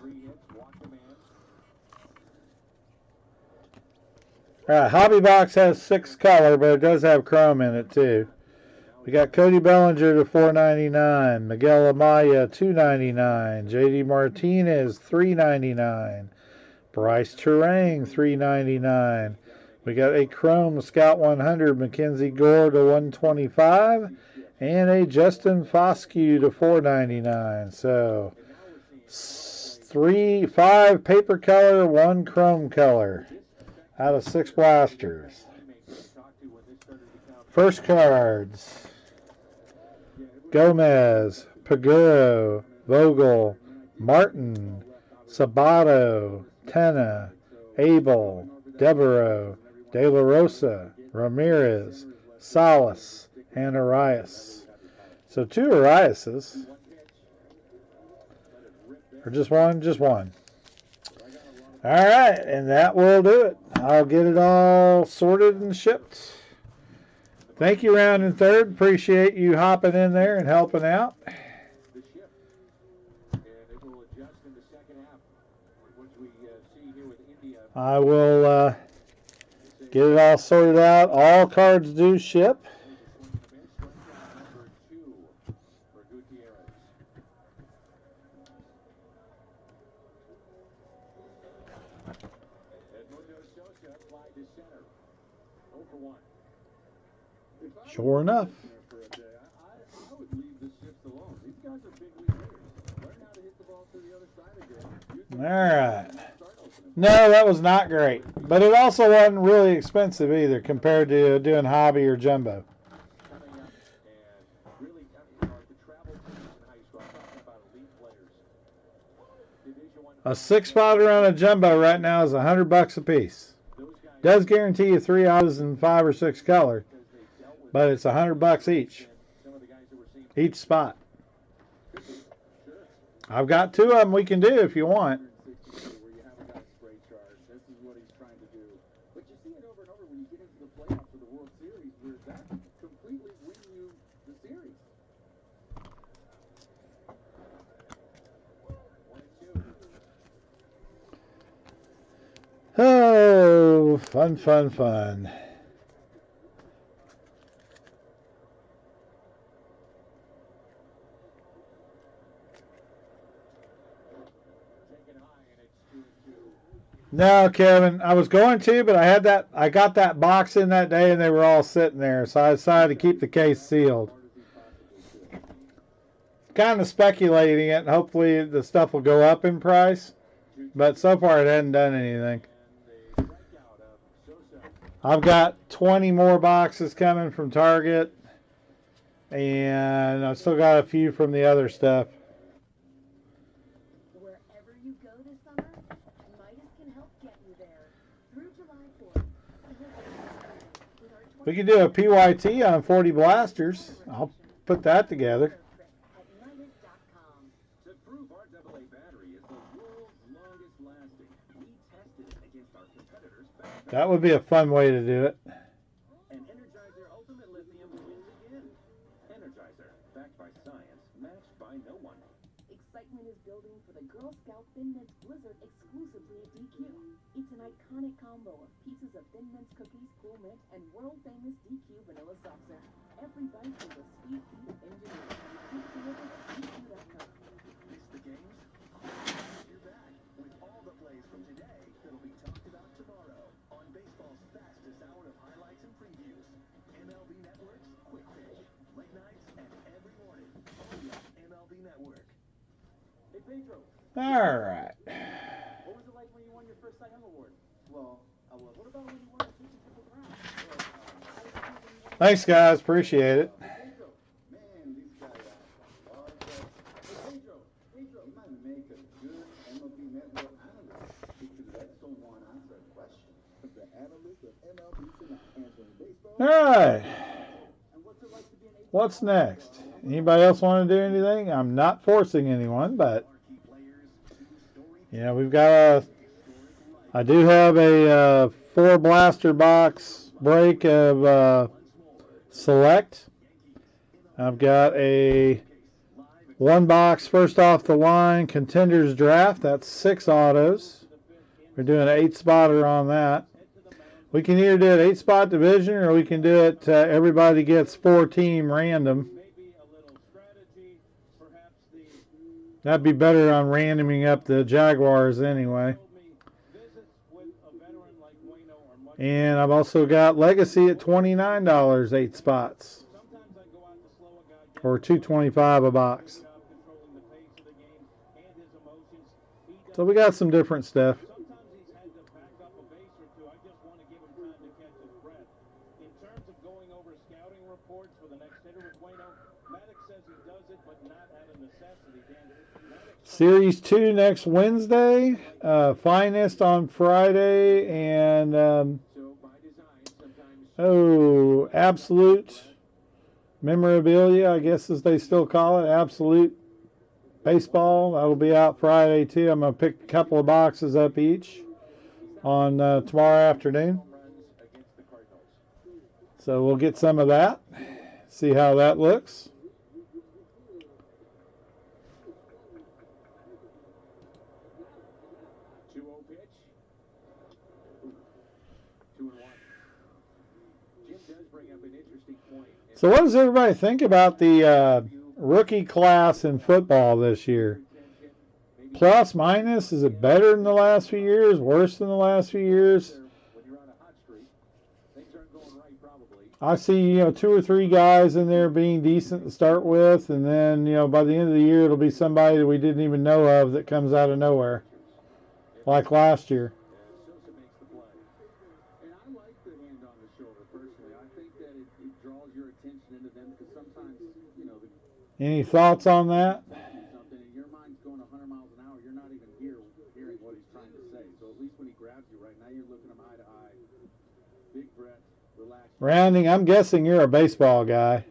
All right, hobby box has 6 color, but it does have chrome in it too. We got Cody Bellinger to $4.99, Miguel Amaya $2.99, JD Martinez $3.99, Bryce Terang $3.99. We got a chrome Scout 100 Mackenzie Gore to $125, and a Justin Foscue to $4.99. So 5 paper color, 1 chrome color out of 6 blasters. First cards. Gomez, Paguro, Vogel, Martin, Sabato, Tena, Abel, Devereaux, De La Rosa, Ramirez, Salas, and Arias. So 2 Ariases. Or just one? Just one. All right, and that will do it. I'll get it all sorted and shipped. Thank you, Round and Third. Appreciate you hopping in there and helping out. I will get it all sorted out. All cards do ship. Sure enough. I would leave the shifts alone. These guys are big league hitters. Learn how to hit the ball to the other side again. All right. No, that was not great. But it also wasn't really expensive either compared to doing hobby or jumbo. A 6-spotter on a jumbo right now is $100 a piece. Does guarantee you 3 autos and 5 or 6 color, but it's $100 each spot. I've got 2 of them we can do if you want. But you see it over and over when you get into the playoffs or the World Series, where that could completely win you the series. 1-2. Oh, fun, fun, fun. No, Kevin, I was going to, but I got that box in that day and they were all sitting there, so I decided to keep the case sealed. Kind of speculating it, and hopefully the stuff will go up in price, but so far it hasn't done anything. I've got 20 more boxes coming from Target, and I've still got a few from the other stuff. Wherever you go this summer, Midas can help get you there. Through July 4th, we can do a PYT on 40 blasters. I'll put that together. To prove our AA battery is the world's longest lasting, we tested it against our competitors' best. That would be a fun way to do it. And Energizer Ultimate Lithium wins again. Energizer, backed by science, matched by no one. Excitement is building for the Girl Scout Thin Mints Blizzard exclusively at DQ. It's an iconic combo of pieces of Thin Mints cookies, Cool Mint, and world-famous DQ vanilla soft serve. Every bite is a sweet piece of ingenuity. Keep delivered at DQ.com. Missed the games? You're back with all the plays from today that'll be talked about tomorrow on baseball's fastest hour of highlights and previews. MLB Network's Quick Pitch, late nights and every morning, only on MLB Network. Hey, Pedro. All right. What was it like when you won your first Cy Young Award? Well, I was. What about when you won the pitching triple crown? Thanks, guys. Appreciate it. Pedro. Man, this guy Hey, Pedro. he might make a good MLB Network analyst if you let someone answer a question. The analyst of MLB Tonight, answering baseball. All right. And what's it like to be an agent? What's next? Anybody else want to do anything? I'm not forcing anyone, but we've got I do have a 4 blaster box break of Select. I've got a 1 box first off the line Contenders Draft. That's 6 autos. We're doing an 8-spotter on that. We can either do it 8-spot division, or we can do it everybody gets 4-team random. That'd be better on randoming up the Jaguars anyway. And I've also got Legacy at $29, 8 spots. Or $2.25 a box. So we got some different stuff. Series 2 next Wednesday, Finest on Friday, and Absolute Memorabilia, I guess as they still call it, Absolute Baseball. That'll be out Friday too. I'm going to pick a couple of boxes up each on tomorrow afternoon. So we'll get some of that, see how that looks. So what does everybody think about the rookie class in football this year? Plus, minus, is it better than the last few years? Worse than the last few years? I see, 2 or 3 guys in there being decent to start with, and then, by the end of the year, it'll be somebody that we didn't even know of that comes out of nowhere, like last year. And I like the hand on the shoulder, personally. I think that it draws your attention into them because sometimes, Any thoughts on that? something and your mind's going 100 miles an hour. You're not even hearing what he's trying to say. So at least when he grabs you right now, you're looking him eye to eye. Big breath, relax. Rounding, I'm guessing you're a baseball guy.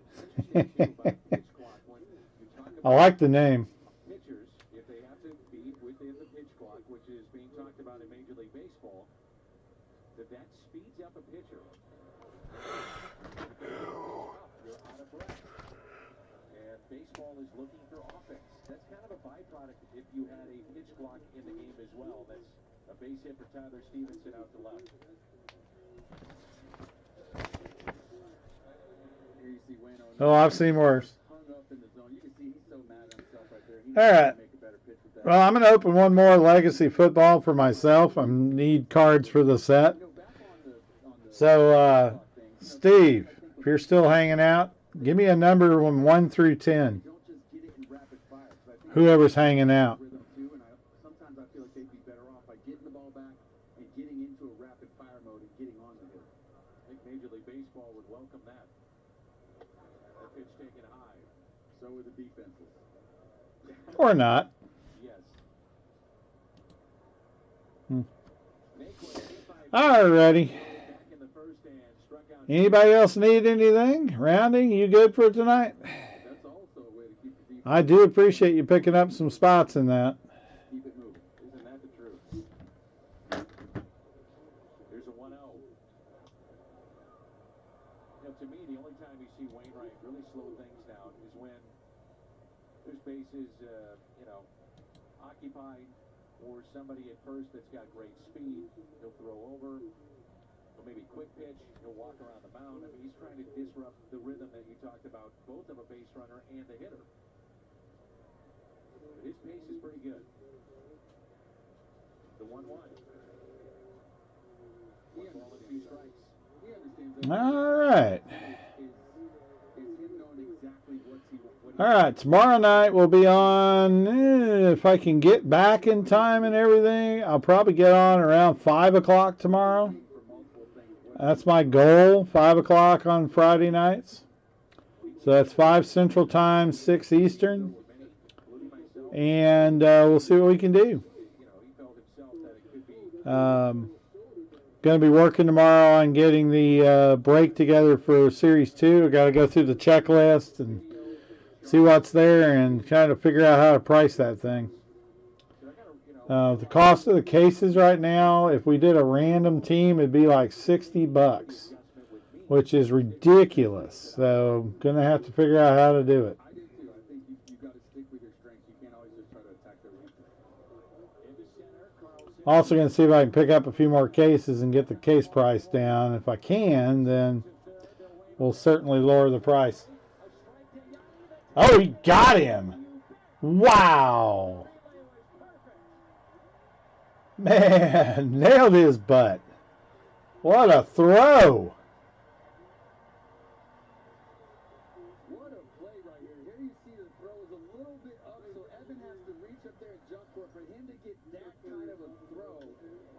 I like the name. Pitchers, if they have to be within the pitch clock, which is being talked about in Major League Baseball, that speeds up a pitcher. You're out of breath. And baseball is looking for offense. That's kind of a byproduct if you had a pitch clock in the game as well. That's a base hit for Tyler Stevenson out to left. Here you see Wayne O'Neill. Oh, I've seen worse. Hung up in the zone. You can see he's so mad at himself right there. He All right. make a better pitch with that. Well, I'm going to open one more Legacy Football for myself. I need cards for the set. So, Steve, if you're still hanging out, give me a number from 1 through 10. Whoever's hanging out. Sometimes I feel like they'd be better off by getting the ball back and getting into a rapid fire mode and getting on the hit. I think Major League Baseball would welcome that. That pitch taken high. So would the defenses. Or not. Yes. Alrighty. Anybody else need anything? Rounding, you good for tonight? I do appreciate you picking up some spots in that. Keep it moving. Isn't that the truth? There's a 1-0. To me, the only time you see Wainwright really slow things down is when there's bases, occupied, or somebody at first that's got great speed. He'll throw over, or maybe quick pitch. He'll walk around the mound. I mean, he's trying to disrupt the rhythm that you talked about, both of a base runner and the hitter. But his pace is pretty good. The 1-1. He ball and 2 strikes. He understands that. All right. It's him knowing exactly what All right, tomorrow night we'll be on, if I can get back in time and everything, I'll probably get on around 5 o'clock tomorrow. That's my goal, 5 o'clock on Friday nights. So that's 5 Central Time, 6 Eastern. And we'll see what we can do. Going to be working tomorrow on getting the break together for Series 2. I got to go through the checklist and see what's there and kind of figure out how to price that thing. The cost of the cases right now, if we did a random team, it'd be like $60, which is ridiculous. So I'm going to have to figure out how to do it. Also going to see if I can pick up a few more cases and get the case price down. If I can, then we'll certainly lower the price. Oh, he got him. Wow. Man, nailed his butt. What a throw. What a play right here. Here you see the throw is a little bit up, so Evan has to reach up there and jump for it. For him to get that kind of a throw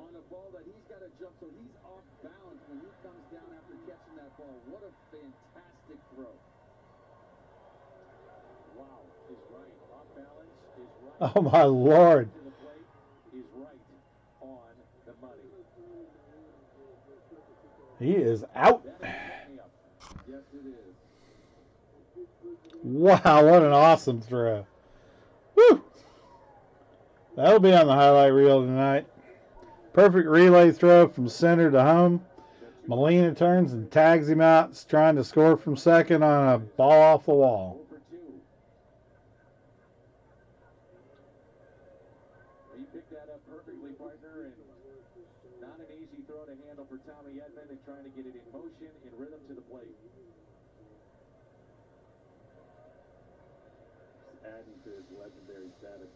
on a ball that he's got to jump, so he's off balance when he comes down after catching that ball. What a fantastic throw. Wow, is right. Off balance is right. Oh, my Lord. To the plate is right on the money. He is out. Yes, it is. Wow, what an awesome throw. Woo! That'll be on the highlight reel tonight. Perfect relay throw from center to home. Molina turns and tags him out. He's trying to score from second on a ball off the wall. He picked that up perfectly, partner, and not an easy throw to handle for Tommy Edman, and trying to get it in motion, in rhythm to the plate. adding to his legendary status.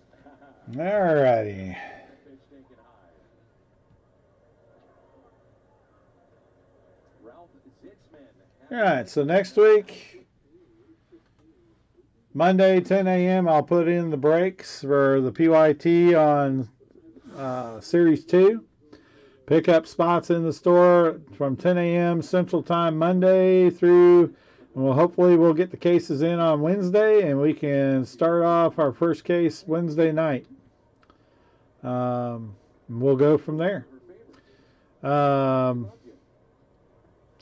Alrighty. Pitch taken high. Ralph Zitzman. Alright, so next week, Monday, 10 a.m., I'll put in the breaks for the PYT on Series 2. Pick up spots in the store from 10 a.m. Central Time Monday through, well, hopefully we'll get the cases in on Wednesday and we can start off our first case Wednesday night. We'll go from there.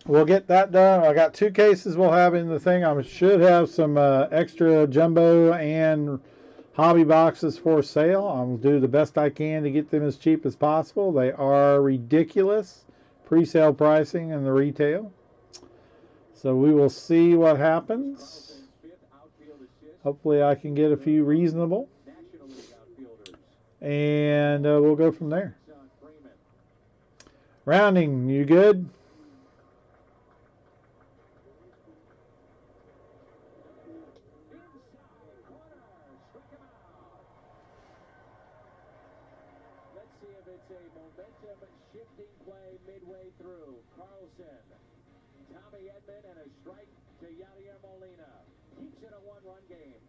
We'll get that done. I got 2 cases we'll have in the thing. I should have some extra jumbo and hobby boxes for sale. I'll do the best I can to get them as cheap as possible. They are ridiculous pre-sale pricing in the retail. So we will see what happens. Hopefully I can get a few reasonable. And we'll go from there. Rounding, you good? Let's see if it's a momentum-shifting play midway through. Carlson, Tommy Edman, and a strike to Yadier Molina. Keeps it a 1-run game.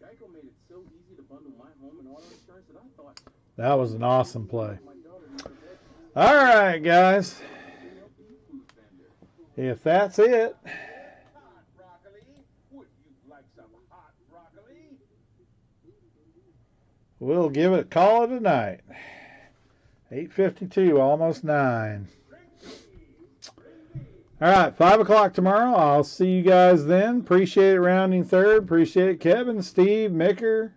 Geico made it so easy to bundle my home and auto insurance that I thought that was an awesome play. All right, guys. If that's it. Hot broccoli. Would you like some hot broccoli? We'll give it, call it a night. 8:52, almost 9. All right, 5 o'clock tomorrow. I'll see you guys then. Appreciate it, rounding third. Appreciate it, Kevin, Steve, Micker,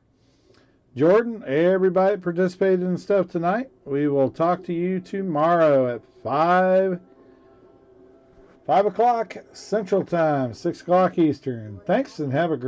Jordan, everybody participated in stuff tonight. We will talk to you tomorrow at 5 o'clock Central Time, 6 o'clock Eastern. Thanks and have a great